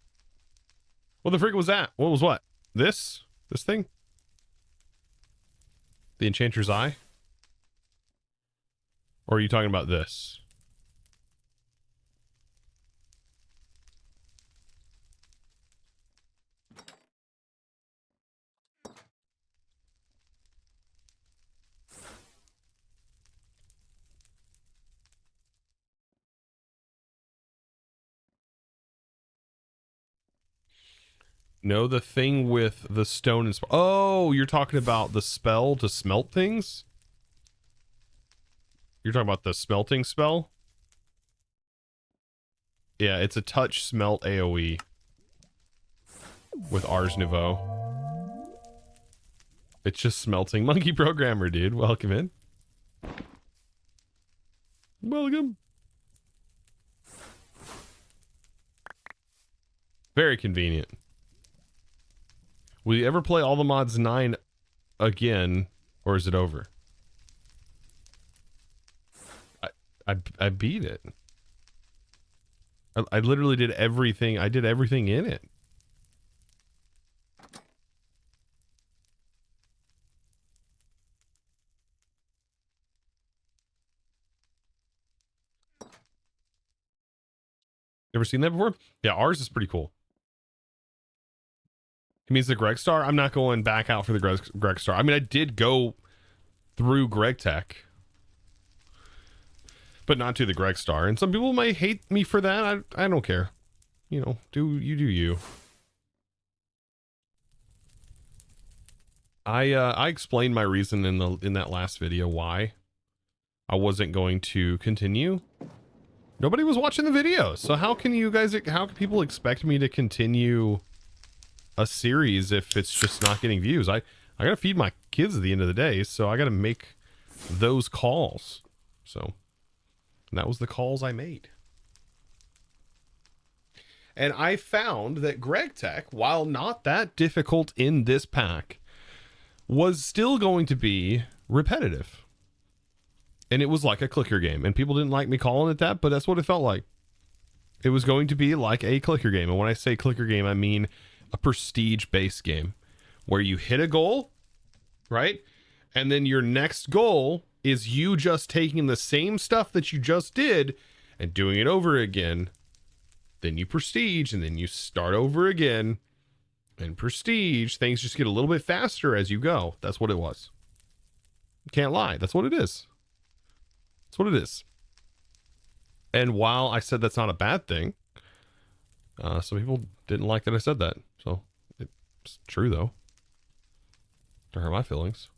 What the frick was that? What was what? This? This thing? The Enchanter's Eye? Or are you talking about this? No, the thing with the stone and... Oh, you're talking about the spell to smelt things? You're talking about the smelting spell? Yeah, it's a touch smelt AoE with Ars Nouveau. It's just smelting. Monkey Programmer, dude. Welcome in. Welcome. Very convenient. Will you ever play All the Mods 9 again, or is it over? I beat it. I literally did everything. I did everything in it. Never seen that before? Yeah, ours is pretty cool. It means the Greg Star. I'm not going back out for the Greg Star. I mean, I did go through Greg Tech, but not to the Greg Star. And some people might hate me for that. I don't care. You know, do you. I explained my reason in that last video why I wasn't going to continue. Nobody was watching the video, so how can people expect me to continue a series if it's just not getting views? I gotta feed my kids at the end of the day, so I gotta make those calls. So that was the calls I made. And I found that Greg Tech, while not that difficult in this pack, was still going to be repetitive. And it was like a clicker game, and people didn't like me calling it that, but that's what it felt like. It was going to be like a clicker game. And when I say clicker game, I mean a prestige-based game where you hit a goal, right? And then your next goal is you just taking the same stuff that you just did and doing it over again. Then you prestige, and then you start over again. And prestige, things just get a little bit faster as you go. That's what it was. Can't lie. That's what it is. That's what it is. And while I said that's not a bad thing, some people didn't like that I said that. So it's true, though. Don't hurt my feelings.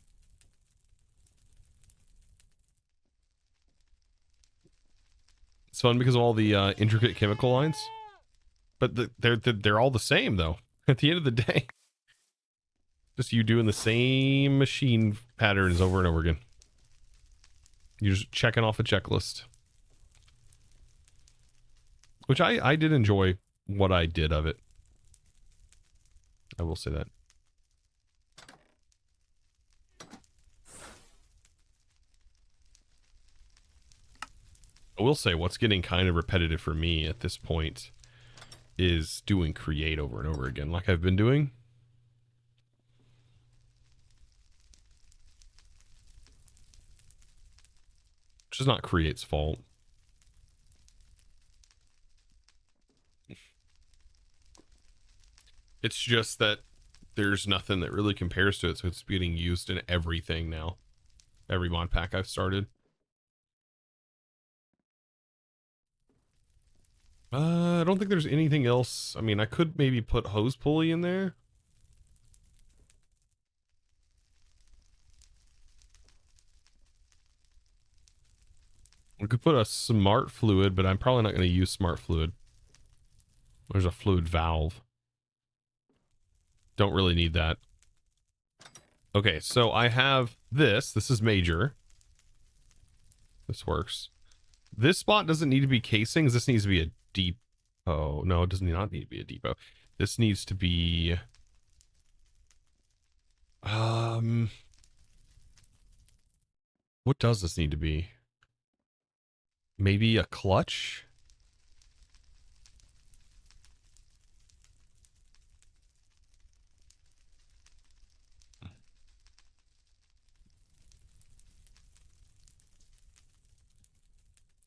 It's fun because of all the intricate chemical lines. But they're all the same, though. At the end of the day. Just you doing the same machine patterns over and over again. You're just checking off a checklist. Which I did enjoy what I did of it. I will say that. I will say what's getting kind of repetitive for me at this point is doing create over and over again like I've been doing. Which is not create's fault. It's just that there's nothing that really compares to it, so it's getting used in everything now. Every mod pack I've started. I don't think there's anything else. I mean, I could maybe put hose pulley in there. We could put a smart fluid, but I'm probably not going to use smart fluid. There's a fluid valve. Don't really need that. Okay, so I have this. This is major. This works. This spot doesn't need to be casings. This needs to be a deep. Oh, no, it does not need to be a depot. This needs to be... What does this need to be? Maybe a clutch?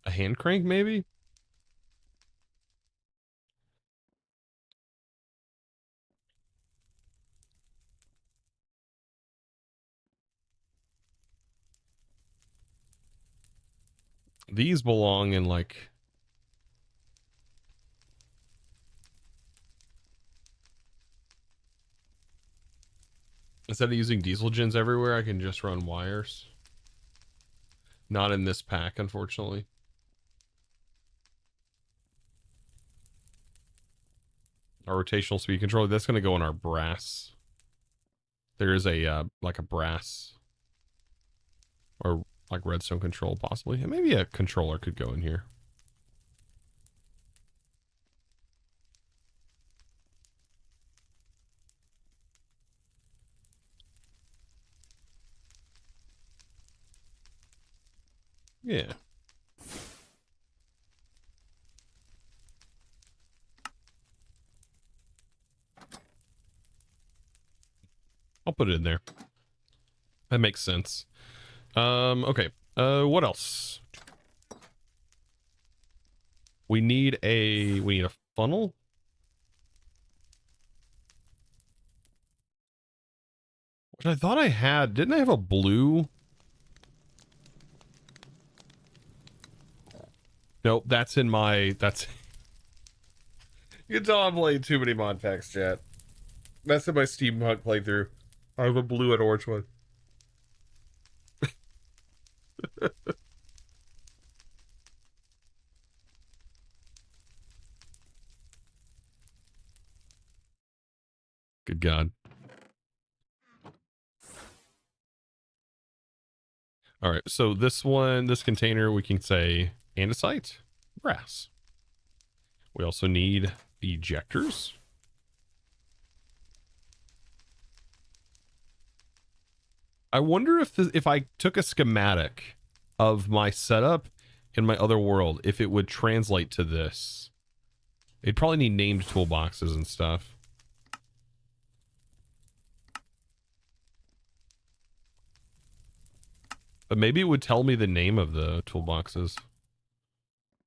A hand crank, maybe? These belong in, like... Instead of using diesel gens everywhere, I can just run wires. Not in this pack, unfortunately. Our rotational speed controller, that's going to go in our brass. There is a, like a brass or like redstone control possibly. And maybe a controller could go in here. Yeah. I'll put it in there. That makes sense. Okay. What else? We need a funnel. Which I thought I had. Didn't I have a blue? Nope, that's in my, that's... You can tell I'm playing too many mod packs, chat. That's in my steampunk playthrough. I have a blue and orange one. Good God. All right, so this one, this container, we can say andesite, brass. We also need ejectors. I wonder if I took a schematic of my setup in my other world, if it would translate to this. It'd probably need named toolboxes and stuff. But maybe it would tell me the name of the toolboxes.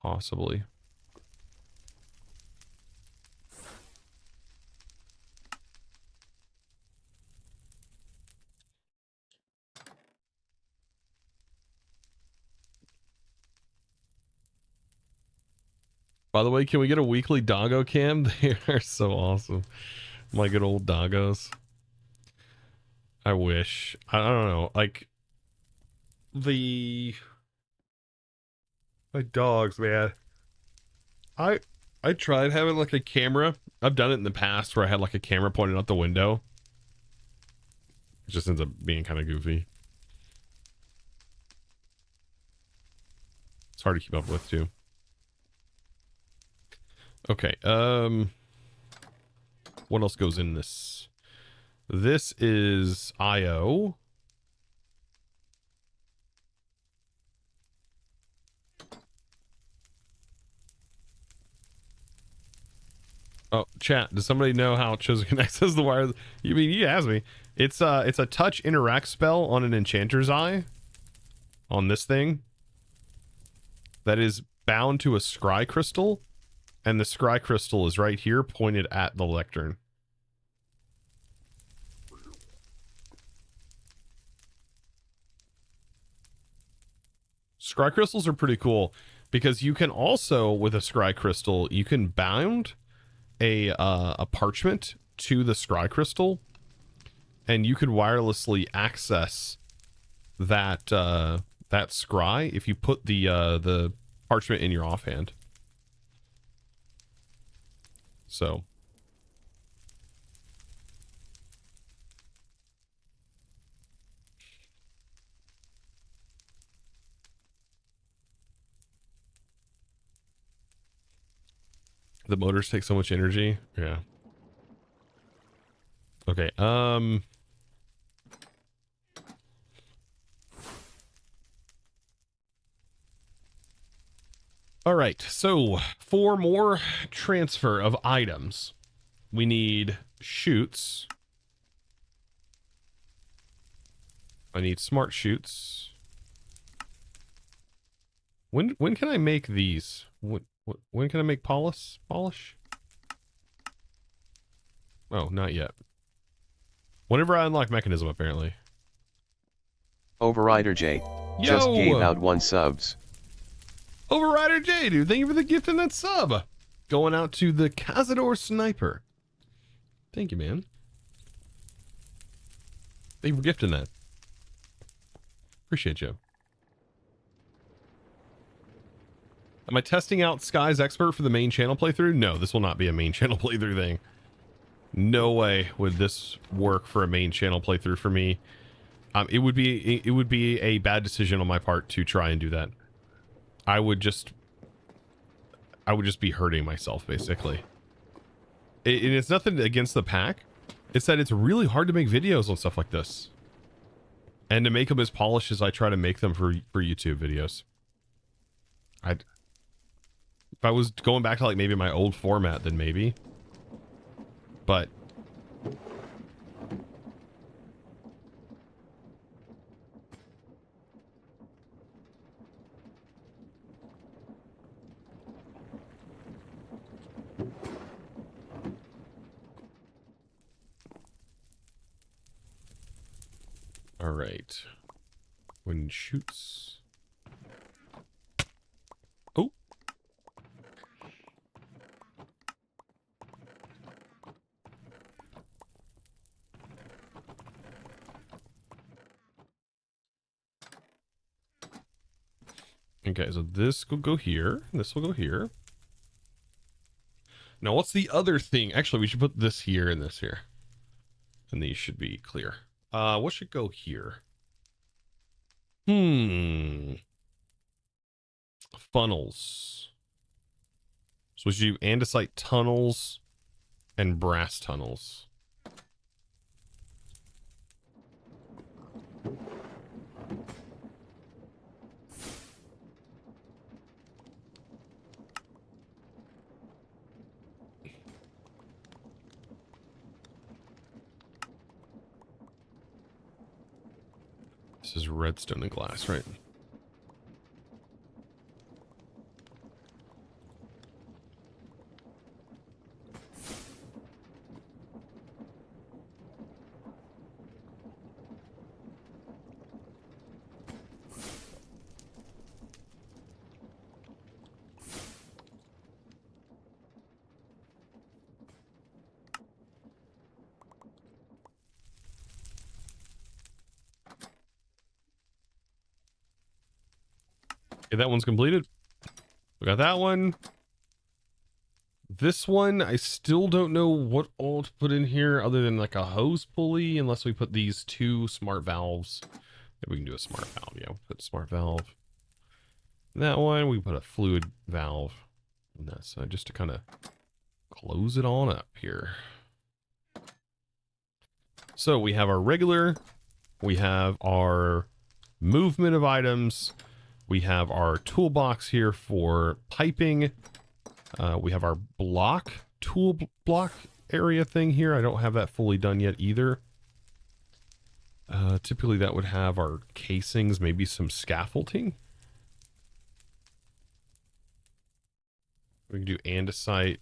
Possibly. By the way, can we get a weekly doggo cam? They are so awesome. My good old doggos. I wish. I don't know. Like, my dogs, man. I tried having like a camera. I've done it in the past where I had like a camera pointed out the window. It just ends up being kind of goofy. It's hard to keep up with too. Okay, what else goes in this? This is IO. Oh, chat, does somebody know how Chosen access the wire? You mean, you asked me. It's a touch interact spell on an enchanter's eye. On this thing. That is bound to a scry crystal. And the scry crystal is right here, pointed at the lectern. Scry crystals are pretty cool because you can also, with a scry crystal, you can bound a parchment to the scry crystal, and you could wirelessly access that that scry if you put the parchment in your offhand. So the motors take so much energy. Yeah. Okay. All right. So for more transfer of items, we need chutes. I need smart chutes. When can I make these? When can I make polish? Oh, not yet. Whenever I unlock mechanism, apparently. Overrider J just gave out 1 subs. Overrider J, dude, thank you for the gift and that sub. Going out to the Cazador Sniper. Thank you, man. Thank you for gifting that. Appreciate you. Am I testing out Skies Expert for the main channel playthrough? No, this will not be a main channel playthrough thing. No way would this work for a main channel playthrough for me. It would be a bad decision on my part to try and do that. I would just be hurting myself, basically. And it's nothing against the pack. It's that it's really hard to make videos on stuff like this. And to make them as polished as I try to make them for YouTube videos. If I was going back to like maybe my old format, then maybe. But all right. When shoots. Oh. Okay, so this will go here. This will go here. Now, what's the other thing? Actually, we should put this here and this here. And these should be clear. What should go here? Funnels. So we should do andesite tunnels and brass tunnels. This is redstone and glass, right? Okay, that one's completed. We got that one. This one, I still don't know what all to put in here other than like a hose pulley, unless we put these 2 smart valves. Maybe we can do a smart valve. Yeah, we'll put a smart valve. That one, we put a fluid valve on that side just to kind of close it on up here. So we have our regular, we have our movement of items, we have our toolbox here for piping. We have our tool block area thing here. I don't have that fully done yet either. Typically that would have our casings, maybe some scaffolding. We can do andesite.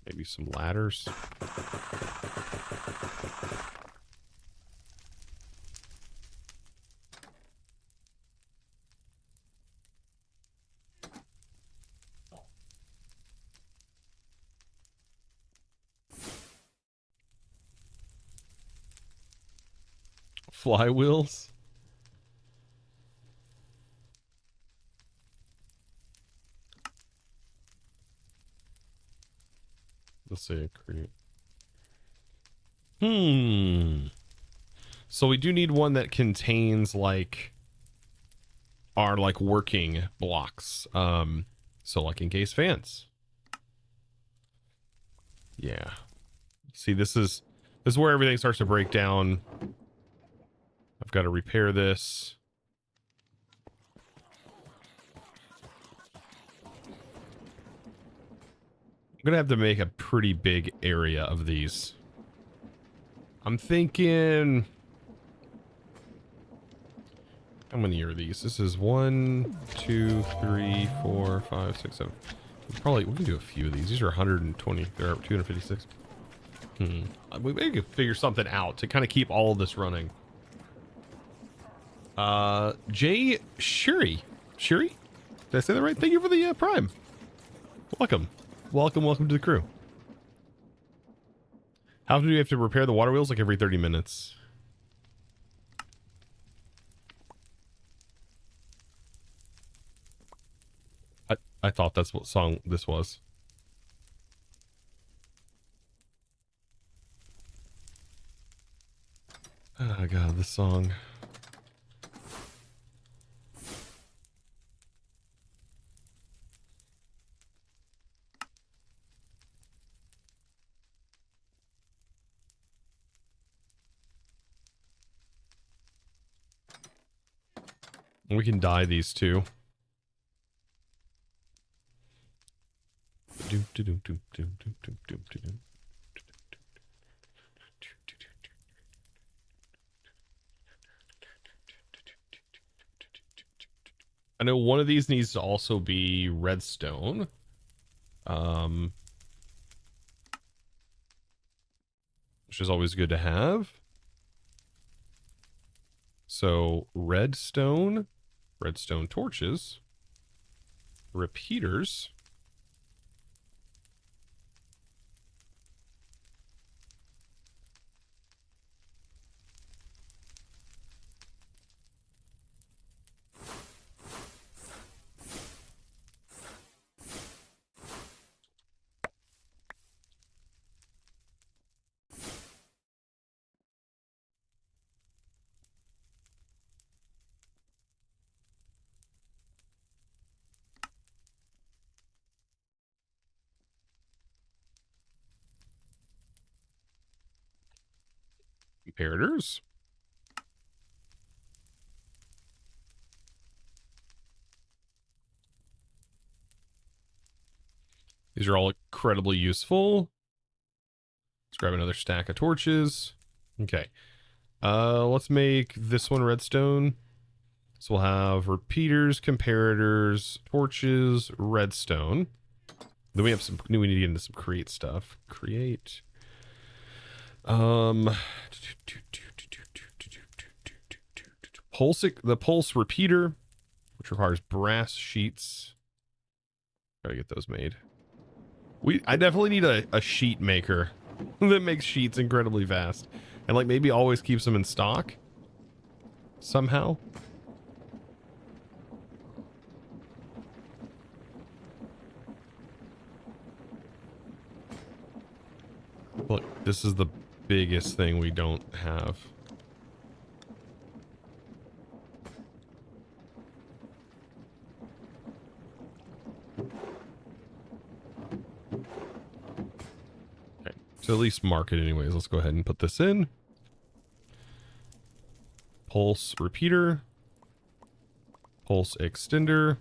Maybe some ladders. flywheels. Let's see. Create. So we do need one that contains like our like working blocks. So like encased fans. Yeah. See, this is where everything starts to break down. I've got to repair this. I'm gonna have to make a pretty big area of these. I'm thinking, how many are these? This is 1, 2, 3, 4, 5, 6, 7. We can do a few of these. These are 120. They're 256. We maybe could figure something out to kind of keep all of this running. Jay Shuri. Did I say that right? Thank you for the Prime. Welcome to the crew. How often do you have to repair the water wheels? Like every 30 minutes. I thought that's what song this was. Oh god, this song. We can dye these too. I know one of these needs to also be redstone. Which is always good to have. So redstone torches, repeaters, comparators. These are all incredibly useful. Let's grab another stack of torches. Okay. Let's make this one redstone. So we'll have repeaters, comparators, torches, redstone. Then we have some, we need to get into some create stuff. Create. The pulse repeater, which requires brass sheets. Gotta get those made. I definitely need a sheet maker that makes sheets incredibly fast. And like maybe always keeps them in stock. Somehow. Look, this is the biggest thing we don't have. Okay, so at least mark it anyways. Let's go ahead and put this in. Pulse repeater. Pulse extender.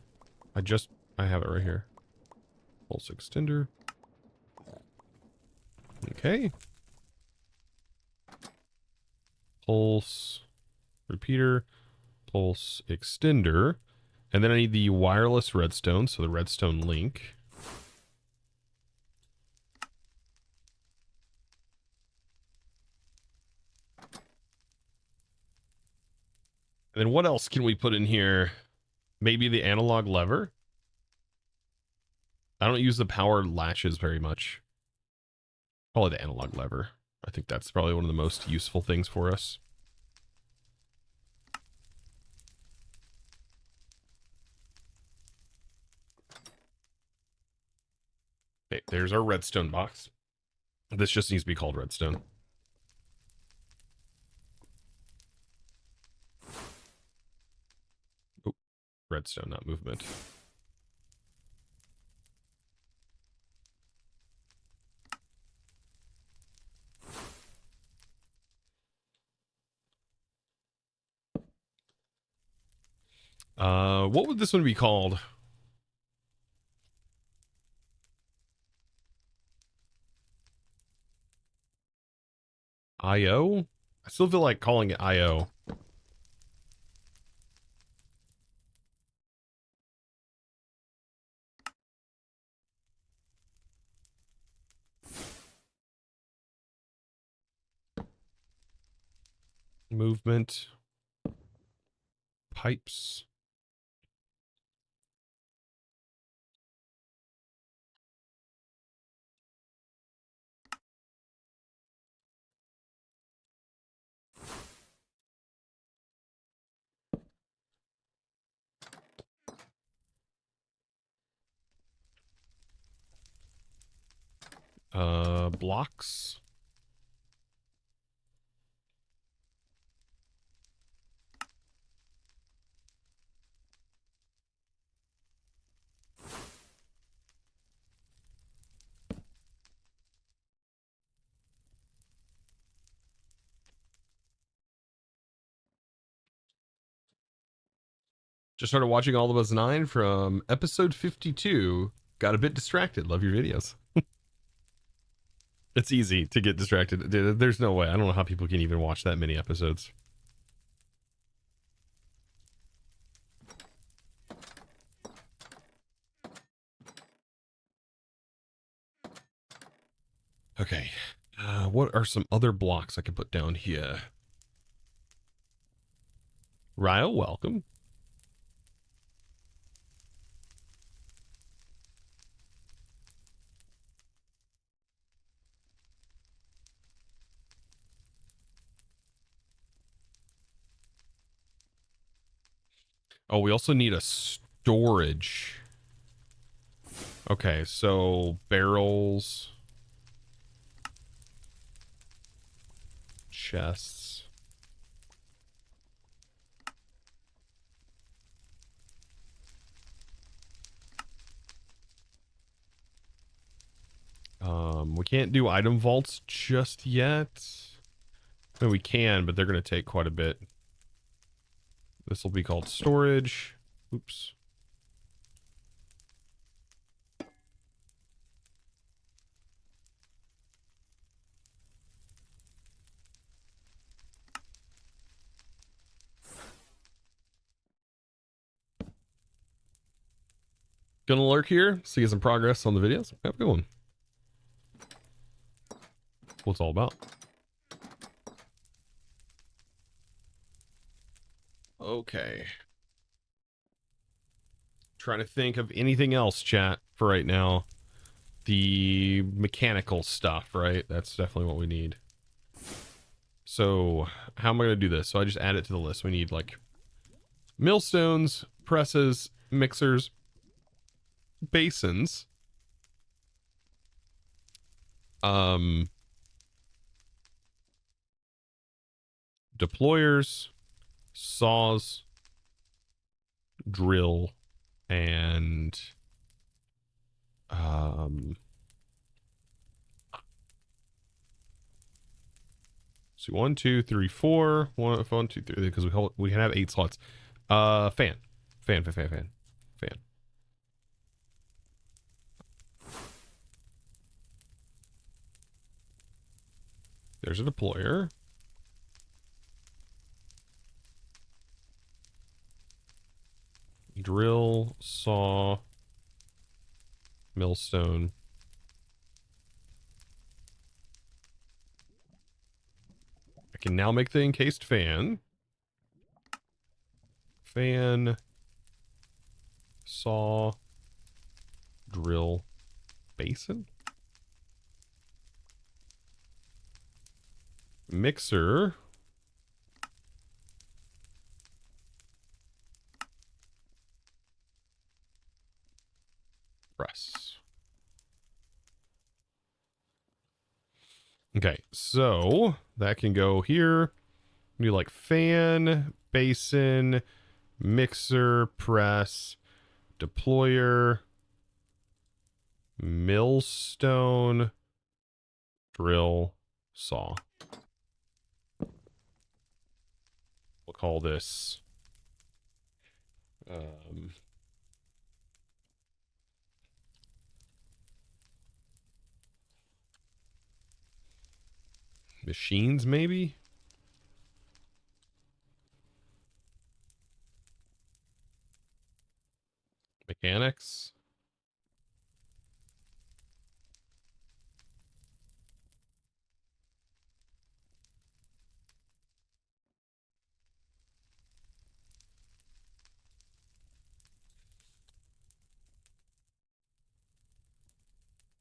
I have it right here. Pulse extender. Okay. Pulse repeater, pulse extender, and then I need the wireless redstone, so the redstone link. And then what else can we put in here? Maybe the analog lever. I don't use the power latches very much. Probably the analog lever. I think that's probably one of the most useful things for us. Okay, there's our redstone box. This just needs to be called redstone. Oh, redstone, not movement. What would this one be called? IO? I still feel like calling it IO. Movement. Pipes. Blocks. Just started watching All of Us 9 from episode 52. Got a bit distracted. Love your videos. It's easy to get distracted. There's no way. I don't know how people can even watch that many episodes. Okay. What are some other blocks I could put down here? Ryo, welcome. Oh, we also need a storage. Okay, so barrels, chests. We can't do item vaults just yet. I mean, we can, but they're going to take quite a bit. This will be called storage. Oops. Gonna lurk here, see some progress on the videos. Have a good one. What's it all about? Okay. Trying to think of anything else, chat, for right now. The mechanical stuff, right? That's definitely what we need. So, how am I going to do this? So I just add it to the list. We need, like, millstones, presses, mixers, basins, deployers, saws, drill, and so 1, 2, 3, 4. 1, 2, 3, because we can have 8 slots. Fan. Fan. There's a deployer. Drill, saw, millstone. I can now make the encased fan. Fan, saw, drill, basin. Mixer. Press. So that can go here. Do like fan, basin, mixer, press, deployer, millstone, drill, saw. We'll call this machines, maybe. Mechanics.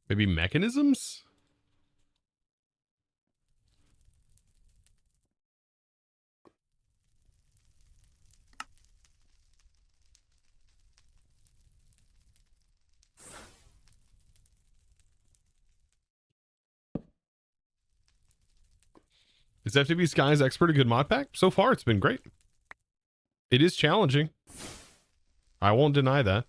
Maybe mechanisms? Is FTB Skies Expert a good mod pack? So far, it's been great. It is challenging. I won't deny that.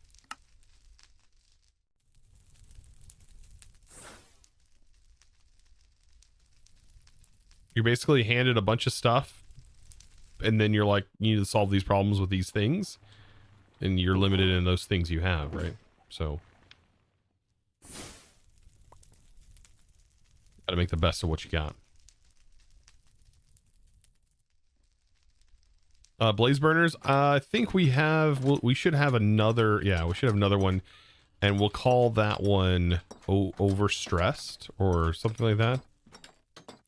You're basically handed a bunch of stuff, and then you're like, you need to solve these problems with these things, and you're limited in those things you have, right? So, gotta make the best of what you got. Blaze burners. I think we have. We should have another. Yeah, we should have another one, and we'll call that one overstressed or something like that,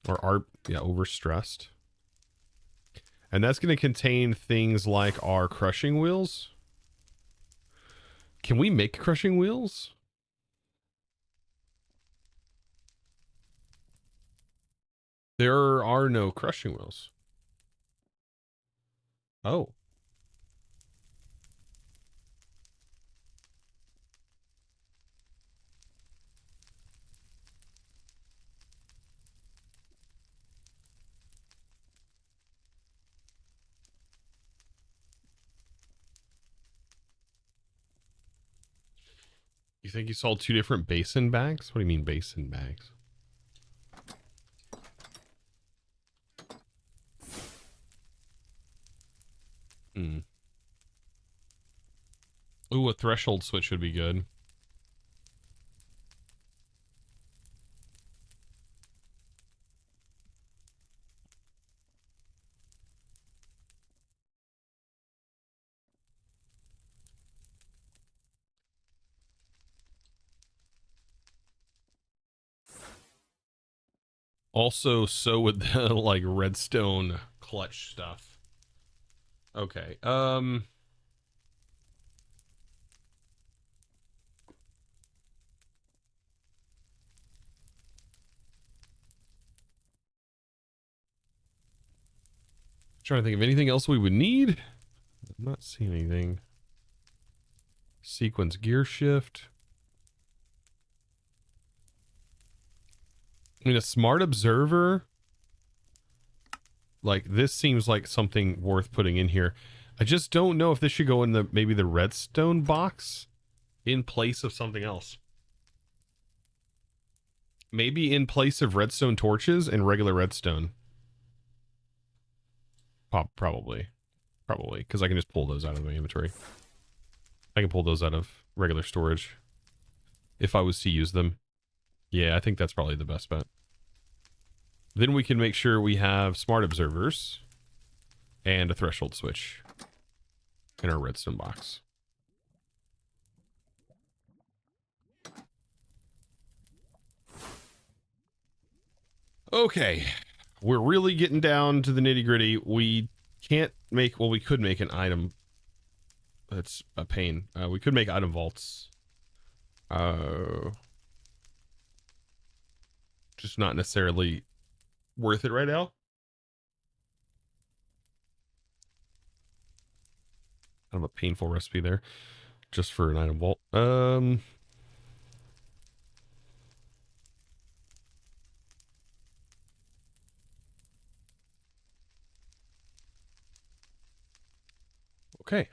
or overstressed. And that's going to contain things like our crushing wheels. Can we make crushing wheels? There are no crushing wheels. Oh. You think you sold two different basin bags? What do you mean basin bags? Hmm. Ooh, a threshold switch would be good. Also, so would the like redstone clutch stuff. Okay. Trying to think of anything else we would need. I'm not seeing anything. Sequence gear shift. I mean, a smart observer. Like, this seems like something worth putting in here. I just don't know if this should go in the maybe the redstone box in place of something else. Maybe in place of redstone torches and regular redstone. Probably, because I can just pull those out of my inventory. I can pull those out of regular storage if I was to use them. Yeah, I think that's probably the best bet. Then we can make sure we have smart observers and a threshold switch in our redstone box. Okay, we're really getting down to the nitty gritty. We can't make, well, we could make an item. That's a pain. We could make item vaults. Just not necessarily worth it right now. Kind of a painful recipe there, just for an item vault. Okay.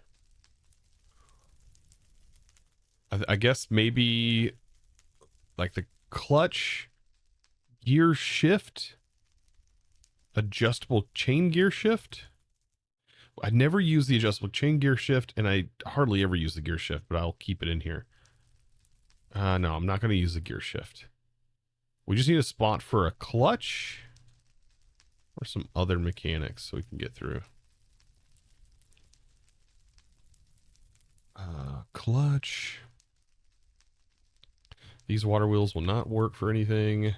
I guess maybe like the clutch gear shift, adjustable chain gear shift. I never use the adjustable chain gear shift, and I hardly ever use the gear shift, but I'll keep it in here. No, I'm not going to use the gear shift. We just need a spot for a clutch or some other mechanics so we can get through. Clutch. These water wheels will not work for anything.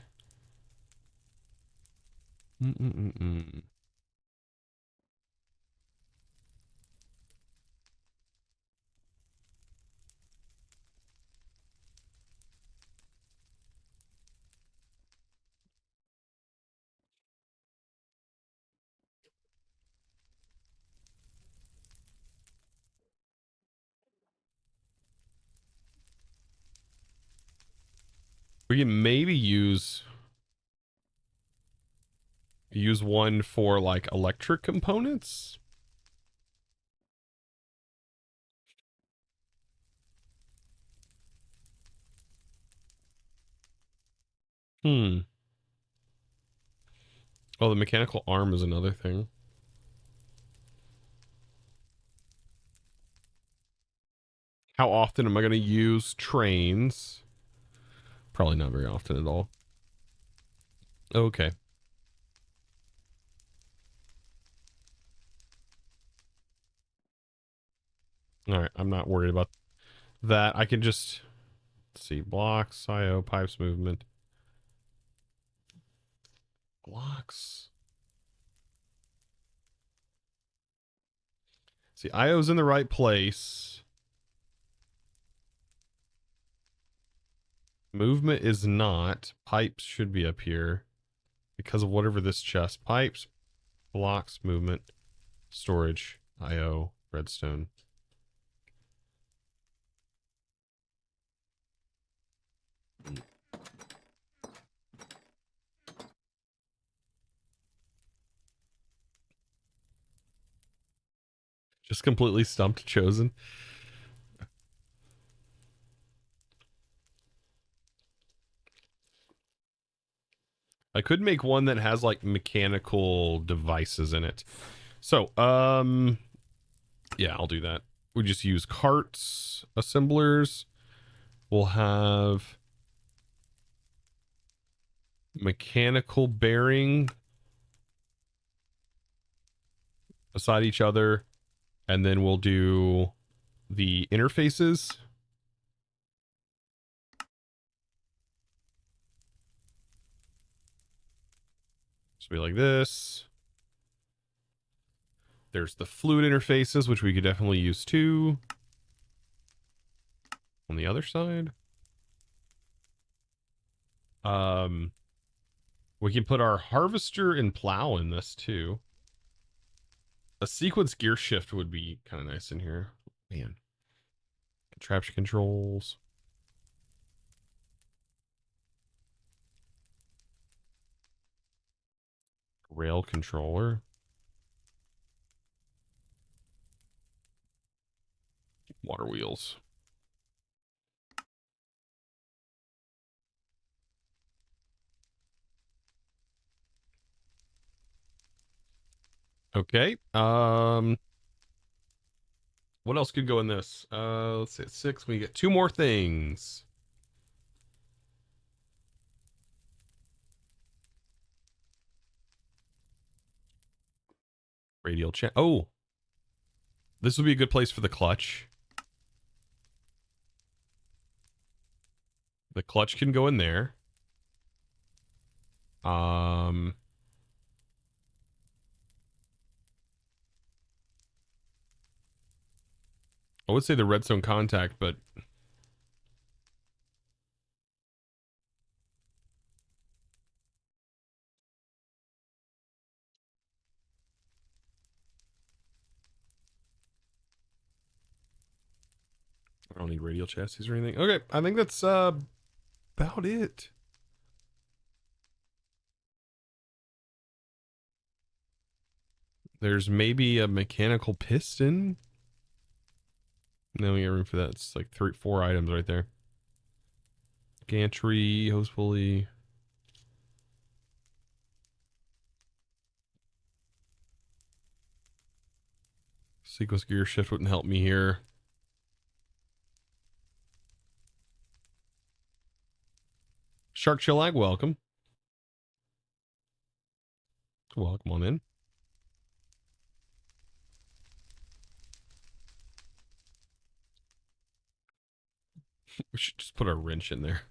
We can maybe use one for like electric components. Oh, the mechanical arm is another thing. How often am I going to use trains? Probably not very often at all. Okay. All right. I'm not worried about that. I can just see blocks, IO, pipes movement. Blocks. See, IO's in the right place. Movement is not. Pipes should be up here because of whatever this chest. Pipes, blocks, movement, storage, IO, redstone. Just completely stumped Chosen. I could make one that has like mechanical devices in it. So, yeah, I'll do that. We just use carts, assemblers. We'll have mechanical bearing beside each other, and then we'll do the interfaces. So be like this. There's the fluid interfaces, which we could definitely use too. On the other side. We can put our harvester and plow in this too. A sequence gear shift would be kind of nice in here. Man. Traction controls. Rail controller. Water wheels. Okay. What else could go in this? Let's see, 6. We get 2 more things. Radial chat. Oh, this would be a good place for the clutch. The clutch can go in there. I would say the redstone contact, but I don't need radial chassis or anything. Okay, I think that's about it. There's maybe a mechanical piston. Then we get room for that. It's like 4 items right there. Gantry, hose pulley. Sequence gear shift wouldn't help me here. Shark Chillag, welcome. Welcome on in. We should just put a wrench in there.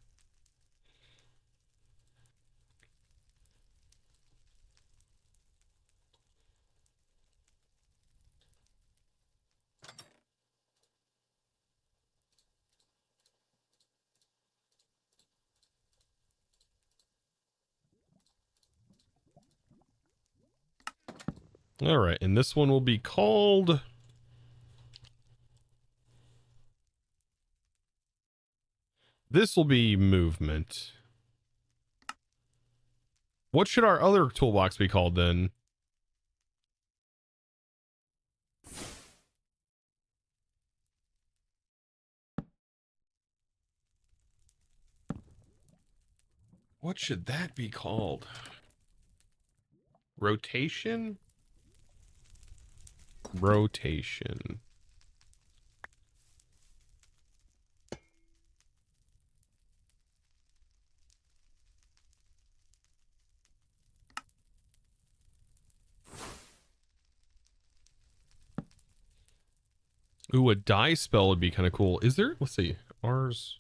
All right, and this one will be called... This will be movement. What should our other toolbox be called then? What should that be called? Rotation? Rotation. Ooh, a die spell would be kind of cool. Is there? Let's see. Ours.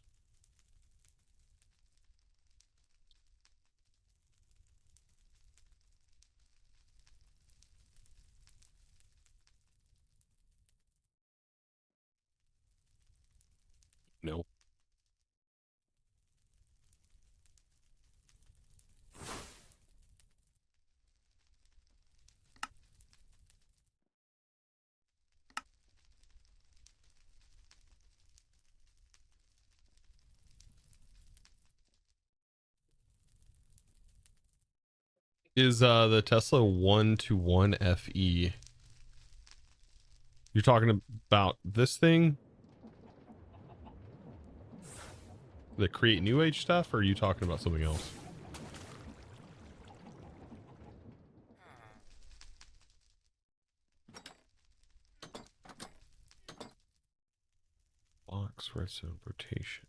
No. Is the Tesla 1-to-1 FE? You're talking about this thing? The create new age stuff, or are you talking about something else? Box redstone rotation.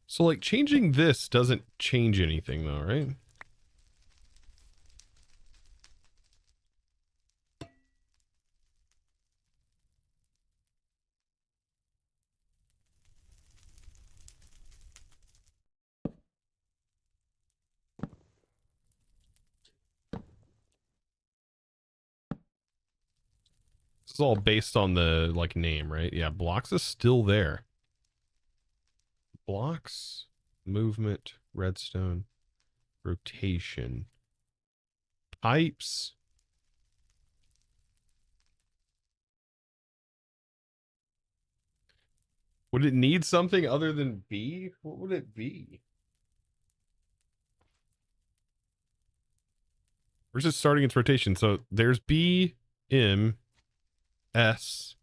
So like changing this doesn't change anything though, right? This is all based on the like name, right? Yeah, blocks is still there. Blocks, movement, redstone, rotation, pipes. Would it need something other than B? What would it be? We're just starting its rotation. So there's B, M, S,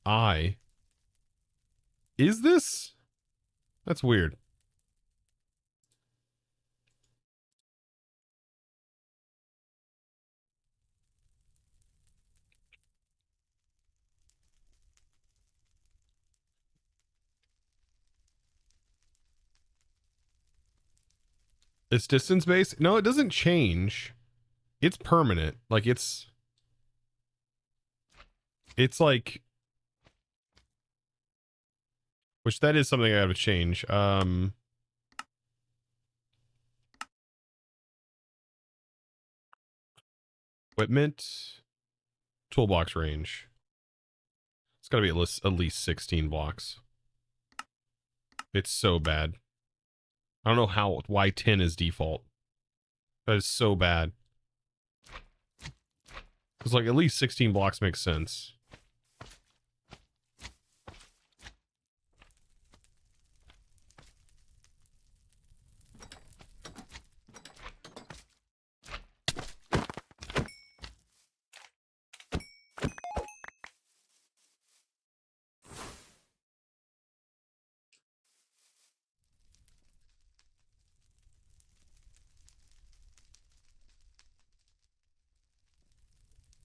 I. Is this? That's weird. It's distance based? No, it doesn't change. It's permanent. Like it's like, which that is something I have to change. Equipment, toolbox range. It's got to be at least 16 blocks. It's so bad. I don't know why 10 is default. That is so bad. Because like at least 16 blocks makes sense.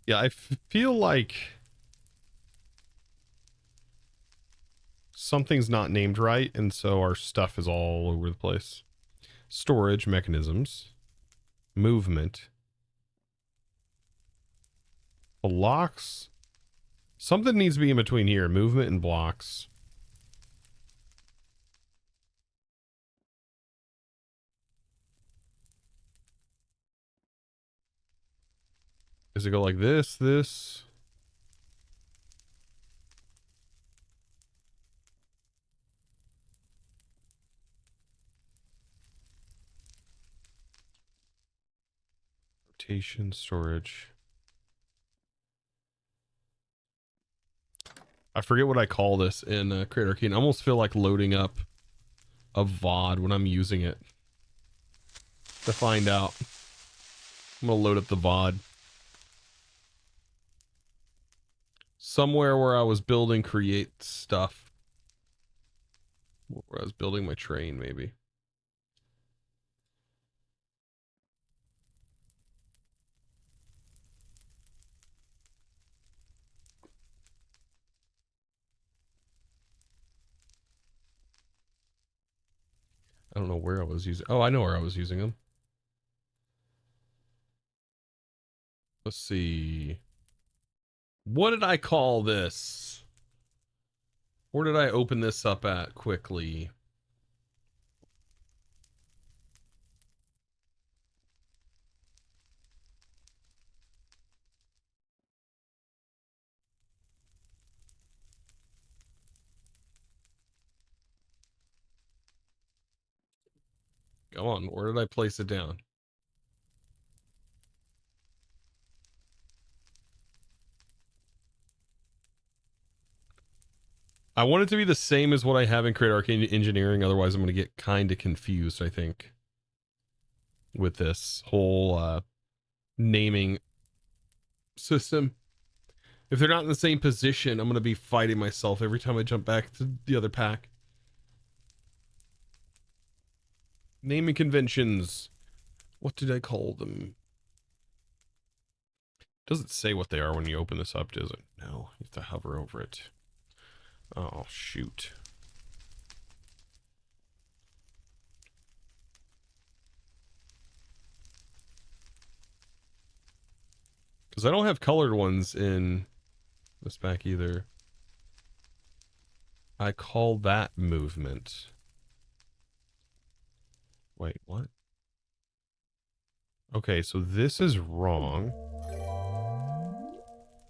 Yeah, I feel like something's not named right, and so our stuff is all over the place. Storage mechanisms, movement, blocks. Something needs to be in between here. Movement and blocks. Does it go like this, this? Rotation, storage. I forget what I call this in Creator Arcane. I almost feel like loading up a VOD when I'm using it to find out. I'm gonna load up the VOD. Somewhere where I was building create stuff. Where I was building my train, maybe. I don't know where I was using. Oh, I know where I was using them. Let's see. What did I call this? Where did I open this up at quickly? Go on. Where did I place it down? I want it to be the same as what I have in Create Arcane Engineering. Otherwise, I'm going to get kind of confused, I think, with this whole naming system. If they're not in the same position, I'm going to be fighting myself every time I jump back to the other pack. Naming conventions. What did I call them? Doesn't say what they are when you open this up, does it? No, you have to hover over it. Oh, shoot. Because I don't have colored ones in this pack either. I call that movement. Wait, what? Okay, so this is wrong.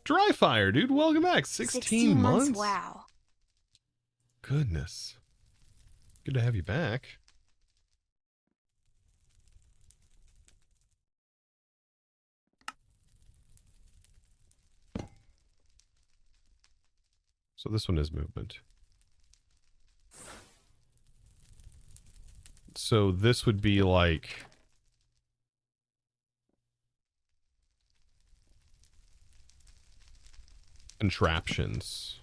Dry fire, dude. Welcome back. 16 months? Wow. Goodness. Good to have you back. So this one is movement. So this would be like... contraptions.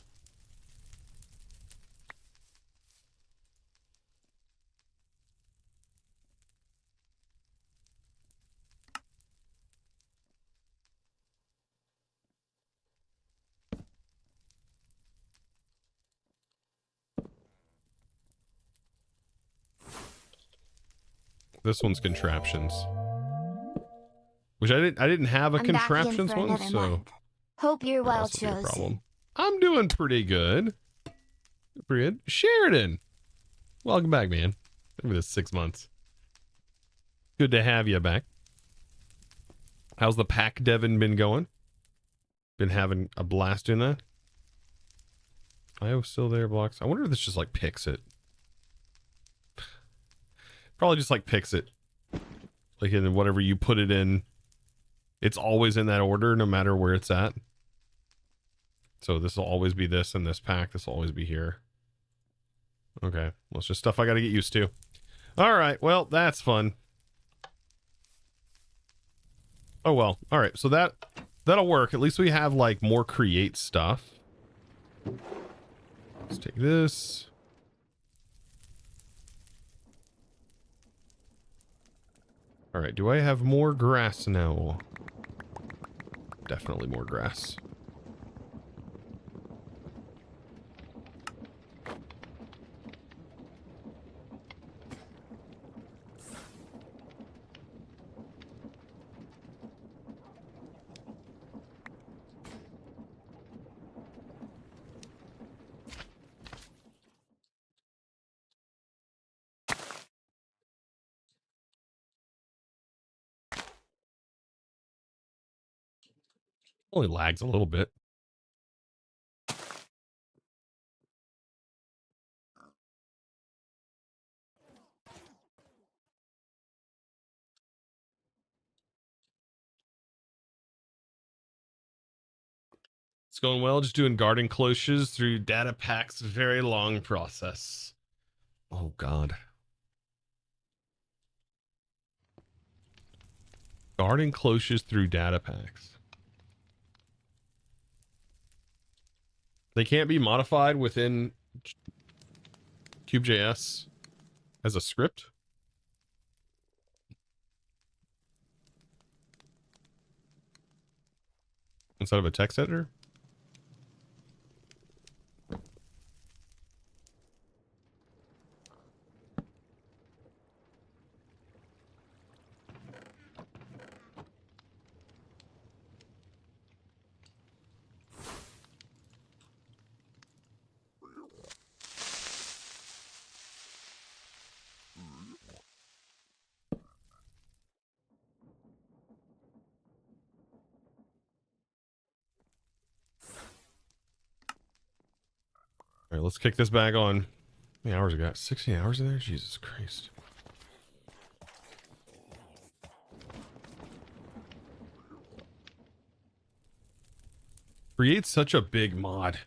This one's contraptions. Which I didn't have a I'm back in contraptions for one, another so month. Hope you're well that's not a problem. chosen. I'm doing pretty good. Pretty good. Sheridan, welcome back, man. Over this 6 months. Good to have you back. How's the pack, Devin, been going? Been having a blast in that? IO still there, blocks. I wonder if this just like picks it. Probably just like picks it. Like in whatever you put it in, it's always in that order no matter where it's at. So this will always be this in this pack. This will always be here. Okay. Well, it's just stuff I got to get used to. All right. Well, that's fun. Oh, well. All right. So that'll work. At least we have like more create stuff. Let's take this. All right. Do I have more grass now? definitely more grass. Only lags a little bit. It's going well. Just doing garden cloches through data packs. Very long process. Oh, God. Garden cloches through data packs. They can't be modified within Cube.js as a script. Instead of a text editor. All right, let's kick this back on. How many hours we got? 16 hours in there? Jesus Christ. Create's such a big mod.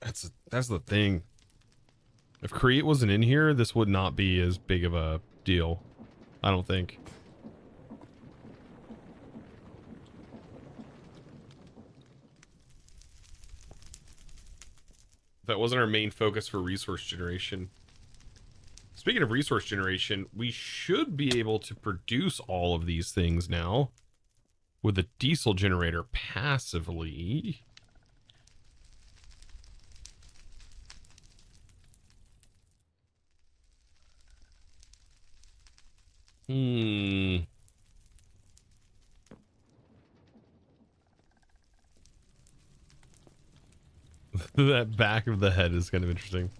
That's the thing. If Create wasn't in here, this would not be as big of a deal. I don't think. That wasn't our main focus for resource generation. Speaking of resource generation, we should be able to produce all of these things now with a diesel generator passively. That back of the head is kind of interesting.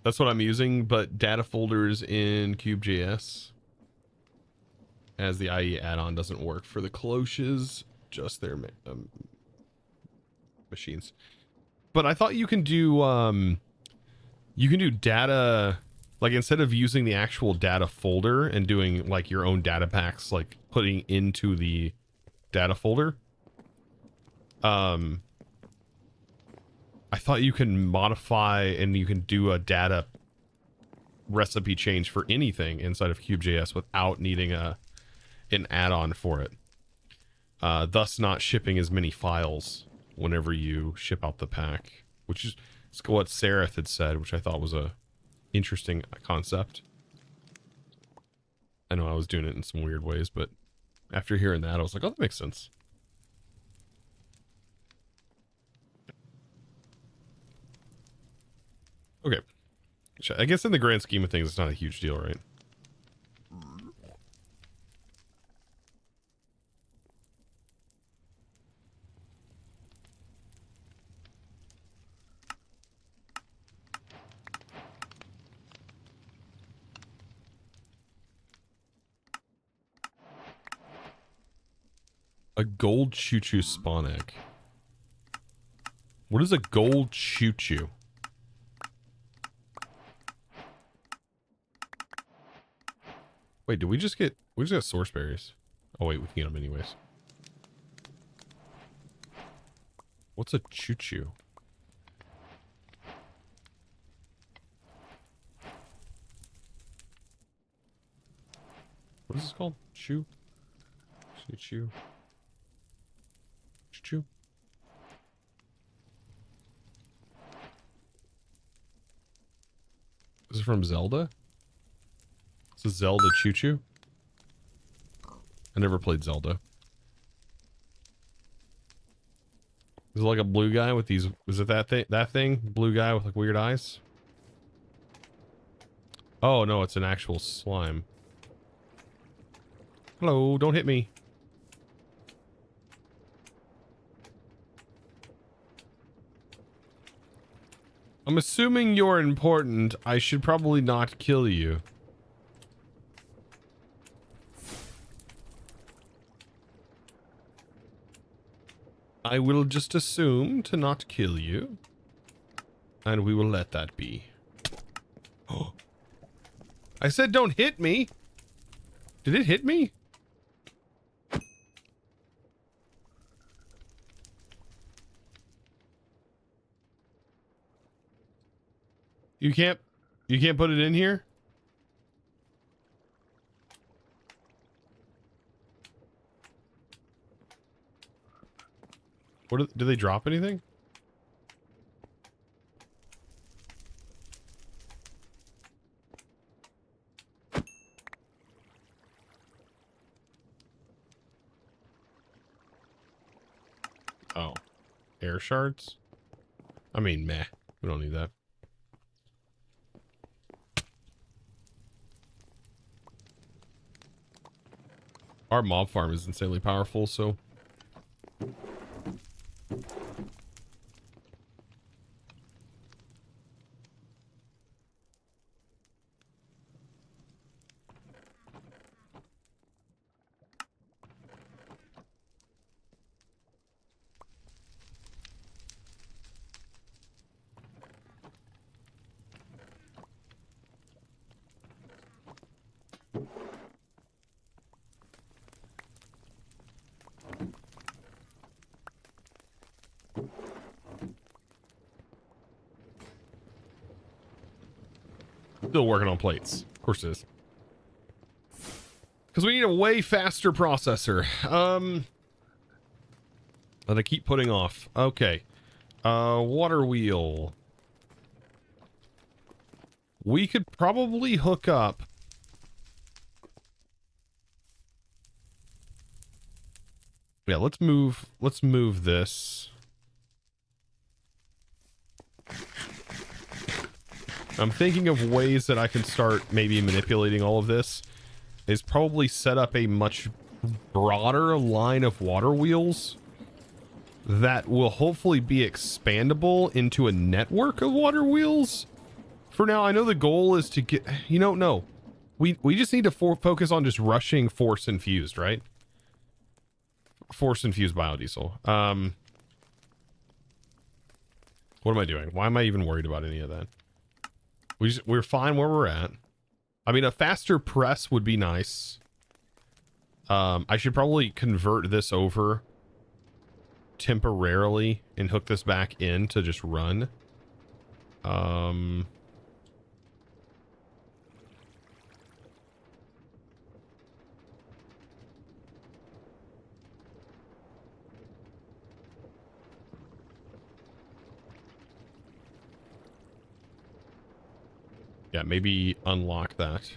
That's what I'm using, but data folders in Cube.js as the IE add-on doesn't work for the cloches, just their machines. But I thought you can do data, like instead of using the actual data folder and doing like your own data packs, like putting into the data folder. I thought you can modify and you can do a data recipe change for anything inside of Cube.js without needing an add-on for it. Thus not shipping as many files whenever you ship out the pack, which is what Seraph had said, which I thought was a interesting concept. I know I was doing it in some weird ways, but after hearing that, I was like, oh, that makes sense. Okay. I guess in the grand scheme of things, it's not a huge deal, right? A gold choo-choo spawn egg. What is a gold choo-choo? Wait, did we just get source berries? Oh wait, we can get them anyways. What's a choo-choo? What is this called? Choo? Choo-choo. Choo-choo. This is from Zelda? This is Zelda Choo-choo? I never played Zelda. Is it like a blue guy with these? Is it that thing? That thing? Blue guy with like weird eyes? Oh no, it's an actual slime. Hello, don't hit me. I'm assuming you're important. I should probably not kill you. I will just assume to not kill you. And we will let that be. Oh. I said don't hit me. Did it hit me? You can't put it in here? What do they drop anything? Oh. Air shards? I mean, meh. We don't need that. Our mob farm is insanely powerful, so... Still working on plates. Of course it is. Because we need a way faster processor. That I keep putting off. Okay. Water wheel. We could probably hook up. Yeah, let's move this. I'm thinking of ways that I can start maybe manipulating all of this. Is probably set up a much broader line of water wheels that will hopefully be expandable into a network of water wheels. For now, I know the goal is to get, you know, no. We just need to focus on just rushing force infused, right? Force infused biodiesel. What am I doing? Why am I even worried about any of that? We're fine where we're at. I mean, a faster press would be nice. I should probably convert this over temporarily and hook this back in to just run. Yeah, maybe unlock that.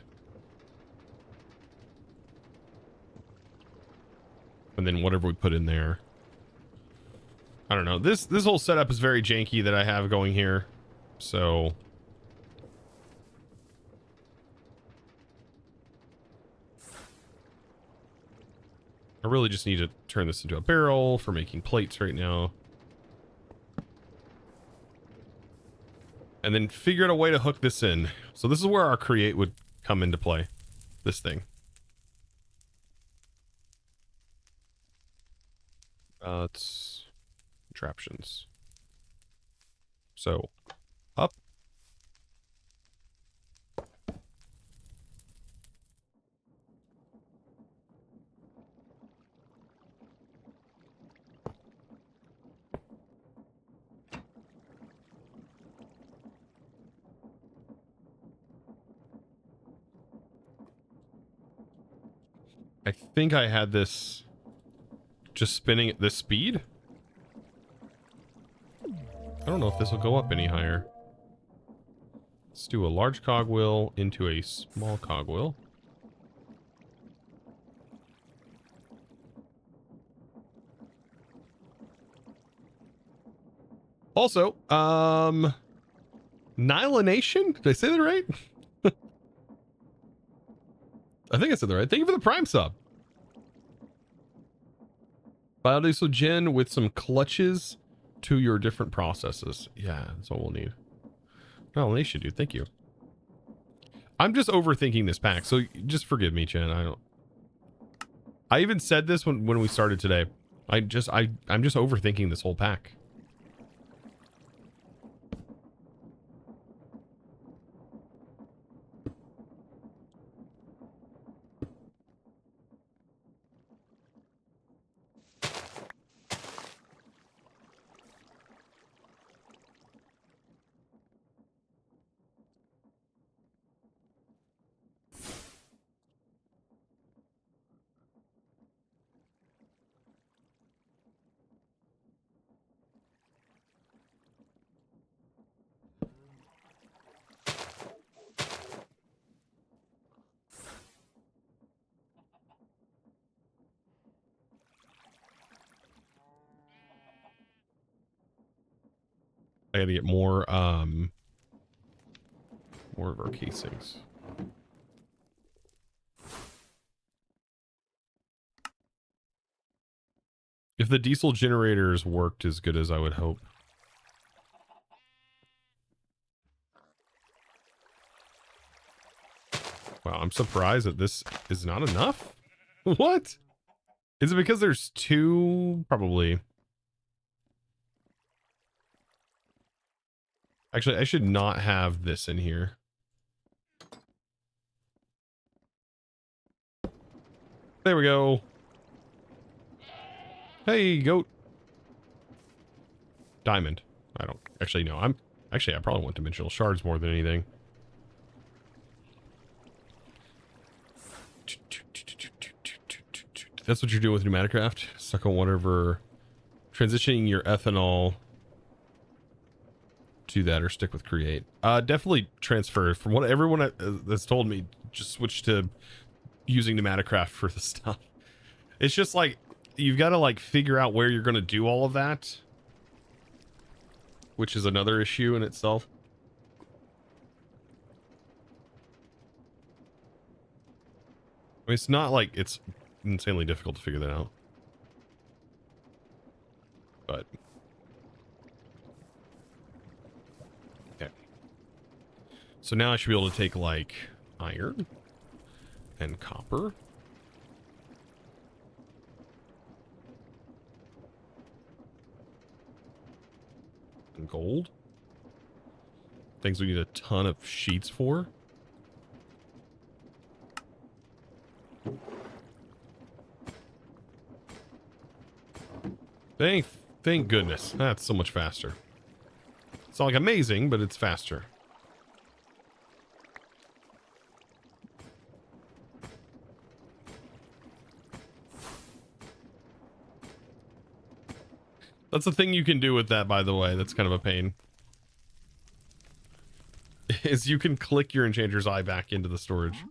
And then whatever we put in there. I don't know. This whole setup is very janky that I have going here. So I really just need to turn this into a barrel for making plates right now. And then figure out a way to hook this in. So this is where our create would come into play. This thing. It's contraptions. So up. I think I had this just spinning at this speed. I don't know if this will go up any higher. Let's do a large cogwheel into a small cogwheel. Also, Nilination? Did I say that right? I think I said that right. Thank you for the Prime sub. Biodiesel gen with some clutches to your different processes. Yeah, that's all we'll need. Nilination, dude. Thank you. I'm just overthinking this pack, so just forgive me, Chen. I even said this when we started today. I'm just overthinking this whole pack. I gotta get more of our casings. If the diesel generators worked as good as I would hope. Wow, I'm surprised that this is not enough. What? Is it because there's two? Probably. Actually, I should not have this in here. There we go. Hey, goat. Diamond. I don't actually know. I probably want dimensional shards more than anything. That's what you're doing with Pneumaticraft. Suck on whatever. Transitioning your ethanol to that or stick with create. Definitely transfer. From what everyone has told me, just switch to using Pneumaticraft for the stuff. It's just like you've got to like figure out where you're going to do all of that, which is another issue in itself. I mean, it's not like it's insanely difficult to figure that out, but okay. So now I should be able to take like iron and copper. And gold. Things we need a ton of sheets for. Thank goodness. That's so much faster. It's not like amazing, but it's faster. That's the thing you can do with that, by the way. That's kind of a pain. Is you can click your enchanter's eye back into the storage.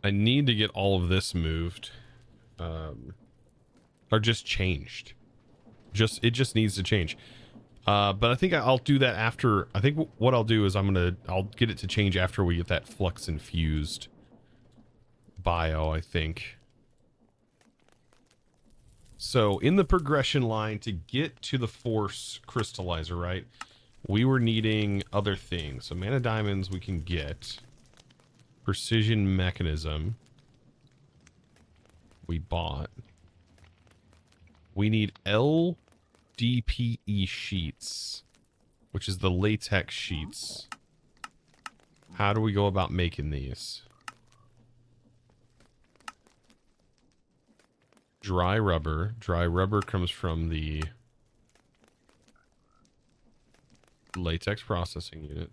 I need to get all of this moved. Or just changed. It just needs to change. But I think I'll do that after. I think what I'll do is I'll get it to change after we get that flux infused bio, I think. So in the progression line to get to the force crystallizer, right? We were needing other things. So mana diamonds we can get. Precision mechanism we bought. We need LDPE sheets, which is the latex sheets. How do we go about making these? Dry rubber. Dry rubber comes from the latex processing unit.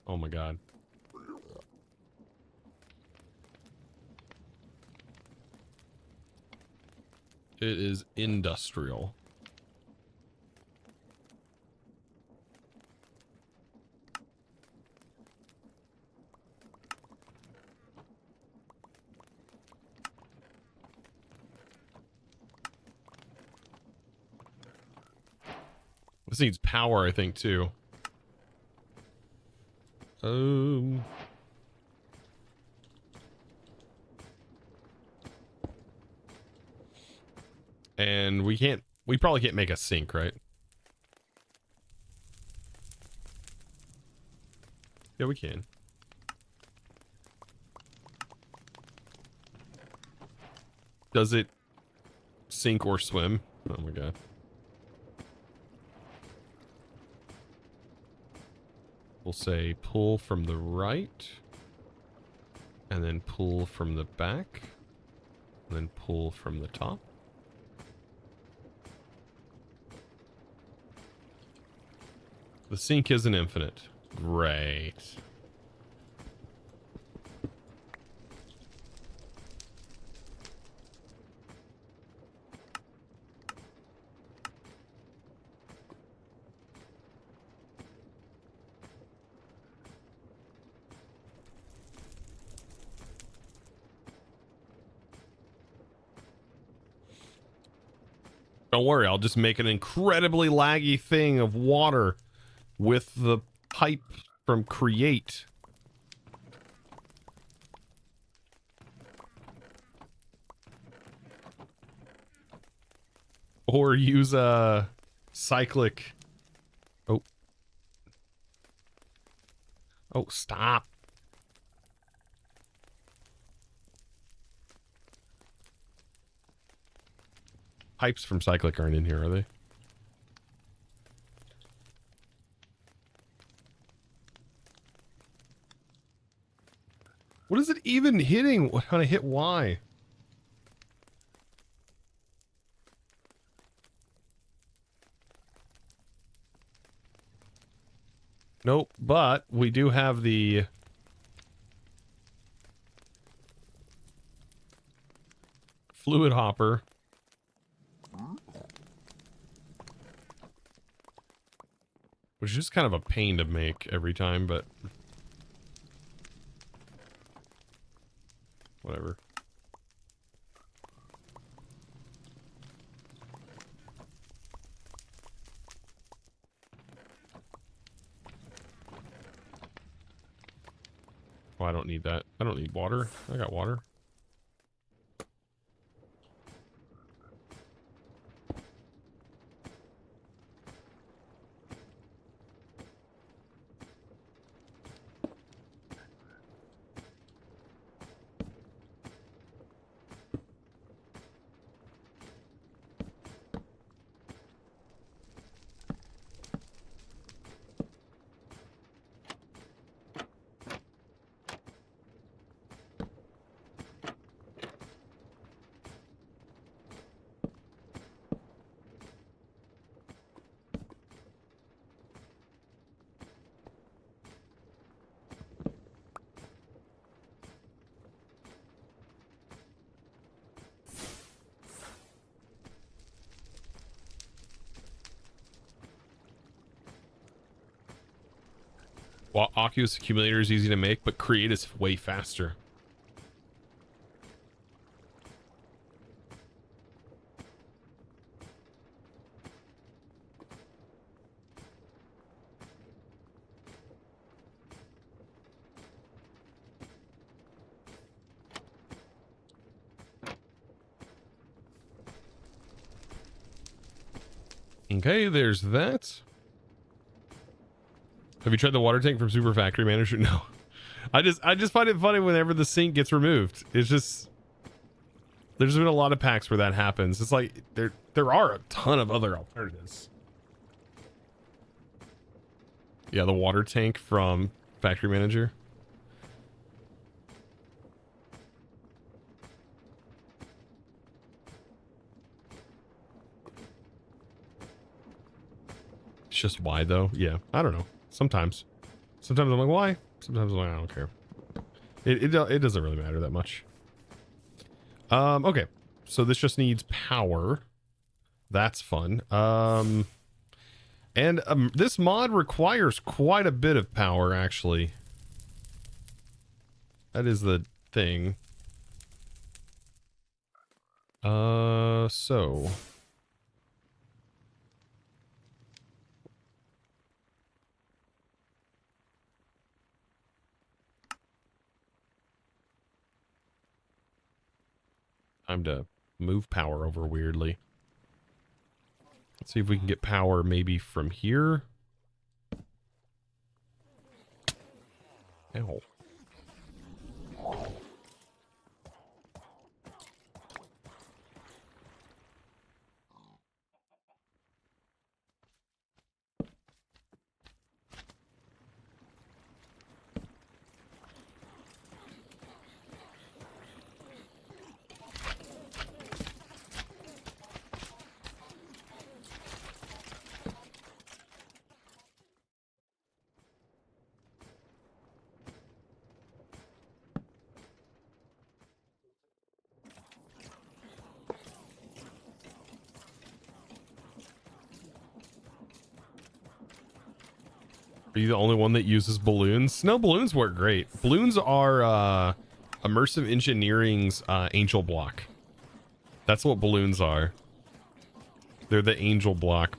Oh my God. It is industrial. This needs power, I think, too. And we probably can't make a sink, right? Yeah, we can. Does it sink or swim? Oh my God. We'll say pull from the right, and then pull from the back, and then pull from the top. The sink isn't infinite. Great. Don't worry, I'll just make an incredibly laggy thing of water with the pipe from Create. Or use a cyclic. Oh. Oh, stop. Pipes from cyclic aren't in here, are they? What is it even hitting when I hit Y? Nope, but we do have the fluid hopper. Which is just kind of a pain to make every time, but whatever. Oh, I don't need that. I don't need water. I got water. Well, Oculus accumulator is easy to make, but Create is way faster. Okay, there's that. Have you tried the water tank from Super Factory Manager? No. I just find it funny whenever the sink gets removed. It's just there's been a lot of packs where that happens. It's like there are a ton of other alternatives. Yeah, the water tank from Factory Manager. It's just why though? Yeah, I don't know. Sometimes. Sometimes I'm like, why? Sometimes I'm like, I don't care. It doesn't really matter that much. Okay. So this just needs power. That's fun. And this mod requires quite a bit of power, actually. That is the thing. So... time to move power over weirdly. Let's see if we can get power maybe from here. Ow. Are you the only one that uses balloons? No, balloons work great. Balloons are immersive engineering's angel block. That's what balloons are. They're the angel block.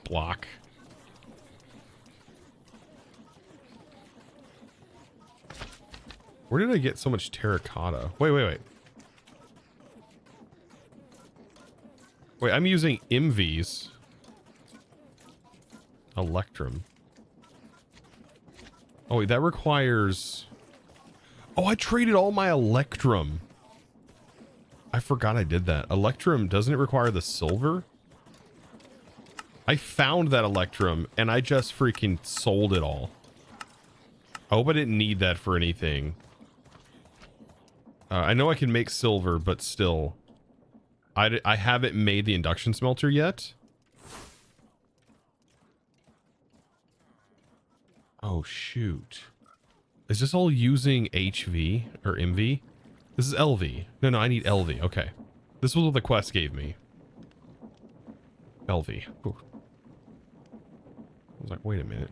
Where did I get so much terracotta? Wait. Wait, I'm using MVs. Electrum. Oh, wait, that requires... Oh, I traded all my Electrum. I forgot I did that. Electrum, doesn't it require the silver? I found that Electrum, and I just freaking sold it all. I hope I didn't need that for anything. I know I can make silver, but still. I haven't made the induction smelter yet. Oh, shoot. Is this all using HV or MV? This is LV. No, I need LV. Okay. This was what the quest gave me. LV. Ooh. I was like, wait a minute.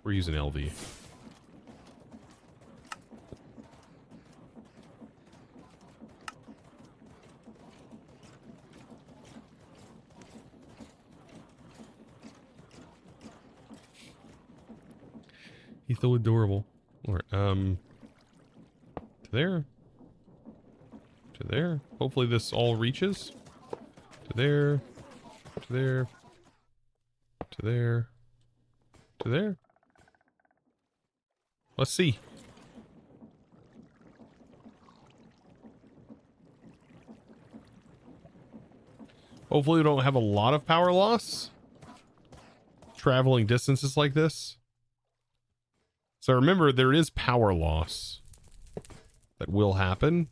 We're using LV. He's so adorable. All right, to there. To there. Hopefully this all reaches. To there. To there. To there. To there. Let's see. Hopefully we don't have a lot of power loss. Traveling distances like this. So remember, there is power loss that will happen.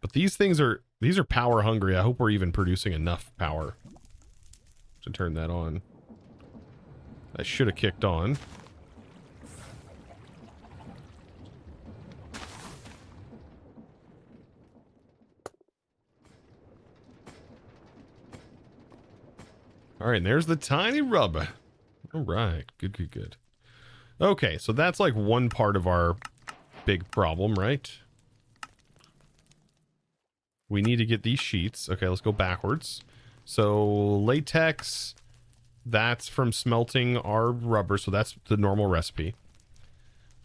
But these are power hungry. I hope we're even producing enough power to turn that on. I should have kicked on. All right, and there's the tiny rubber. All right, good. Okay, so that's like one part of our big problem, right? We need to get these sheets. Okay, let's go backwards. So latex, that's from smelting our rubber, so that's the normal recipe.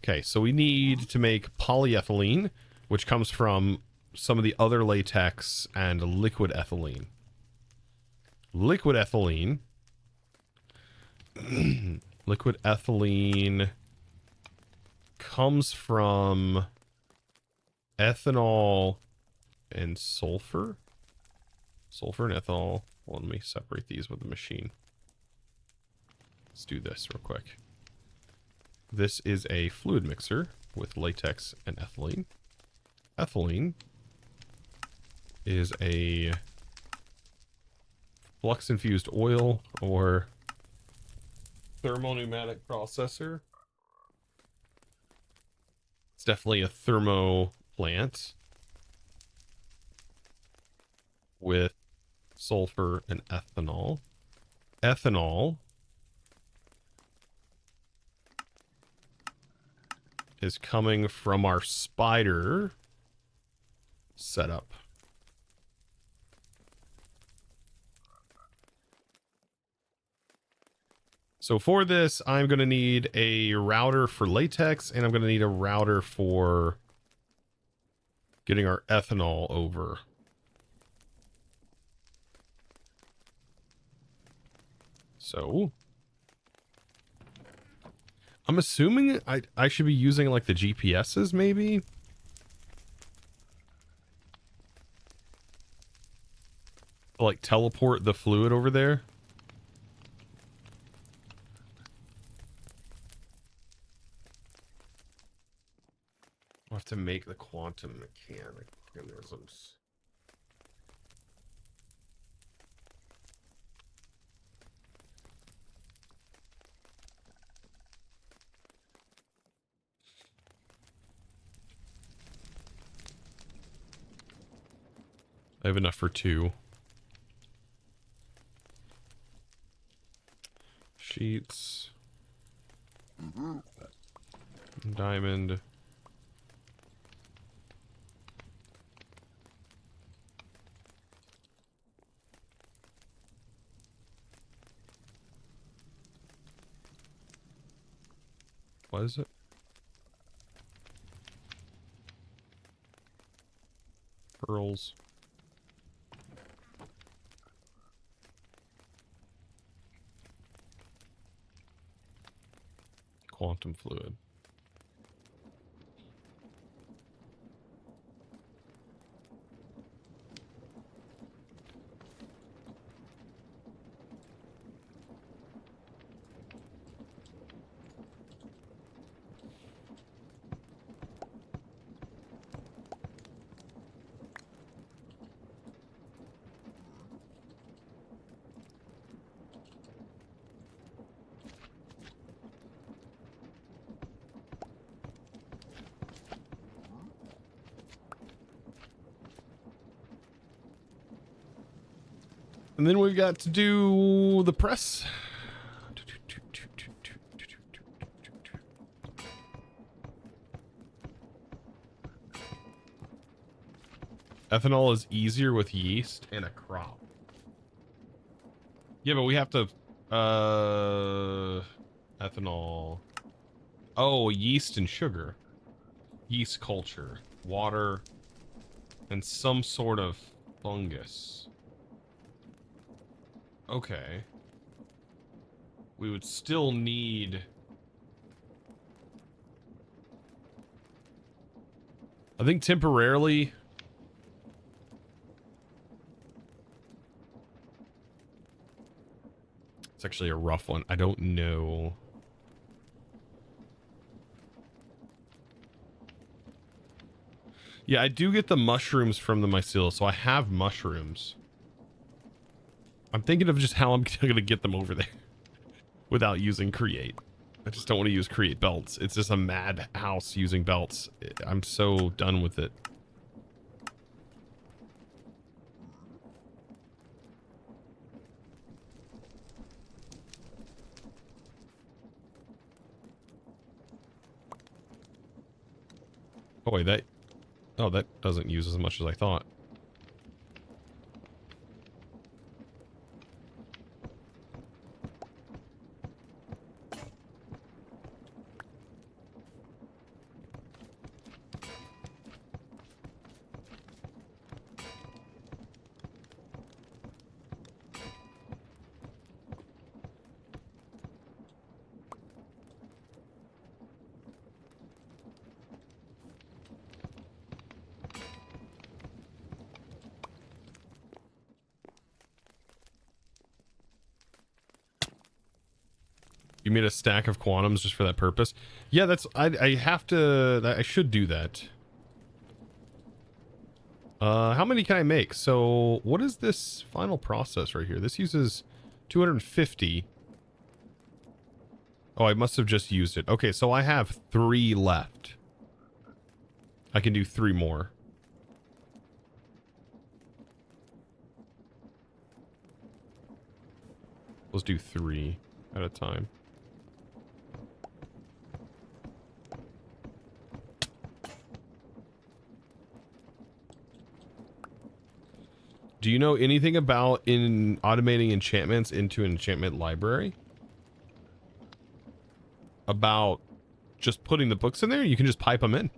Okay, so we need to make polyethylene, which comes from some of the other latex and liquid ethylene. Liquid ethylene. Liquid ethylene comes from ethanol and sulfur. Sulfur and ethanol. Well, let me separate these with the machine. Let's do this real quick. This is a fluid mixer with latex and ethylene. Ethylene is a flux infused oil or thermopneumatic processor. It's definitely a thermo plant with sulfur and ethanol. Ethanol is coming from our spider setup. So for this, I'm going to need a router for latex, and I'm going to need a router for getting our ethanol over. So I'm assuming I should be using like the GPSs maybe. Like teleport the fluid over there. I'll have to make the quantum mechanisms. I have enough for 2 sheets. Diamond. What is it? Pearls. Quantum fluid. And then we've got to do the press. Ethanol is easier with yeast and a crop. Yeah, but we have to ethanol. Oh, yeast and sugar. Yeast culture, water, and some sort of fungus. Okay. We would still need... I think temporarily... It's actually a rough one. I don't know. Yeah, I do get the mushrooms from the mycelium, so I have mushrooms. I'm thinking of just how I'm going to get them over there without using create. I just don't want to use create belts. It's just a madhouse using belts. I'm so done with it. Oh wait, that doesn't use as much as I thought. You made a stack of quantums just for that purpose? Yeah, that's I have to I should do that. How many can I make? So what is this final process right here? This uses 250. Oh, I must have just used it. Okay, so I have 3 left. I can do 3 more. Let's do 3 at a time. Do you know anything about in automating enchantments into an enchantment library? About just putting the books in there? You can just pipe them in.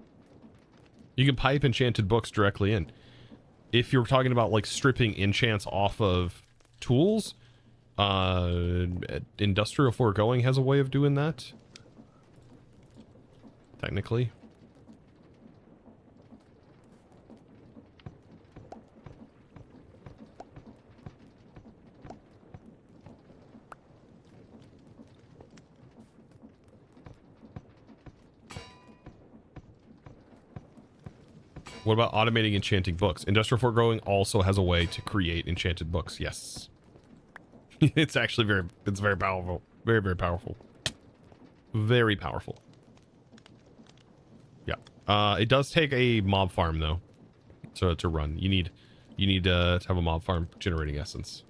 You can pipe enchanted books directly in. If you're talking about like stripping enchants off of tools, Industrial Foregoing has a way of doing that. Technically. What about automating enchanting books? Industrial Foregoing also has a way to create enchanted books. Yes. It's actually very powerful. Very, very powerful. Very powerful. Yeah. It does take a mob farm though. To run. You need to have a mob farm generating essence.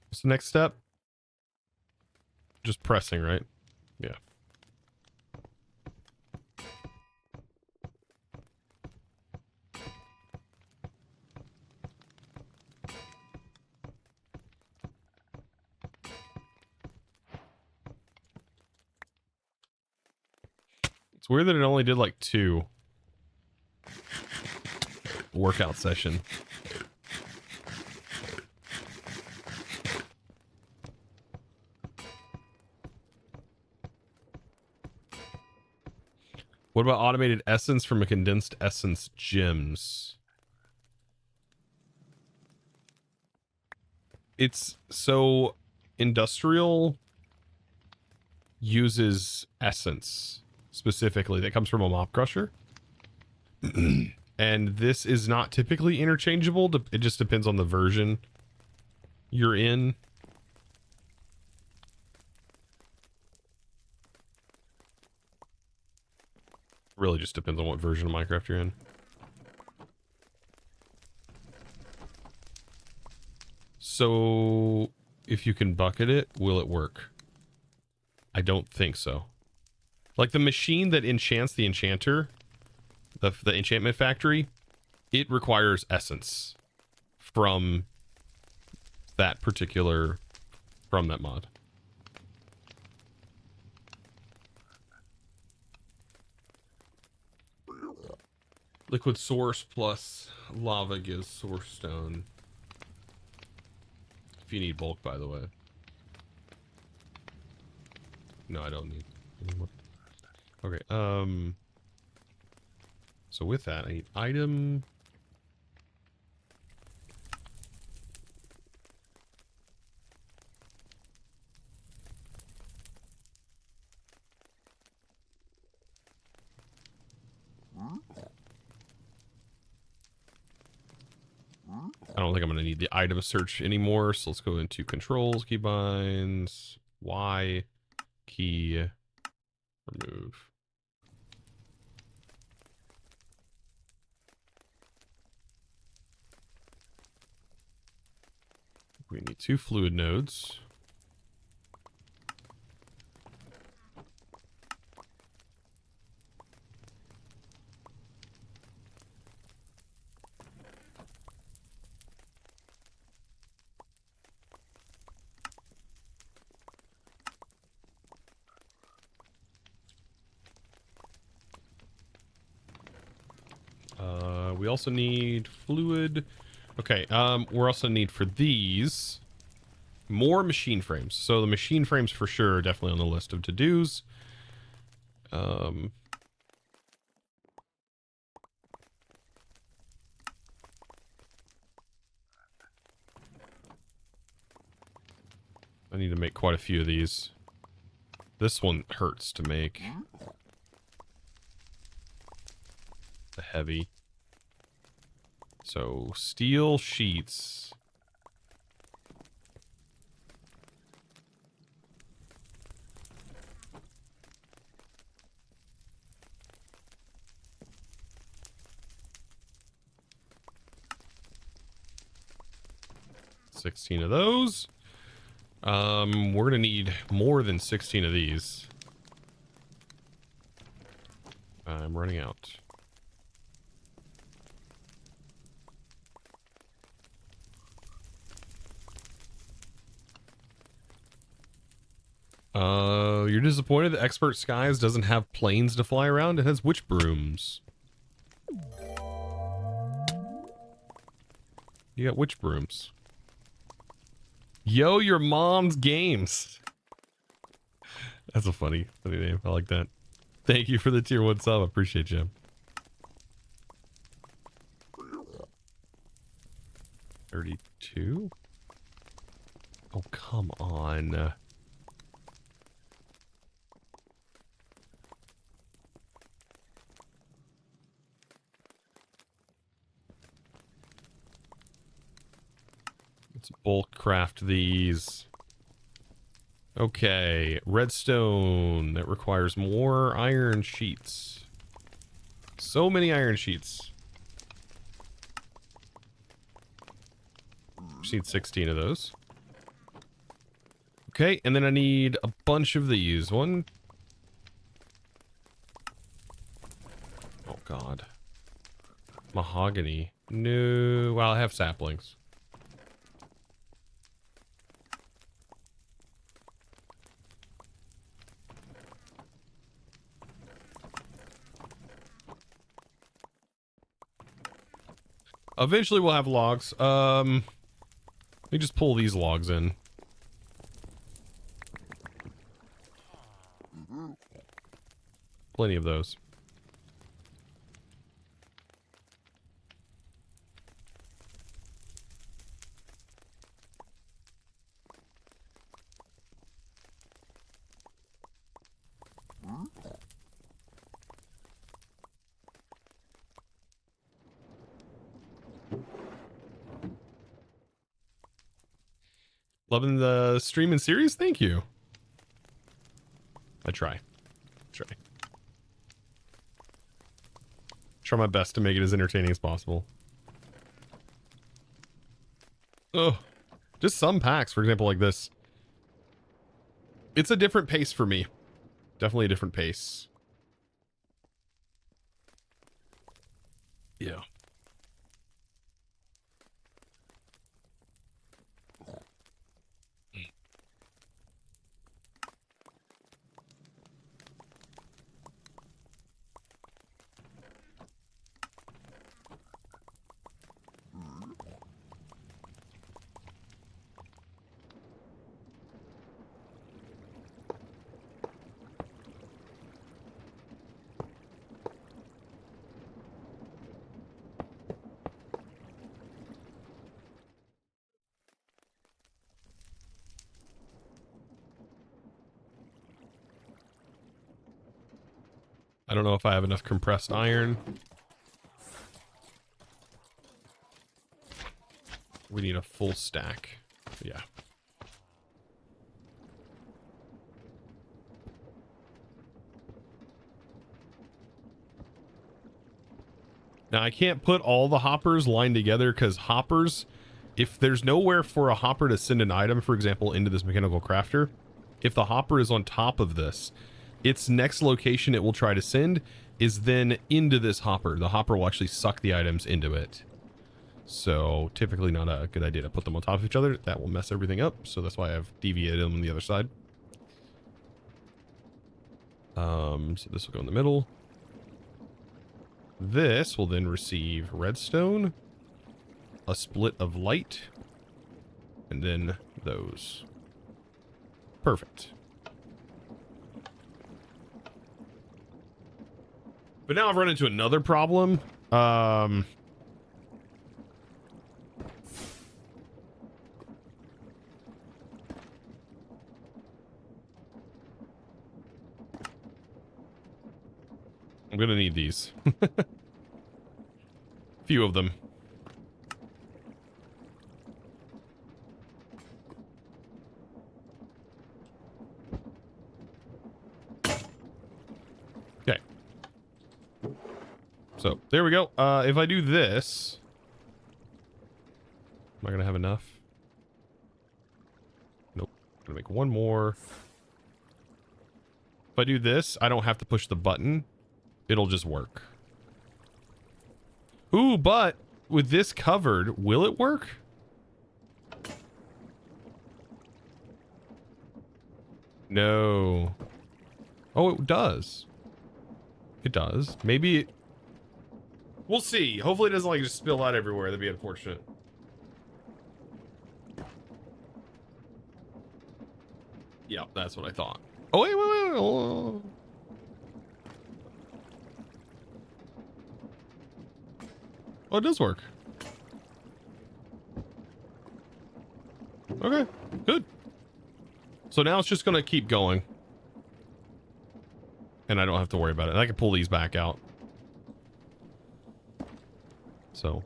What's the next step? Just pressing, right? Yeah. It's weird that it only did like 2 workout session. What about automated essence from a condensed essence gems? It's so industrial uses essence specifically that comes from a mob crusher. And this is not typically interchangeable. It just depends on the version you're in. Really just depends on what version of Minecraft you're in. So if you can bucket it, will it work? I don't think so. Like the machine that enchants the enchanter, the enchantment factory, it requires essence from that mod. Liquid source plus lava gives source stone. If you need bulk, by the way. No, I don't need anymore. Okay, so with that, I need item. I don't think I'm going to need the item search anymore, so let's go into controls, keybinds, Y, key, remove. We need 2 fluid nodes. we also need fluid. Okay, we're also need for these more machine frames. So the machine frames for sure are definitely on the list of to-dos. I need to make quite a few of these. This one hurts to make. The heavy. So steel sheets. $16 of those. We're gonna need more than 16 of these. I'm running out. You're disappointed that Expert Skies doesn't have planes to fly around? It has witch brooms. You got witch brooms. Yo, your mom's games. That's a funny name. I like that. Thank you for the tier 1 sub. Appreciate you. $32? Oh, come on. Let's bulk craft these. Okay, redstone. That requires more iron sheets. So many iron sheets. Just need 16 of those. Okay, and then I need a bunch of these. One. Oh, God. Mahogany. No. Well, I have saplings. Eventually we'll have logs. Let me just pull these logs in. Plenty of those. Loving the stream and series? Thank you. I try. Try my best to make it as entertaining as possible. Oh, just some packs, for example, like this. It's a different pace for me. Definitely a different pace. Yeah. I don't know if I have enough compressed iron. We need a full stack. Yeah. Now I can't put all the hoppers lined together because hoppers, if there's nowhere for a hopper to send an item, for example, into this mechanical crafter, if the hopper is on top of this, its next location it will try to send is then into this hopper. The hopper will actually suck the items into it. So typically not a good idea to put them on top of each other. That will mess everything up. So that's why I've deviated them on the other side. So this will go in the middle. This will then receive redstone, a split of light, and then those. Perfect. But now I've run into another problem. I'm gonna need these. Few of them. Okay. So there we go. If I do this, am I gonna have enough? Nope. Gonna make one more. If I do this, I don't have to push the button. It'll just work. Ooh, but with this covered, will it work? No. Oh, it does. It does. Maybe it... We'll see. Hopefully it doesn't like just spill out everywhere. That'd be unfortunate. Yeah, that's what I thought. Oh, wait. Oh. Oh, it does work. Okay, good. So now it's just going to keep going. And I don't have to worry about it. I can pull these back out. So.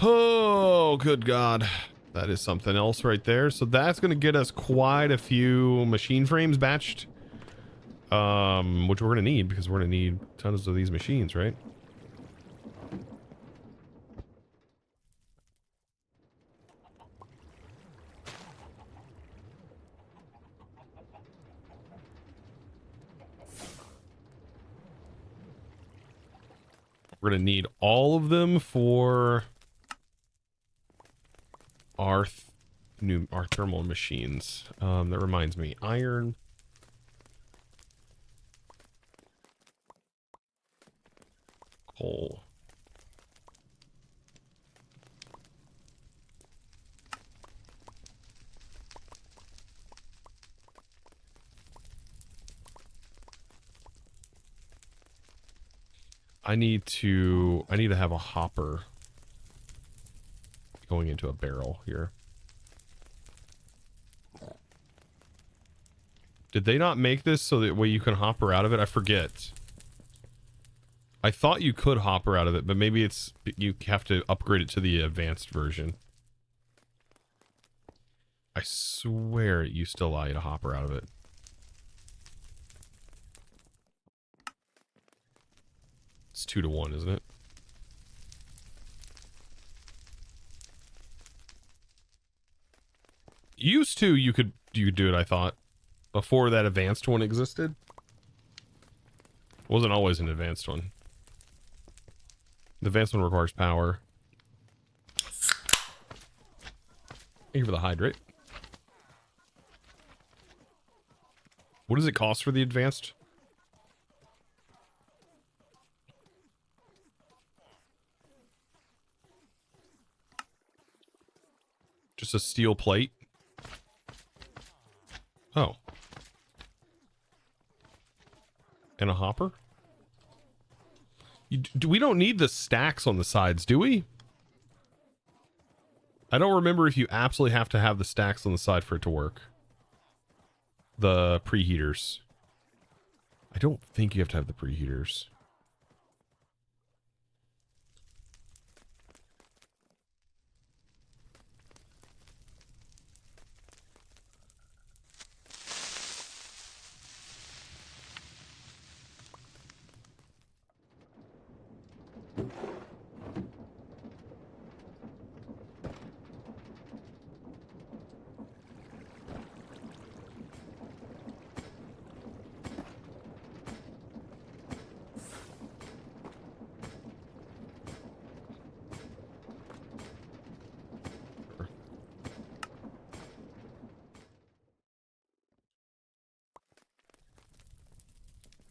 Oh, good God. That is something else right there. So that's going to get us quite a few machine frames batched. Which we're going to need because we're going to need tons of these machines, right? We're going to need all of them for our thermal machines. That reminds me, iron, coal. I need to have a hopper going into a barrel here. Did they not make this so that way you can hopper out of it? I forget. I thought you could hopper out of it, but maybe it's you have to upgrade it to the advanced version. I swear it used to allow you to hopper out of it. It's 2-to-1, isn't it? Used to, you could do it, I thought. Before that advanced one existed. Wasn't always an advanced one. The advanced one requires power. Thank you for the hydrate. What does it cost for the advanced? Just a steel plate? Oh. And a hopper? We don't need the stacks on the sides, do we? I don't remember if you absolutely have to have the stacks on the side for it to work. The preheaters. I don't think you have to have the preheaters.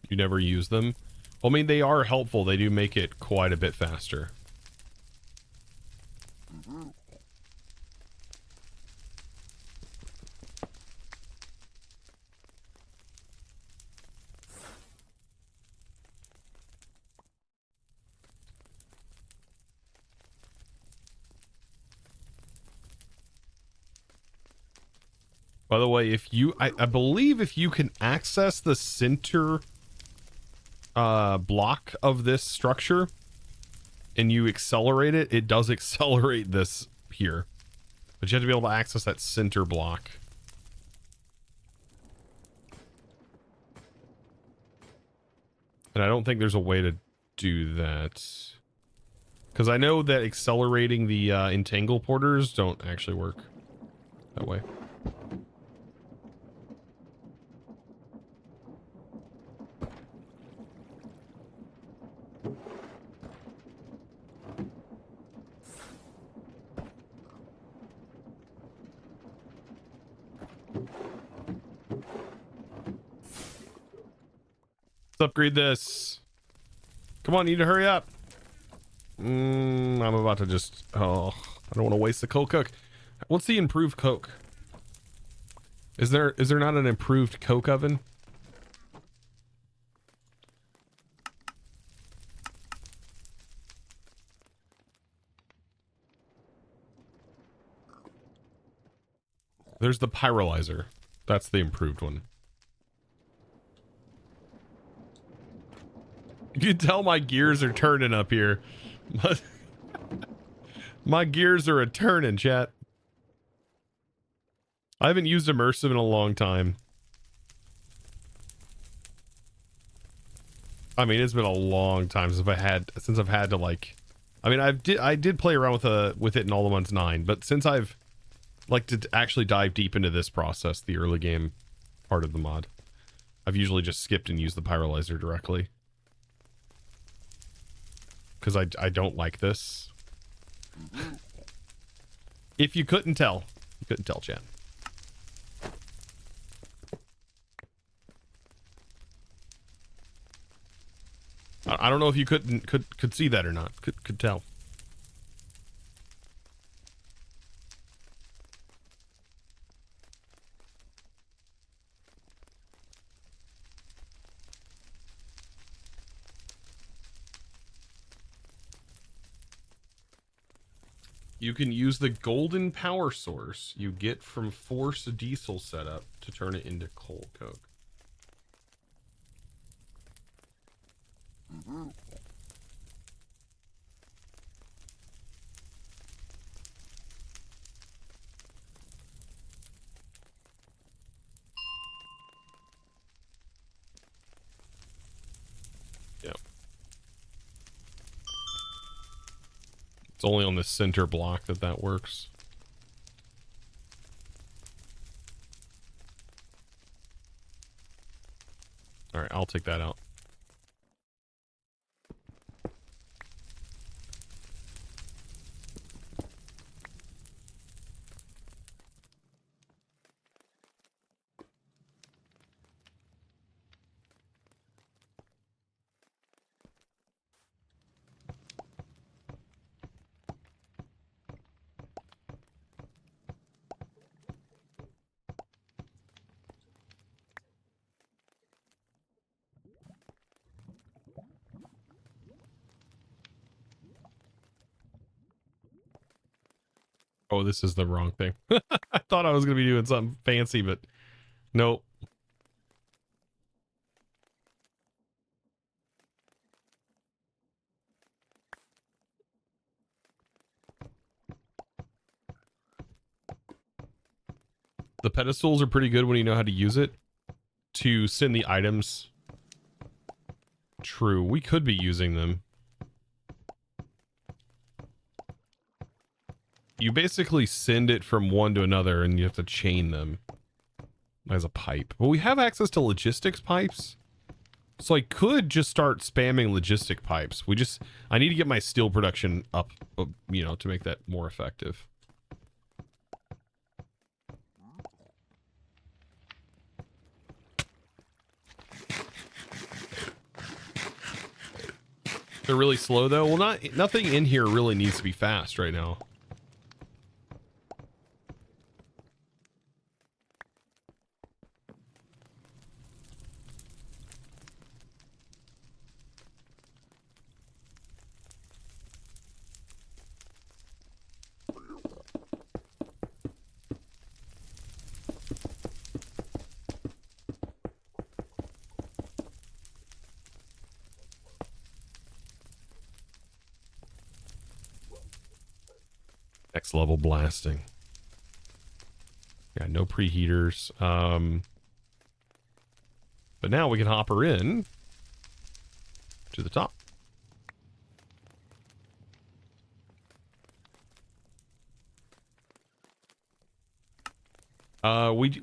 You never use them? Well, I mean, they are helpful. They do make it quite a bit faster. By the way, if you, I believe if you can access the center block of this structure and you accelerate it, it does accelerate this here. But you have to be able to access that center block. And I don't think there's a way to do that. Because I know that accelerating the entangle porters don't actually work that way. Let's upgrade this. Come on, you need to hurry up. I'm about to just... Oh, I don't want to waste the coke. What's the improved coke? Is there not an improved coke oven? There's the pyrolyzer. That's the improved one. You can tell my gears are turning up here. My gears are a-turning, chat. I haven't used immersive in a long time. I mean, it's been a long time since I've had to, like, I mean, I did play around with it in All the Ones 9, but since I've like to actually dive deep into this process, the early game part of the mod, I've usually just skipped and used the pyrolyzer directly. Because I don't like this. If you couldn't tell. You couldn't tell, chat. I don't know if you could see that or not. Could tell. You can use the golden power source you get from Force Diesel setup to turn it into coal coke. Yep. It's only on the center block that works. All right, I'll take that out. Oh, this is the wrong thing. I thought I was going to be doing something fancy, but nope. The pedestals are pretty good when you know how to use it to send the items. True, we could be using them. You basically send it from one to another and you have to chain them as a pipe. Well, we have access to logistics pipes. So I could just start spamming logistic pipes. I need to get my steel production up, you know, to make that more effective. They're really slow though. Well, nothing in here really needs to be fast right now. Next level blasting. Yeah, no preheaters. But now we can hop her in to the top.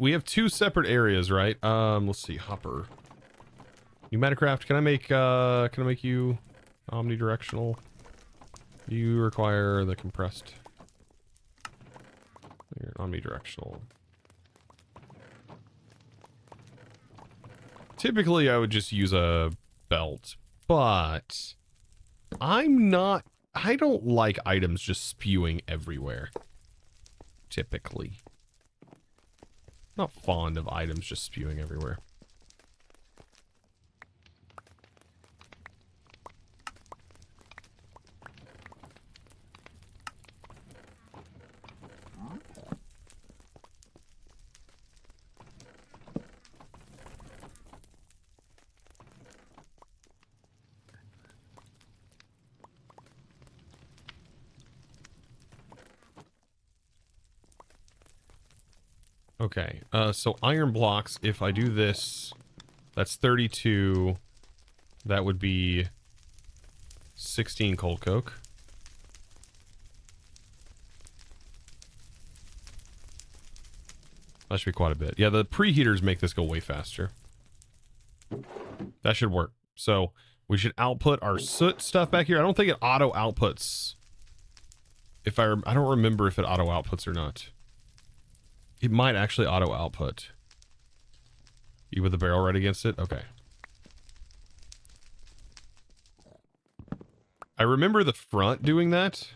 We have two separate areas, right? Let's see, hopper. Pneumaticraft, can I make you omnidirectional? You require the compressed. You're omnidirectional. Typically, I would just use a belt, but I don't like items just spewing everywhere. Typically. Not fond of items just spewing everywhere. Okay, so iron blocks, if I do this, that's 32. That would be 16 coal coke. That should be quite a bit. Yeah, the preheaters make this go way faster. That should work. So we should output our soot stuff back here. I don't think it auto outputs. I don't remember if it auto outputs or not. It might actually auto output. You with the barrel right against it? Okay. I remember the front doing that.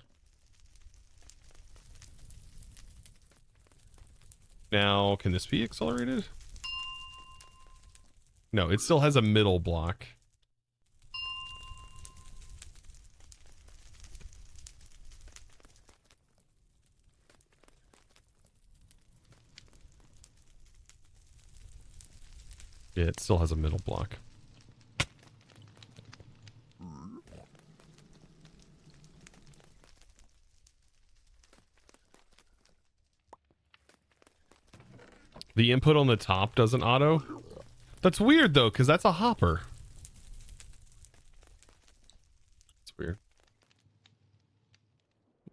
Now, can this be accelerated? No, it still has a middle block. Yeah, it still has a middle block. The input on the top doesn't auto? That's weird though, because that's a hopper. It's weird.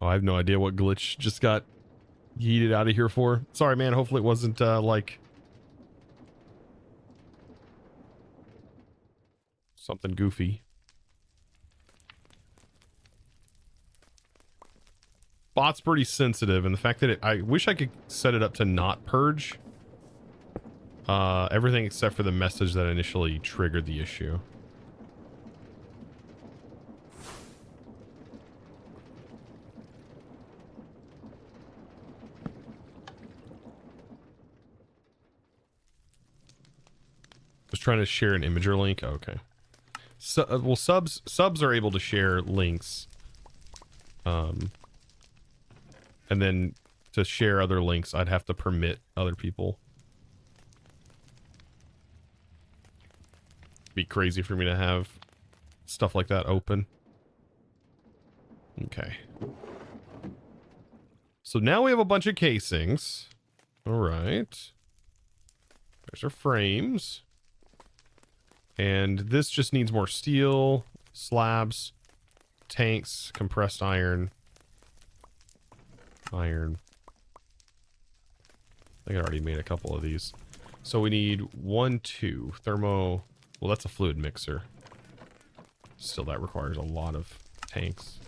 Oh, I have no idea what glitch just got yeeted out of here for. Sorry, man. Hopefully it wasn't like something goofy. Bot's pretty sensitive, and the fact that I wish I could set it up to not purge everything except for the message that initially triggered the issue. Was trying to share an imager link. Oh, okay. So, well, subs are able to share links. And then to share other links, I'd have to permit other people. It'd be crazy for me to have stuff like that open. Okay. So now we have a bunch of casings. All right. There's our frames. And this just needs more steel, slabs, tanks, compressed iron. I think I already made a couple of these. So we need 1, 2 thermo. Well, that's a fluid mixer. Still, that requires a lot of tanks.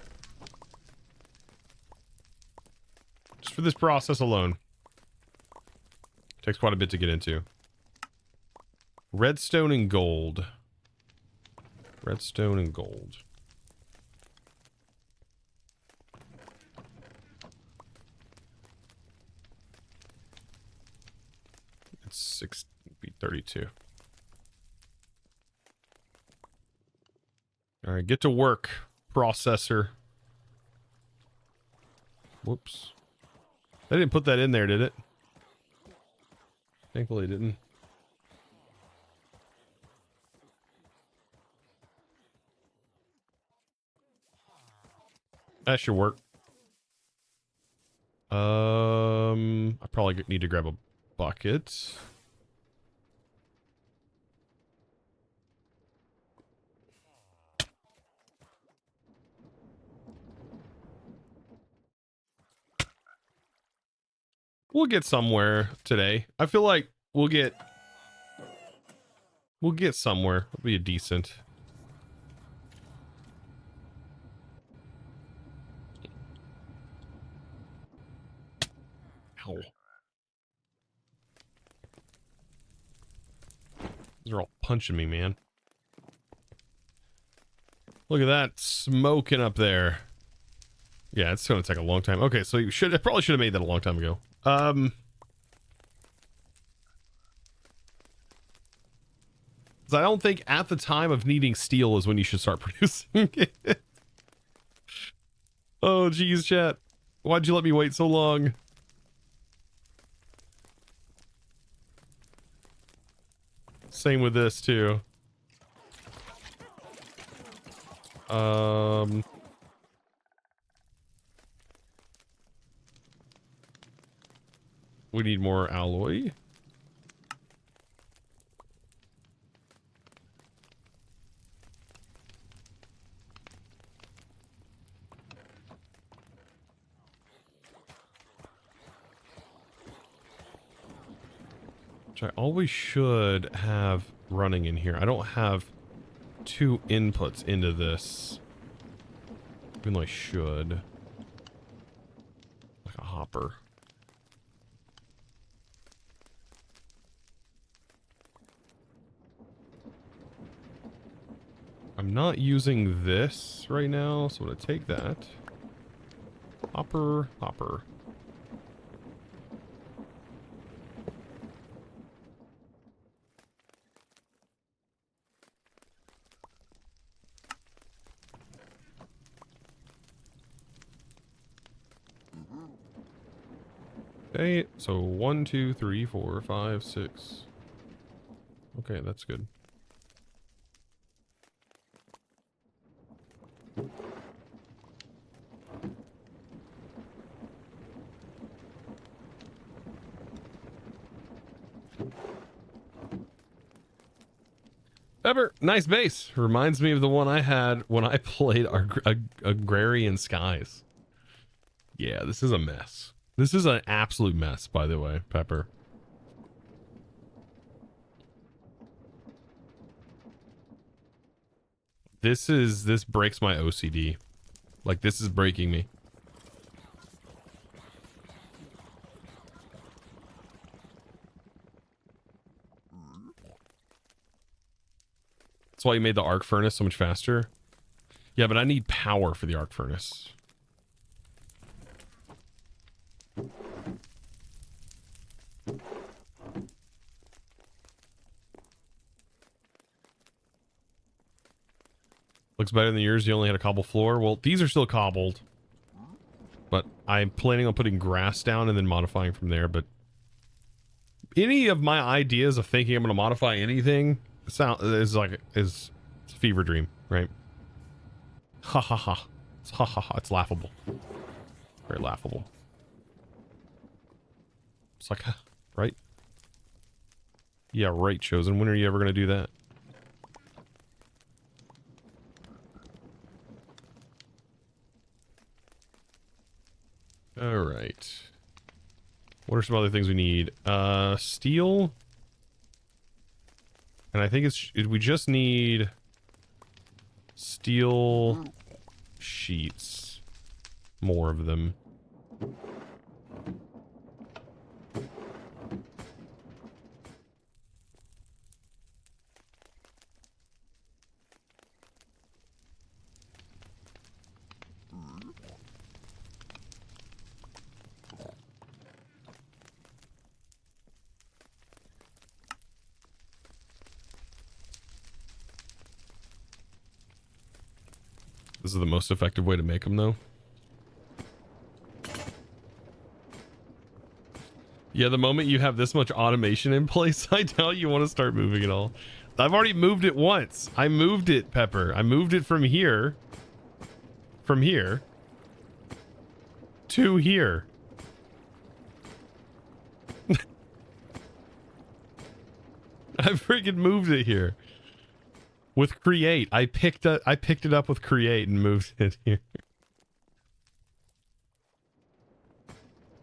Just for this process alone. Takes quite a bit to get into. Redstone and gold. Redstone and gold. 6 be 32. All right, get to work, processor. Whoops. I didn't put that in there, did it? Thankfully it didn't. That should work. I probably need to grab a bucket. We'll get somewhere today. I feel like we'll get somewhere. It'll be a decent. Ow. They're all punching me, man. Look at that smoking up there. Yeah, it's gonna take a long time. Okay, so I probably should have made that a long time ago. 'Cause I don't think at the time of needing steel is when you should start producing it. Oh, geez, chat. Why'd you let me wait so long? Same with this, too. We need more alloy. Which I always should have running in here. I don't have 2 inputs into this. Even though I should. Like a hopper. I'm not using this right now, so I'm gonna take that. Hopper, hopper. Okay, so 1, 2, 3, 4, 5, 6. Okay, that's good. Pepper, nice base. Reminds me of the one I had when I played Agrarian Skies. Yeah, this is a mess. This is an absolute mess, by the way, Pepper. This breaks my OCD. Like, this is breaking me. That's why you made the arc furnace so much faster. Yeah, but I need power for the arc furnace. Looks better than yours. You only had a cobble floor. Well, these are still cobbled. But I'm planning on putting grass down and then modifying from there. But any of my ideas of thinking I'm going to modify anything is a fever dream, right? Ha ha ha. It's ha ha ha. It's laughable. Very laughable. It's like, right? Yeah, right, Chosen. When are you ever going to do that? All right. What are some other things we need? Steel. And I think we just need steel sheets. More of them. This is the most effective way to make them, though. Yeah, the moment you have this much automation in place, I doubt you want to start moving it all. I've already moved it once. I moved it, Pepper. I moved it from here. From here. To here. I freaking moved it here. With create. I picked it up with create and moved it here.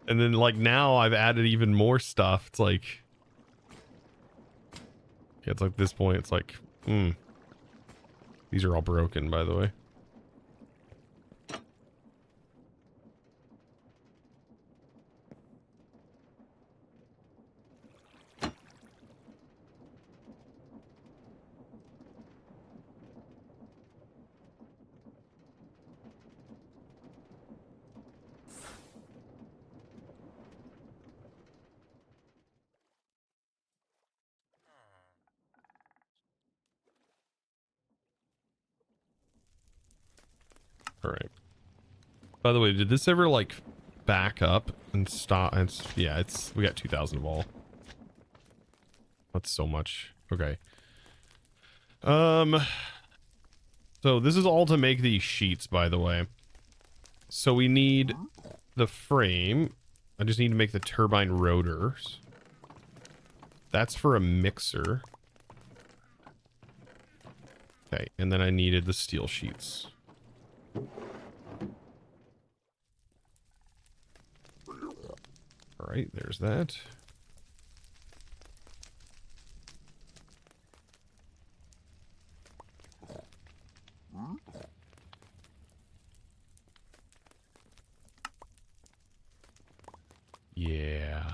And then like now I've added even more stuff. It's like, yeah, it's like this point. It's like, these are all broken, by the way. All right. By the way, did this ever like back up and stop? Yeah, we got 2,000 of all. That's so much. Okay. So this is all to make these sheets, by the way. So we need the frame. I just need to make the turbine rotors. That's for a mixer. Okay, and then I needed the steel sheets. All right, there's that. Yeah.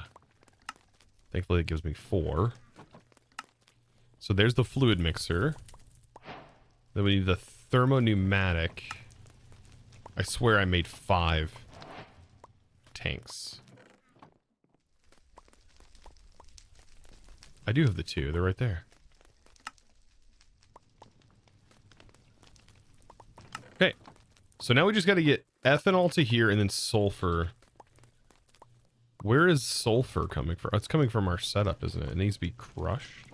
Thankfully it gives me 4. So there's the fluid mixer. Then we need the thermoneumatic. I swear I made 5 tanks. I do have the 2. They're right there. Okay. So now we just got to get ethanol to here and then sulfur. Where is sulfur coming from? It's coming from our setup, isn't it? It needs to be crushed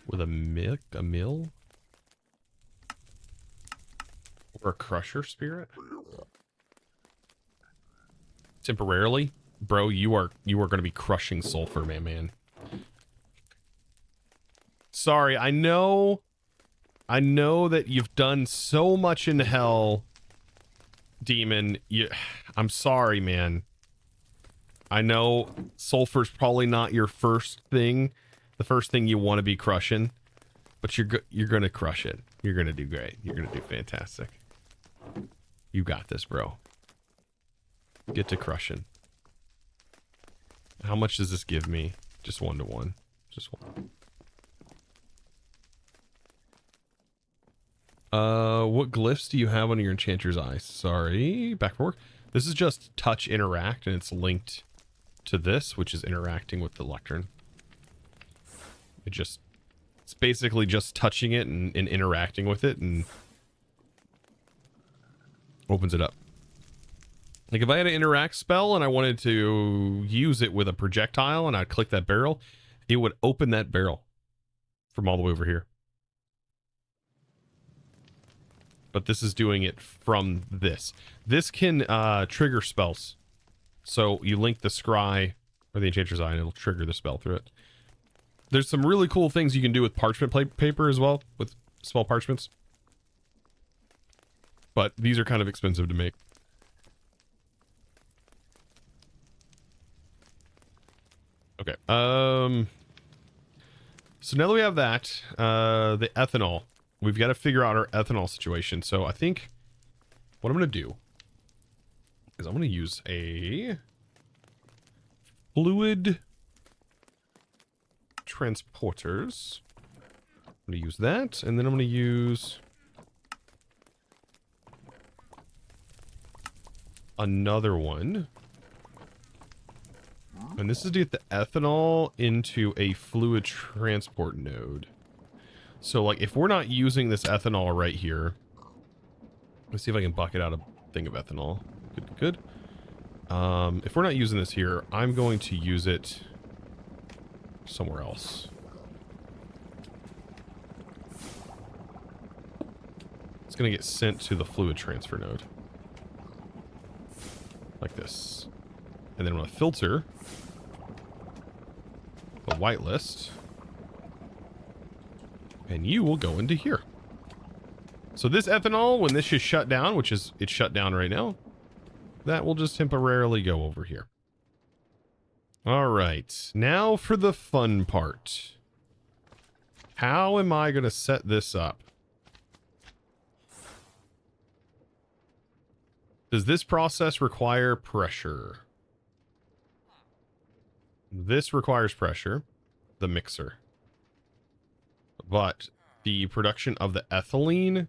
with a mill? Or a crusher spirit? Temporarily? Bro, you are going to be crushing sulfur, man. Sorry, I know that you've done so much in hell, Demon. I'm sorry, man. I know sulfur's probably not your first thing, the first thing you want to be crushing, but you're gonna crush it. You're gonna do great. You're gonna do fantastic. You got this, bro. Get to crushing. How much does this give me? Just 1 to 1. Just 1. What glyphs do you have on your enchanter's eye? Sorry, back for work. This is just touch interact, and it's linked to this, which is interacting with the lectern. It's basically just touching it and interacting with it and opens it up. Like if I had an interact spell and I wanted to use it with a projectile and I'd click that barrel, it would open that barrel from all the way over here. But this is doing it from this. This can trigger spells. So you link the scry or the enchanter's eye and it'll trigger the spell through it. There's some really cool things you can do with parchment paper as well, with small parchments. But these are kind of expensive to make. Okay. So now that we have that, the ethanol, we've got to figure out our ethanol situation. So I think what I'm going to do is I'm going to use a fluid transporters. I'm going to use that, and then I'm going to use another one. And this is to get the ethanol into a fluid transport node. So like if we're not using this ethanol right here, Let's see if I can bucket out a thing of ethanol. Good. If we're not using this here, I'm going to use it somewhere else. It's going to get sent to the fluid transfer node. Like this. And then I'm going to filter the whitelist. And you will go into here. So this ethanol, when this is shut down, which is, it's shut down right now, that will just temporarily go over here. All right, now for the fun part. How am I going to set this up? Does this process require pressure? This requires pressure, the mixer. But the production of the ethylene,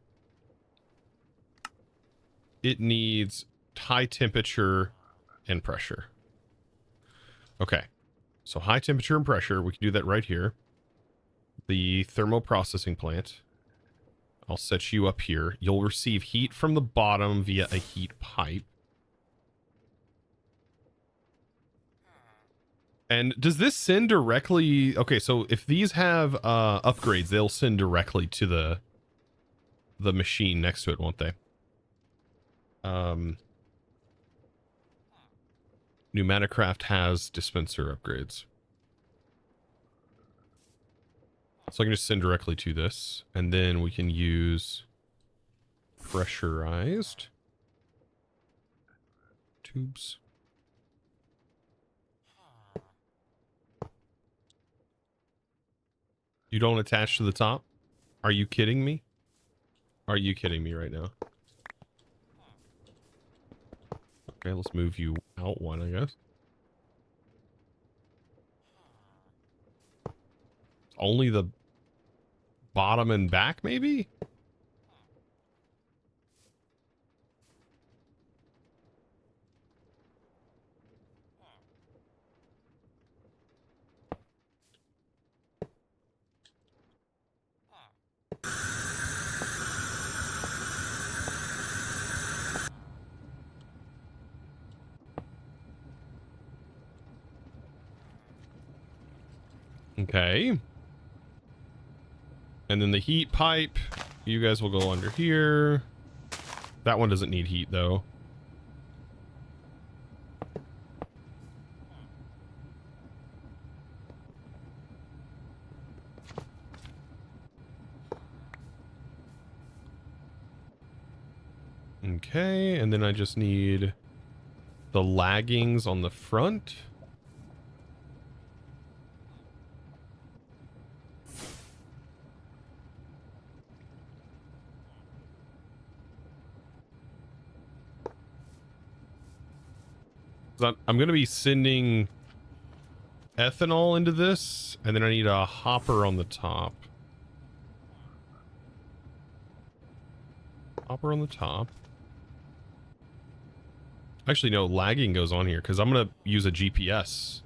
it needs high temperature and pressure. Okay, so high temperature and pressure, we can do that right here. The thermal processing plant, I'll set you up here. You'll receive heat from the bottom via a heat pipe. And does this send directly? Okay, so if these have upgrades, they'll send directly to the machine next to it, won't they? Pneumaticraft has dispenser upgrades. So I can just send directly to this. And then we can use pressurized tubes. You don't attach to the top? Are you kidding me? Are you kidding me right now? Okay, let's move you out one, I guess. Only the bottom and back, maybe? Okay. And then the heat pipe, you guys will go under here. That one doesn't need heat though. Okay, and then I just need the laggings on the front. I'm going to be sending ethanol into this, and then I need a hopper on the top. Hopper on the top. Actually, no, lagging goes on here because I'm going to use a GPS.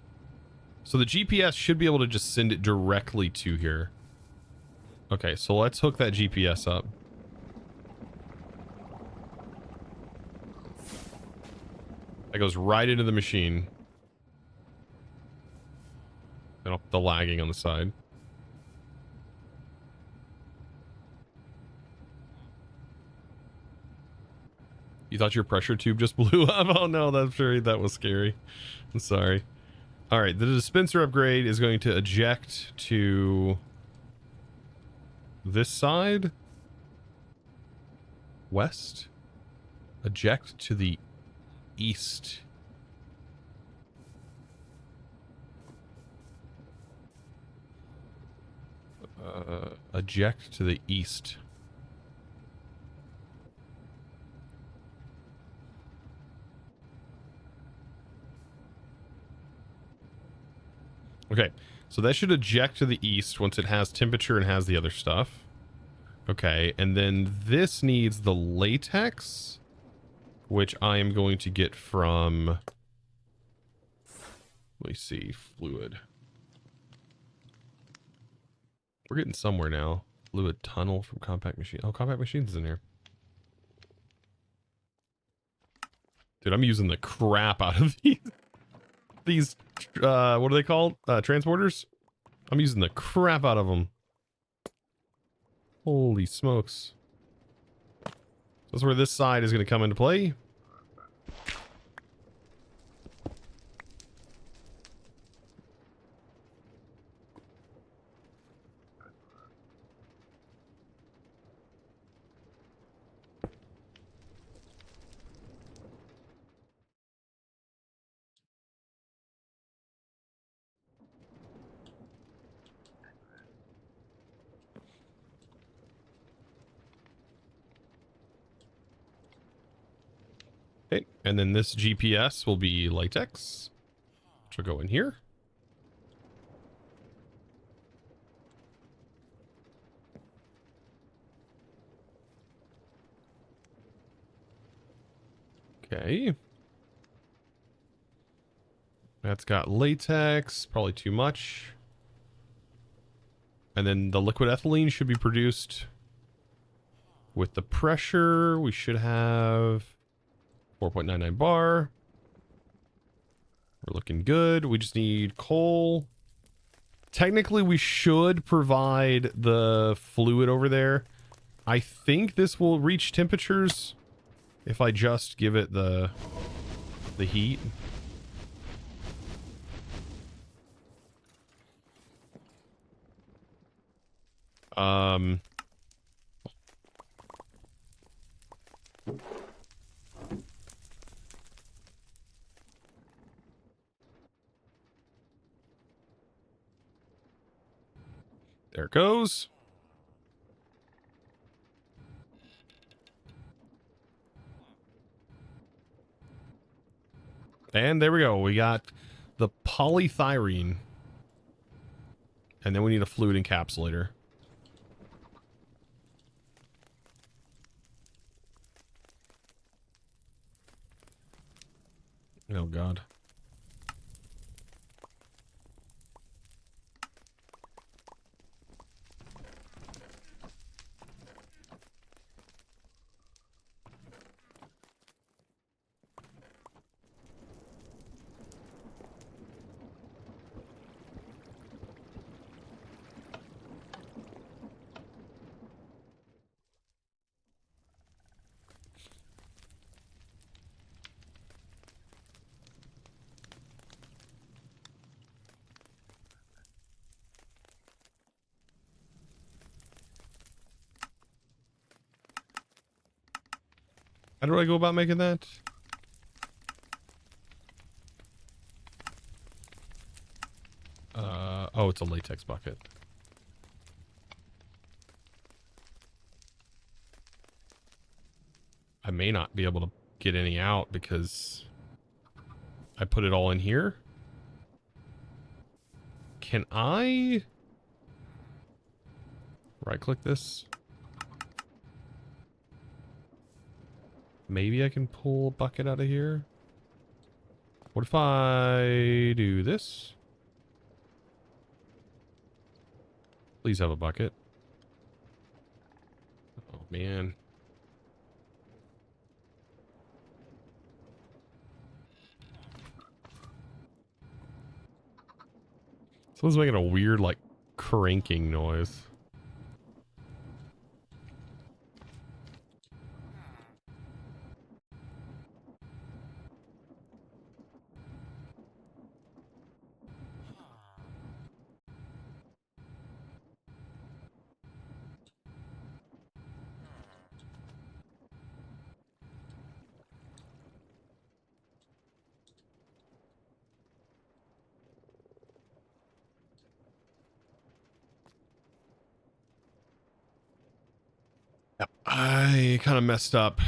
So the GPS should be able to just send it directly to here. Okay, so let's hook that GPS up. That goes right into the machine. Then I'll put the lagging on the side. You thought your pressure tube just blew up? Oh no, that's very, that was scary. I'm sorry. All right, the dispenser upgrade is going to eject to this side. West. Eject to the east. Eject to the east. Okay, so that should eject to the east once it has temperature and has the other stuff. Okay, and then this needs the latex, which I am going to get from, let me see, fluid. We're getting somewhere now. Fluid tunnel from compact machine. Oh, compact machines is in here. Dude, I'm using the crap out of these what are they called? Transporters? I'm using the crap out of them. Holy smokes. So that's where this side is going to come into play. Okay, and then this GPS will be latex, which will go in here. Okay. That's got latex, probably too much. And then the liquid ethylene should be produced with the pressure. We should have 4.99 bar. We're looking good. We just need coal. Technically, we should provide the fluid over there. I think this will reach temperatures if I just give it the heat. There it goes. And there we go. We got the polythyrene. And then we need a fluid encapsulator. Oh, God. How do I go about making that? Oh, it's a latex bucket. I may not be able to get any out because I put it all in here. Can I right click this? Maybe I can pull a bucket out of here. What if I do this? Please have a bucket. Oh, man. Someone's making a weird, like, cranking noise. I kind of messed up.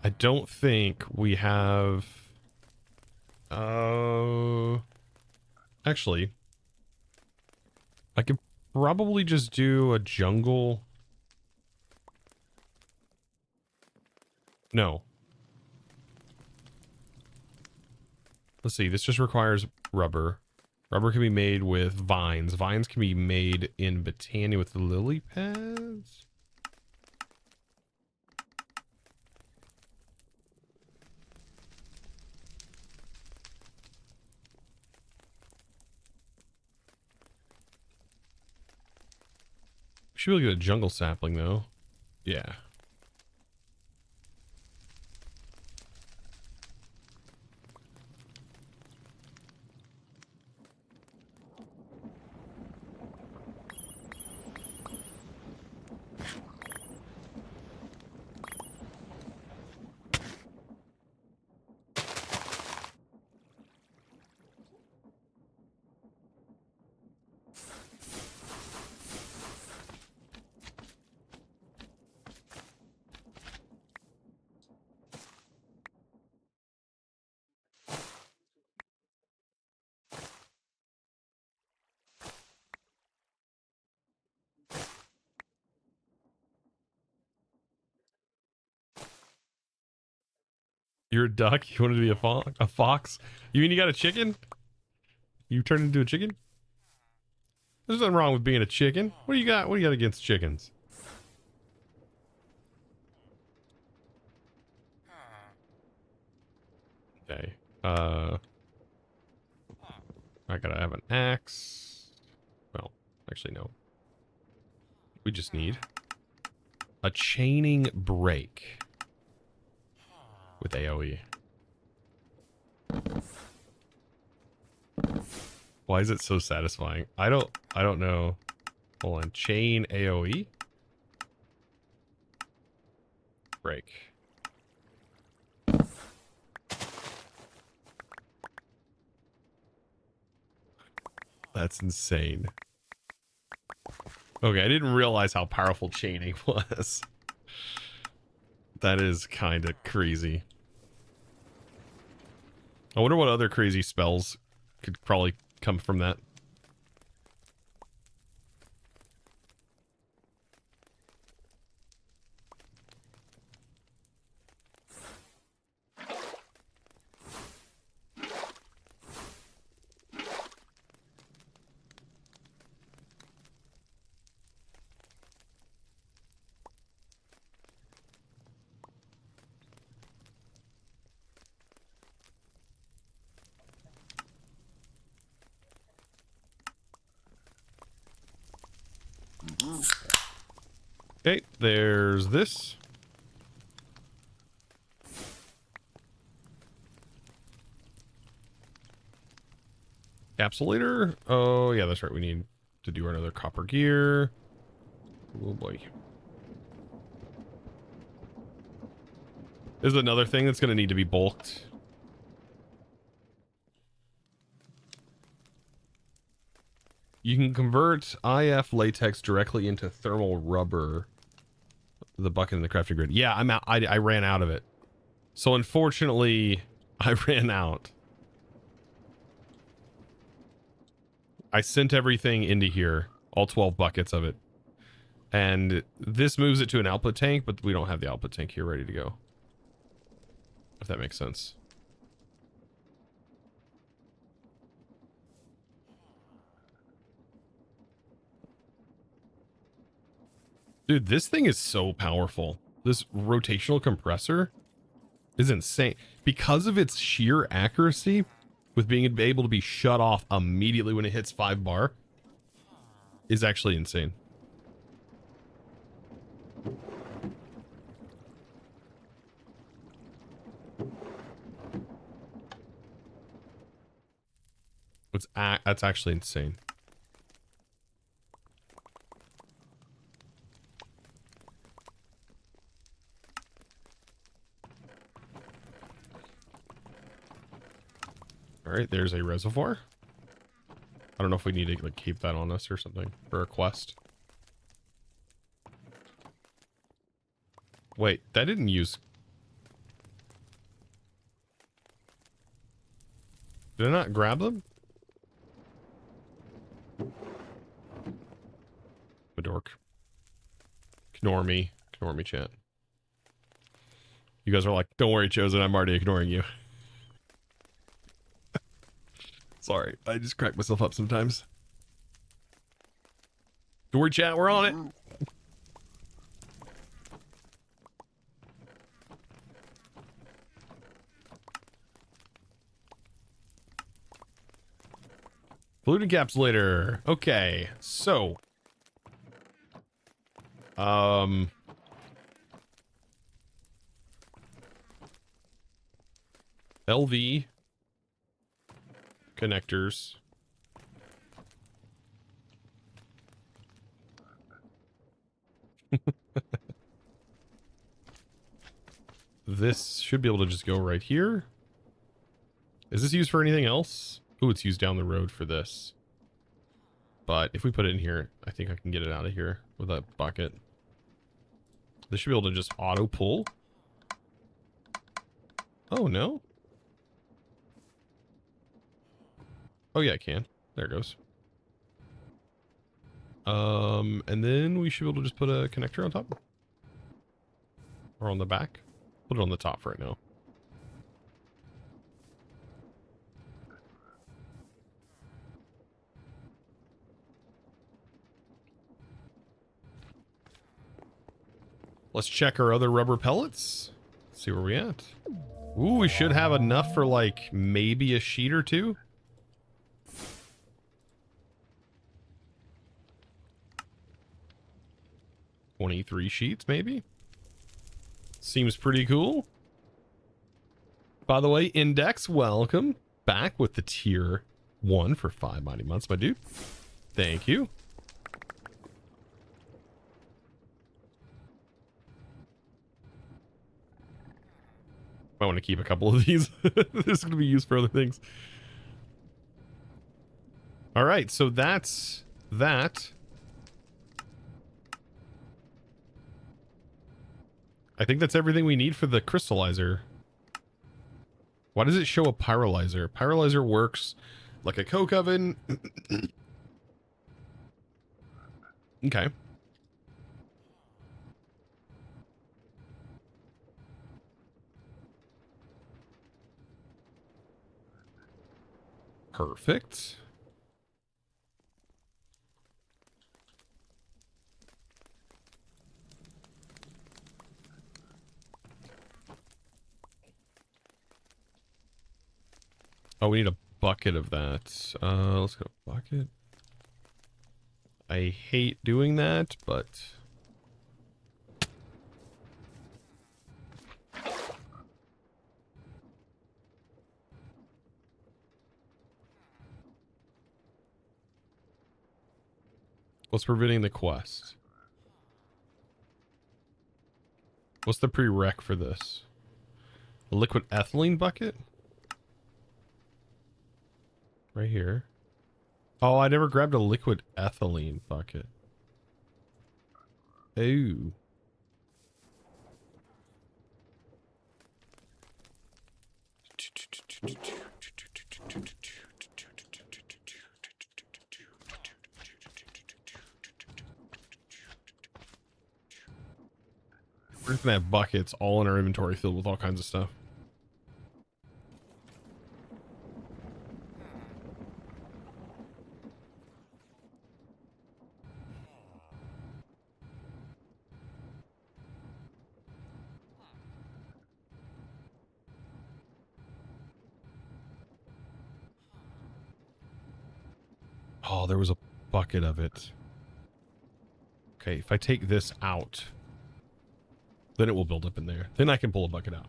I don't think we have... actually, I could probably just do a jungle. No. Let's see. This just requires rubber. Rubber can be made with vines. Vines can be made in Botania with the lily pads. Should be able to get a jungle sapling though. Yeah. You're a duck? You want to be a fox? A fox? You mean you got a chicken? You turned into a chicken? There's nothing wrong with being a chicken. What do you got? What do you got against chickens? Okay. I gotta have an axe. Well, actually, no. We just need a chaining break with AoE. Why is it so satisfying? I don't know. Hold on. Chain AoE? Break. That's insane. Okay, I didn't realize how powerful chaining was. That is kind of crazy. I wonder what other crazy spells could probably come from that. Okay, there's this. Capsulator? Oh, yeah, that's right. We need to do another copper gear. Oh, boy. This is another thing that's going to need to be bulked. You can convert IF latex directly into thermal rubber. The bucket in the crafting grid. Yeah, I'm out. I ran out of it. So unfortunately, I ran out. I sent everything into here. All 12 buckets of it. And this moves it to an output tank, but we don't have the output tank here ready to go. If that makes sense. Dude, this thing is so powerful. This rotational compressor is insane. Because of its sheer accuracy, with being able to be shut off immediately when it hits 5 bar, is actually insane. That's actually insane. All right, there's a reservoir. I don't know if we need to like keep that on us or something for a quest. Wait, that didn't use. Did I not grab them? A dork. Ignore me, chat. You guys are like, don't worry, Chosen, I'm already ignoring you. Sorry, I just crack myself up sometimes. Don't worry, chat, we're on it. Fluid encapsulator. Okay, so LV connectors. This should be able to just go right here. Is this used for anything else? Ooh, it's used down the road for this. But if we put it in here, I think I can get it out of here with that bucket. This should be able to just auto pull. Oh, no. Oh, yeah, I can. There it goes. And then we should be able to just put a connector on top. Or on the back. Put it on the top for right now. Let's check our other rubber pellets. See where we at. Ooh, we should have enough for like maybe a sheet or two. $23 sheets, maybe. Seems pretty cool. By the way, Index, welcome back with the tier 1 for 5 mighty months, my dude. Thank you. I want to keep a couple of these. This is going to be used for other things. All right, so that's that. I think that's everything we need for the crystallizer. Why does it show a pyrolyzer? Pyrolyzer works like a coke oven. Okay. Perfect. Oh, we need a bucket of that. Let's go bucket. I hate doing that, but... What's preventing the quest? What's the prereq for this? A liquid ethylene bucket? Right here. Oh, I never grabbed a liquid ethylene bucket. Ooh. We're gonna have buckets all in our inventory filled with all kinds of stuff. Oh, there was a bucket of it. Okay, if I take this out, then it will build up in there. Then I can pull a bucket out.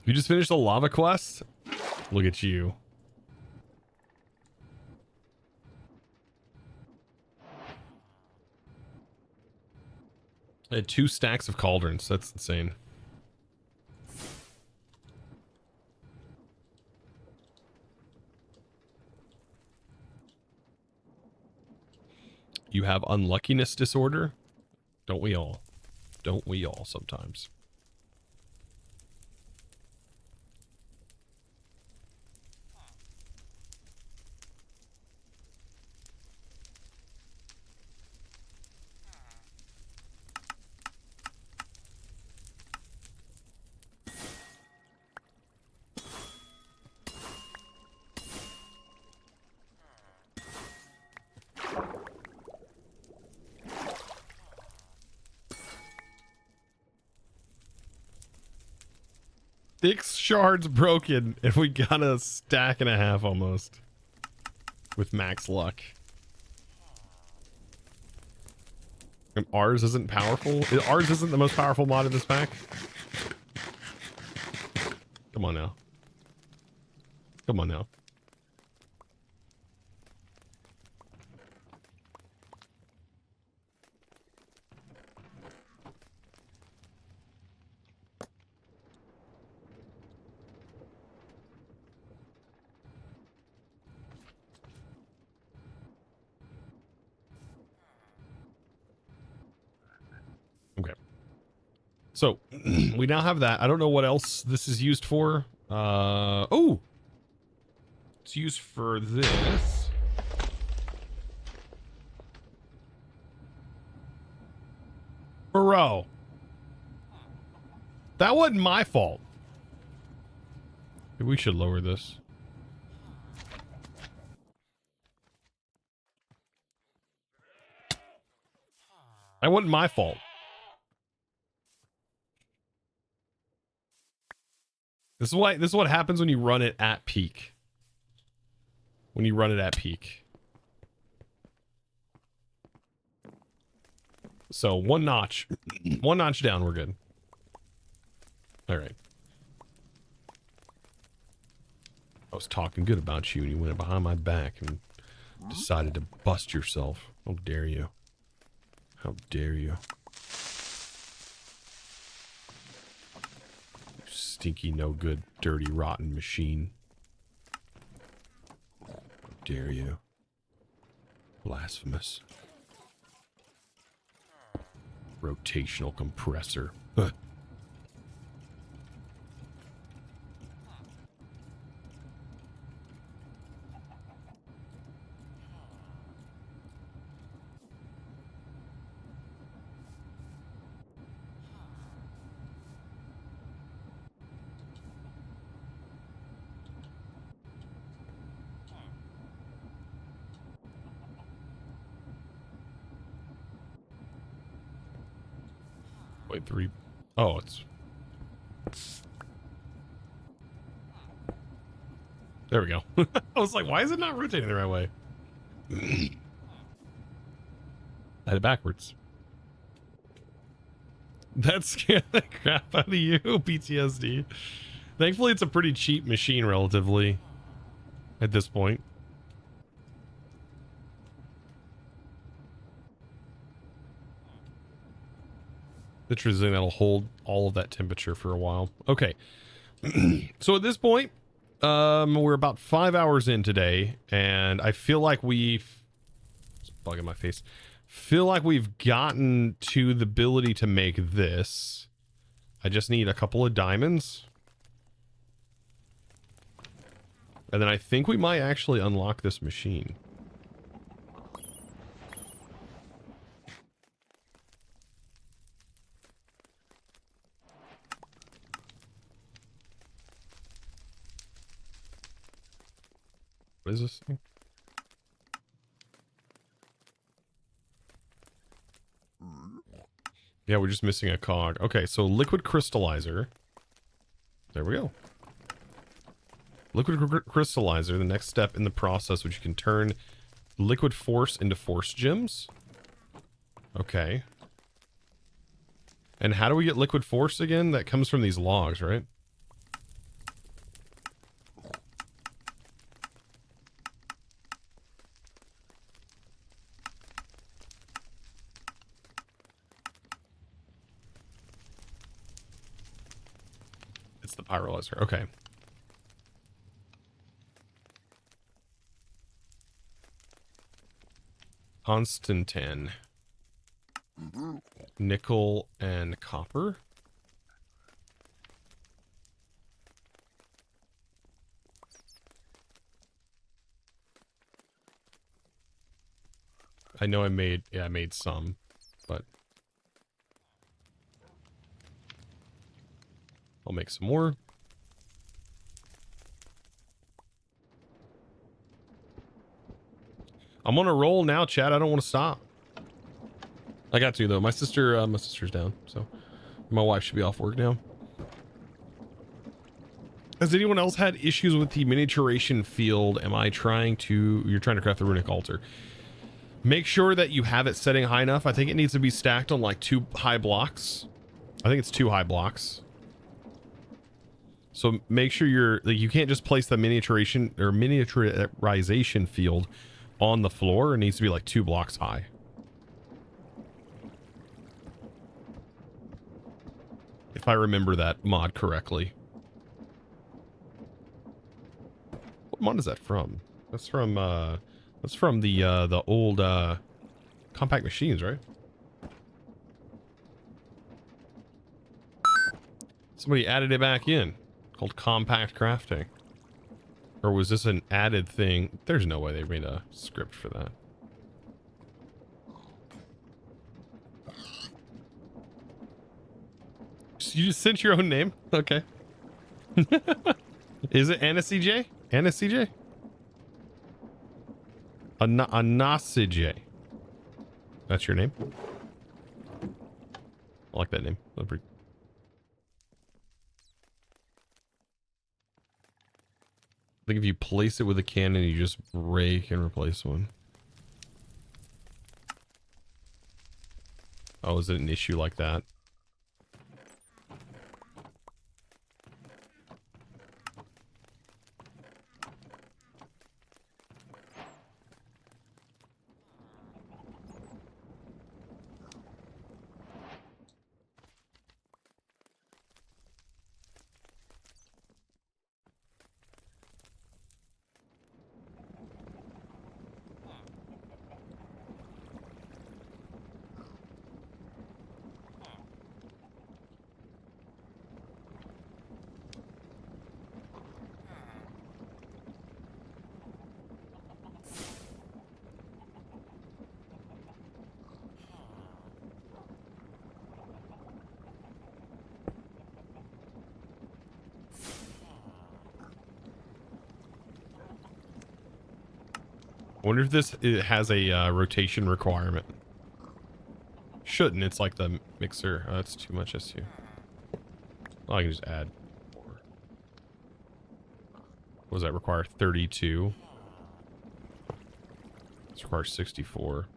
You just finished the lava quest? Look at you. I had 2 stacks of cauldrons. That's insane. You have unluckiness disorder? Don't we all? Don't we all sometimes? Six shards broken, and we got a stack and a half almost. with max luck. And ours isn't powerful. Ours isn't the most powerful mod in this pack. Come on now. Come on now. Okay. So we now have that. I don't know what else this is used for. Oh, it's used for this. Bro, that wasn't my fault. Maybe we should lower this. That wasn't my fault. This is what happens when you run it at peak. When you run it at peak. So one notch down, we're good. All right. I was talking good about you and you went behind my back and decided to bust yourself. How dare you? How dare you? You stinky, no good, dirty, rotten machine. How dare you? Blasphemous. Rotational compressor. Huh. Wait, 3. Oh, it's... There we go. I was like, why is it not rotating the right way? I had it backwards. That scared the crap out of you, PTSD. Thankfully, it's a pretty cheap machine, relatively, at this point. Interesting, that'll hold all of that temperature for a while. Okay. So at this point, we're about 5 hours in today, and I feel like we've... It's bugging my face. Feel like we've gotten to the ability to make this. I just need a couple of diamonds. And then I think we might actually unlock this machine. What is this thing? Yeah, we're just missing a cog. Okay, so liquid crystallizer. There we go. Liquid crystallizer, the next step in the process, which you can turn liquid force into force gems. Okay. And how do we get liquid force again? That comes from these logs, right? It's the pyrolyzer. Okay. Constantan. Nickel and copper. I know I made some, but I'll make some more. I'm on a roll now, Chad. I don't want to stop. I got to though. My sister's down, so my wife should be off work now. Has anyone else had issues with the miniaturation field? You're trying to craft the runic altar. Make sure that you have it setting high enough. I think it needs to be stacked on like 2 high blocks. I think it's 2 high blocks. So make sure you can't just place the miniaturization field on the floor. It needs to be like 2 blocks high. If I remember that mod correctly. What mod is that from? That's from the old compact machines, right? Somebody added it back in, called compact crafting. Or was this an added thing? There's no way they made a script for that. You just sent your own name? Okay. Is it Anna CJ? Anna CJ? Anasij. That's your name? I like that name. I think if you place it with a cannon, you just break and replace one. Oh, is it an issue like that? I wonder if it has a rotation requirement. Shouldn't. It's like the mixer. Oh, that's too much SU. Well, I can just add more. What does that require? 32. This requires 64.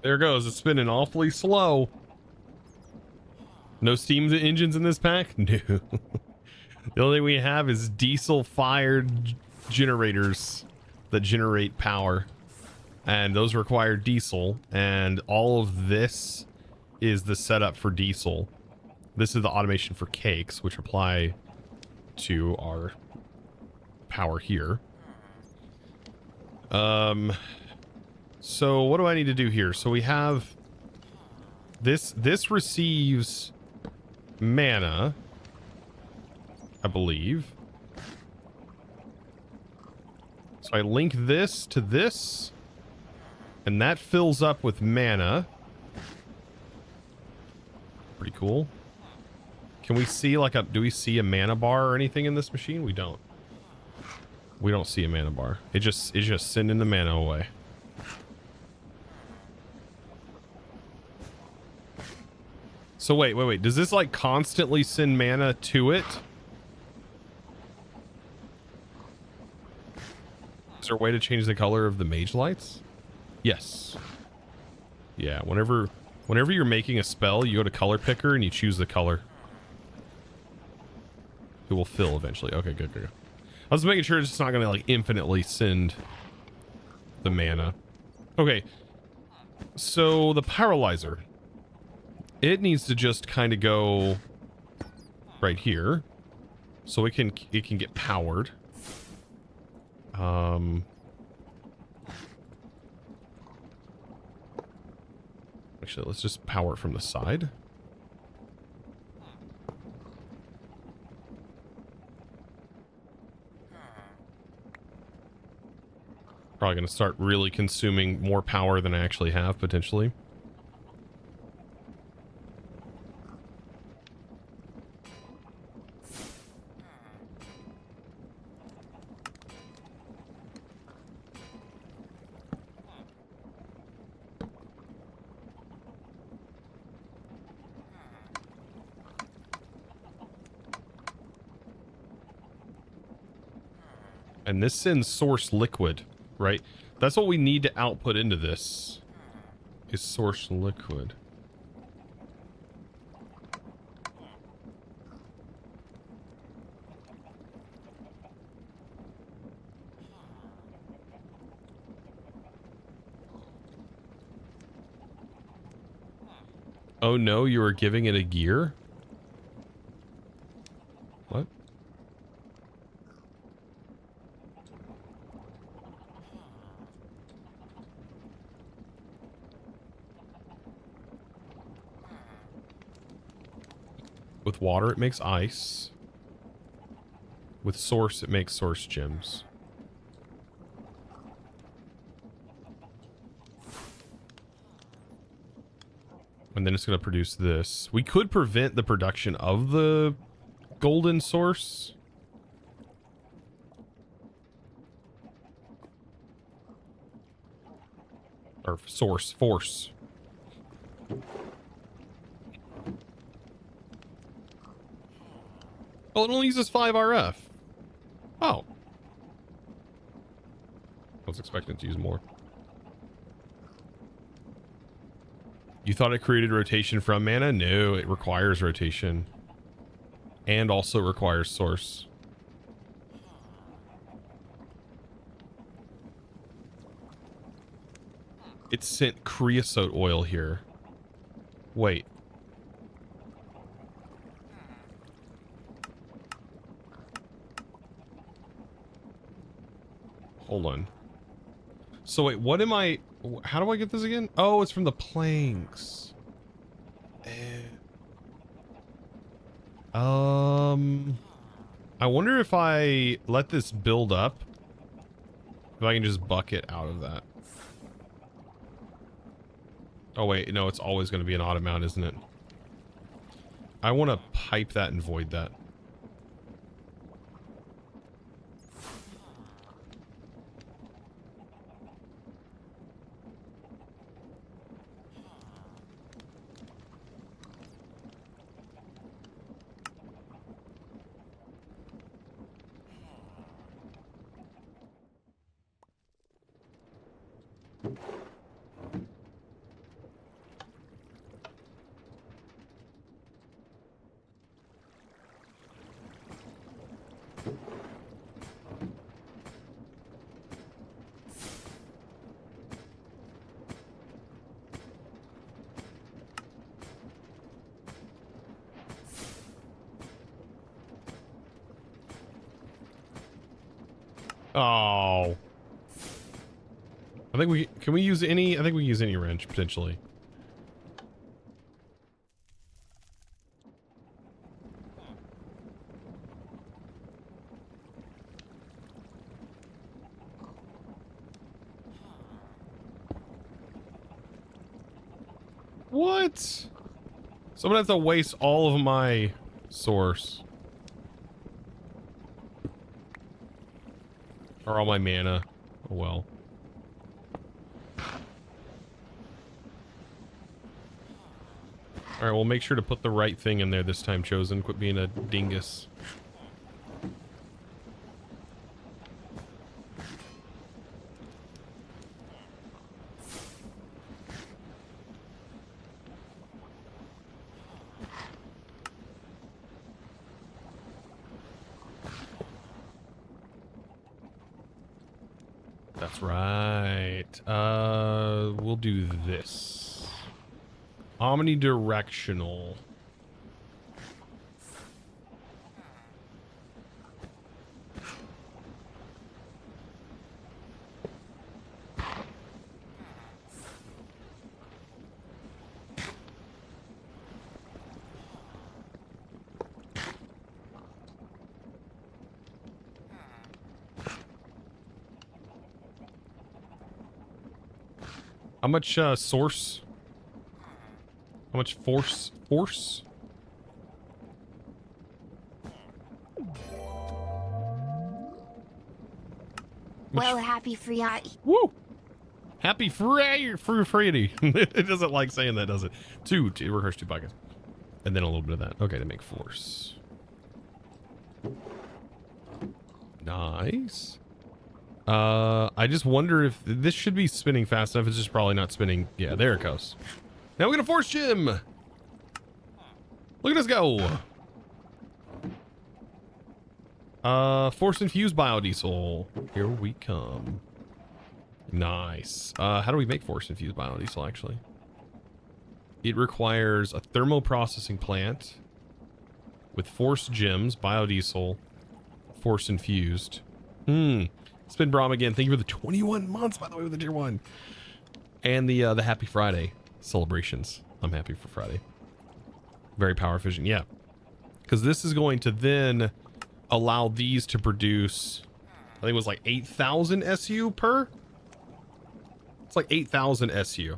There it goes. It's spinning awfully slow. No steam engines in this pack? No. The only thing we have is diesel-fired generators that generate power. And those require diesel. And all of this is the setup for diesel. This is the automation for cakes, which apply to our power here. So what do I need to do here? So we have this receives mana, I believe. So I link this to this, and that fills up with mana. Pretty cool. Can we see like do we see a mana bar or anything in this machine? We don't. We don't see a mana bar. It's just sending the mana away. So wait. Does this like constantly send mana to it? Is there a way to change the color of the mage lights? Yes. Yeah, whenever you're making a spell, you go to color picker and you choose the color. It will fill eventually. Okay, good. I was making sure it's just not going to like infinitely send the mana. Okay. So the paralyzer, it needs to just kind of go right here. So it can get powered. Actually, let's just power it from the side. Probably going to start really consuming more power than I actually have, potentially. And this sends source liquid, right? That's what we need to output into this, is source liquid. Oh no, you were giving it a gear? What? With water, it makes ice. With source, it makes source gems. And then it's going to produce this. We could prevent the production of the golden source. Or force. Oh, it only uses 5 RF. Oh. I was expecting it to use more. You thought it created rotation from mana? No, it requires rotation. And also requires source. It sent creosote oil here. Wait. Hold on. So wait, what am I... How do I get this again? Oh, it's from the planks. I wonder if I let this build up, if I can just bucket out of that. Oh wait, no, it's always going to be an auto mount, isn't it? I want to pipe that and void that. Oh. I think we can use any, I think we can use any wrench potentially. What? So I'm gonna have to waste all of my source. Or all my mana. Oh well. Alright, we'll make sure to put the right thing in there this time, Chosen. Quit being a dingus. That's right. We'll do this. Omnidirectional. How much source? How much force? Well, happy Friday. Woo! Happy Friday. It doesn't like saying that, does it? Two rehearse 2 pockets. And then a little bit of that. Okay, to make force. Nice. I just wonder if this should be spinning fast enough. It's just probably not spinning. Yeah, there it goes. Now we're gonna force Jim. Look at us go. Force infused biodiesel. Here we come. Nice. How do we make force infused biodiesel actually? It requires a thermal processing plant with force gems, biodiesel, force infused. Spin Brahm again. Thank you for the 21 months, by the way, with the tier 1. And the Happy Friday celebrations. I'm happy for Friday. Very power efficient, yeah. Because this is going to then allow these to produce, I think it was like 8,000 SU per? It's like 8,000 SU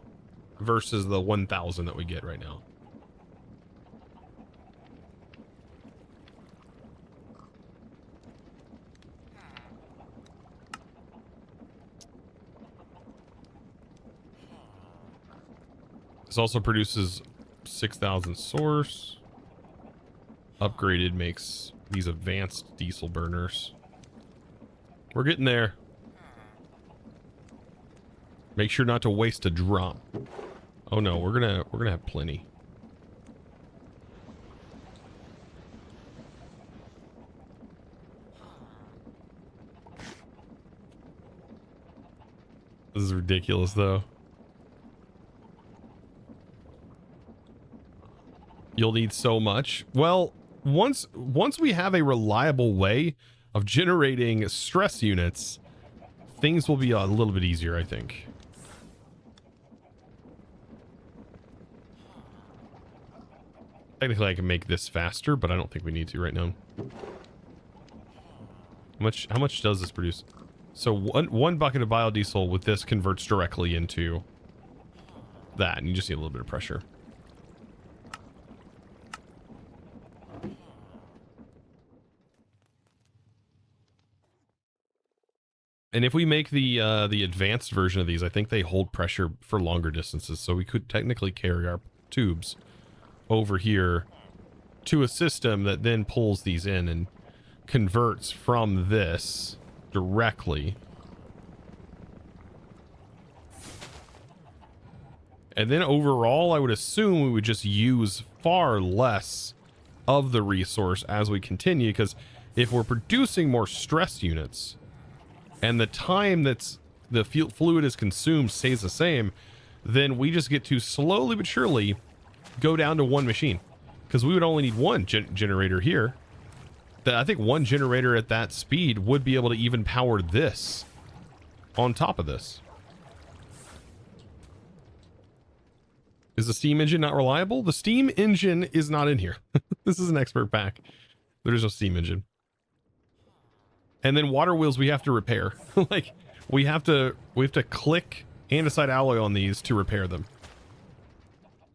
versus the 1,000 that we get right now. This also produces 6,000 source. Upgraded makes these advanced diesel burners. We're getting there. Make sure not to waste a drop. Oh no, we're gonna have plenty. This is ridiculous though. You'll need so much. Well, once we have a reliable way of generating stress units, things will be a little bit easier, I think. Technically, I can make this faster, but I don't think we need to right now. How much does this produce? So one bucket of biodiesel with this converts directly into that, and you just need a little bit of pressure. And if we make the advanced version of these, I think they hold pressure for longer distances, so we could technically carry our tubes over here to a system that then pulls these in and converts from this directly. And then overall, I would assume we would just use far less of the resource as we continue, because if we're producing more stress units and the time that's the fluid is consumed stays the same, then we just get to slowly but surely go down to one machine, because we would only need one generator here. That I think one generator at that speed would be able to even power this on top of this. Is the steam engine not reliable? The steam engine is not in here. This is an expert pack. There's no steam engine. And then water wheels we have to repair. Like we have to click andesite alloy on these to repair them.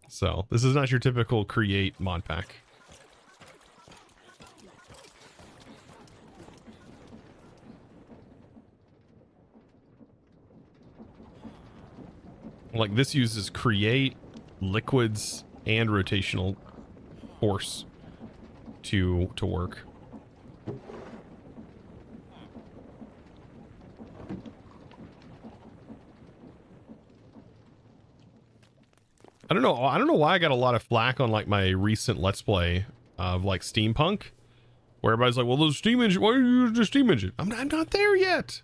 So this is not your typical create mod pack. Like this uses create, liquids, and rotational force to work. I don't know why I got a lot of flack on like my recent Let's Play of like steampunk, where everybody's like, well, the steam engine, why are you using the steam engine? I'm not there yet.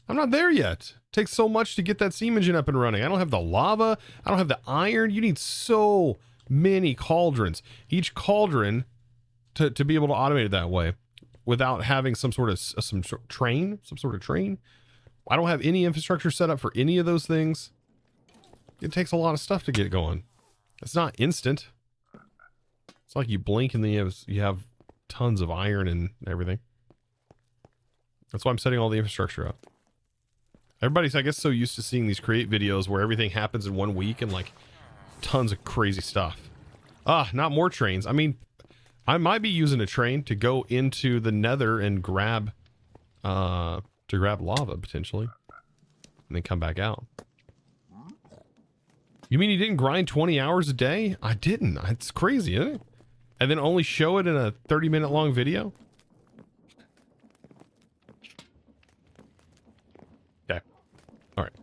I'm not there yet. It takes so much to get that steam engine up and running. I don't have the lava. I don't have the iron. You need so many cauldrons. Each cauldron to be able to automate it that way without having some sort of train. I don't have any infrastructure set up for any of those things. It takes a lot of stuff to get going. It's not instant. It's like you blink and then you have tons of iron and everything. That's why I'm setting all the infrastructure up. Everybody's, I guess, so used to seeing these create videos where everything happens in 1 week and like tons of crazy stuff. Not more trains. I mean, I might be using a train to go into the nether and grab lava potentially and then come back out. You mean you didn't grind 20 hours a day? I didn't. It's crazy, isn't it? And then only show it in a 30-minute long video? Okay. All right.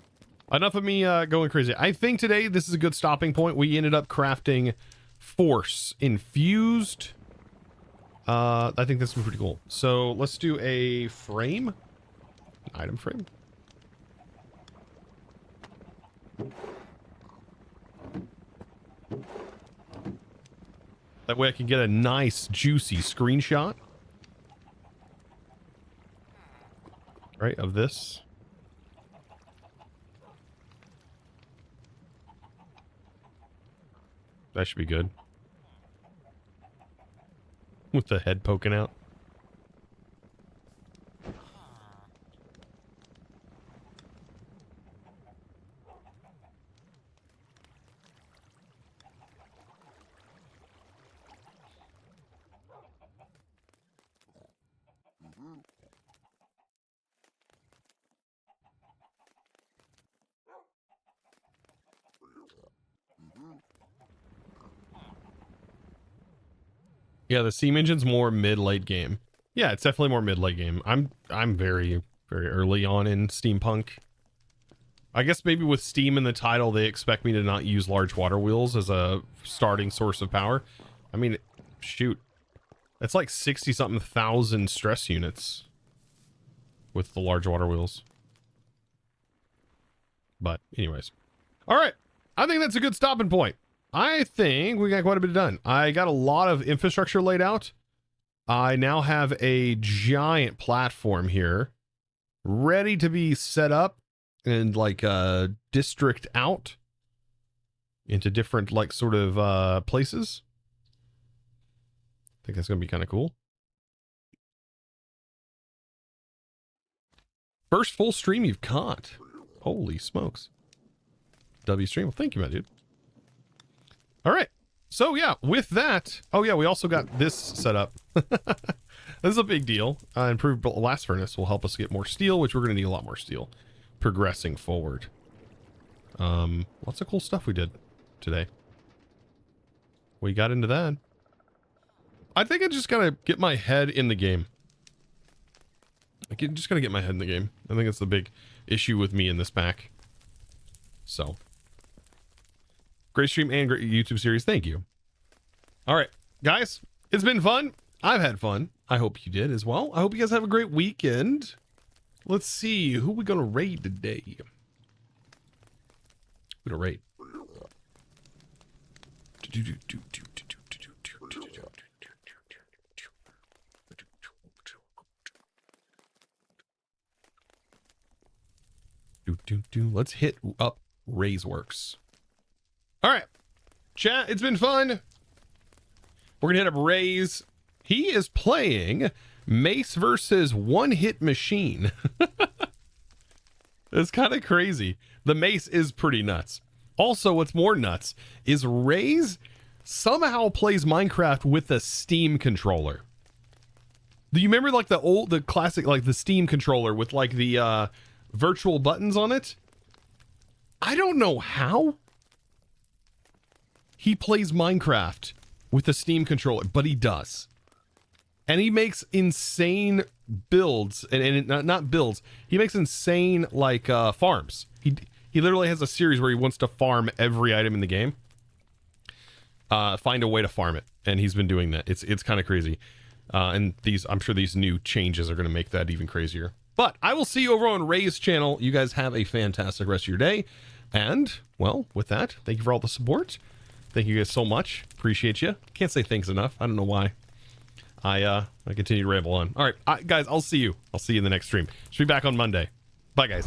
Enough of me going crazy. I think today this is a good stopping point. We ended up crafting force infused. I think this is pretty cool. So let's do a frame. An item frame. That way I can get a nice juicy screenshot. Right, of this. That should be good. With the head poking out. Yeah, the steam engine's more mid-late game. Yeah, it's definitely more mid-late game. I'm very, very early on in steampunk. I guess maybe with Steam in the title, they expect me to not use large water wheels as a starting source of power. I mean, shoot. That's like 60-something thousand stress units with the large water wheels. But anyways. All right. I think that's a good stopping point. I think we got quite a bit done. I got a lot of infrastructure laid out. I now have a giant platform here ready to be set up and like district out into different like sort of places. I think that's going to be kind of cool. First full stream you've caught. Holy smokes. W stream. Well, thank you, my dude. All right. So yeah, with that, oh yeah, we also got this set up. This is a big deal. Improved blast furnace will help us get more steel, which we're going to need a lot more steel progressing forward. Lots of cool stuff we did today. We got into that. I think I just gotta get my head in the game. Just gotta get my head in the game. I think it's the big issue with me in this pack. So. Great stream and great YouTube series. Thank you. All right, guys, it's been fun. I've had fun. I hope you did as well. I hope you guys have a great weekend. Let's see. Who we going to raid today? We're going to raid. Let's hit up Raiseworks. All right, chat, it's been fun. We're going to hit up Raise. He is playing Mace versus One Hit Machine. It's kind of crazy. The Mace is pretty nuts. Also, what's more nuts is Raise somehow plays Minecraft with a Steam controller. Do you remember like the classic, like the Steam controller with like the virtual buttons on it? I don't know how he plays Minecraft with a Steam controller, but he does. And he makes insane builds, and not builds. He makes insane like farms. He literally has a series where he wants to farm every item in the game. Find a way to farm it, and he's been doing that. It's kind of crazy. And I'm sure these new changes are going to make that even crazier. But I will see you over on Ray's channel. You guys have a fantastic rest of your day. And, well, with that, thank you for all the support. Thank you guys so much. Appreciate you. Can't say thanks enough. I don't know why. I continue to ramble on. All right, guys, I'll see you. I'll see you in the next stream. Should be back on Monday. Bye, guys.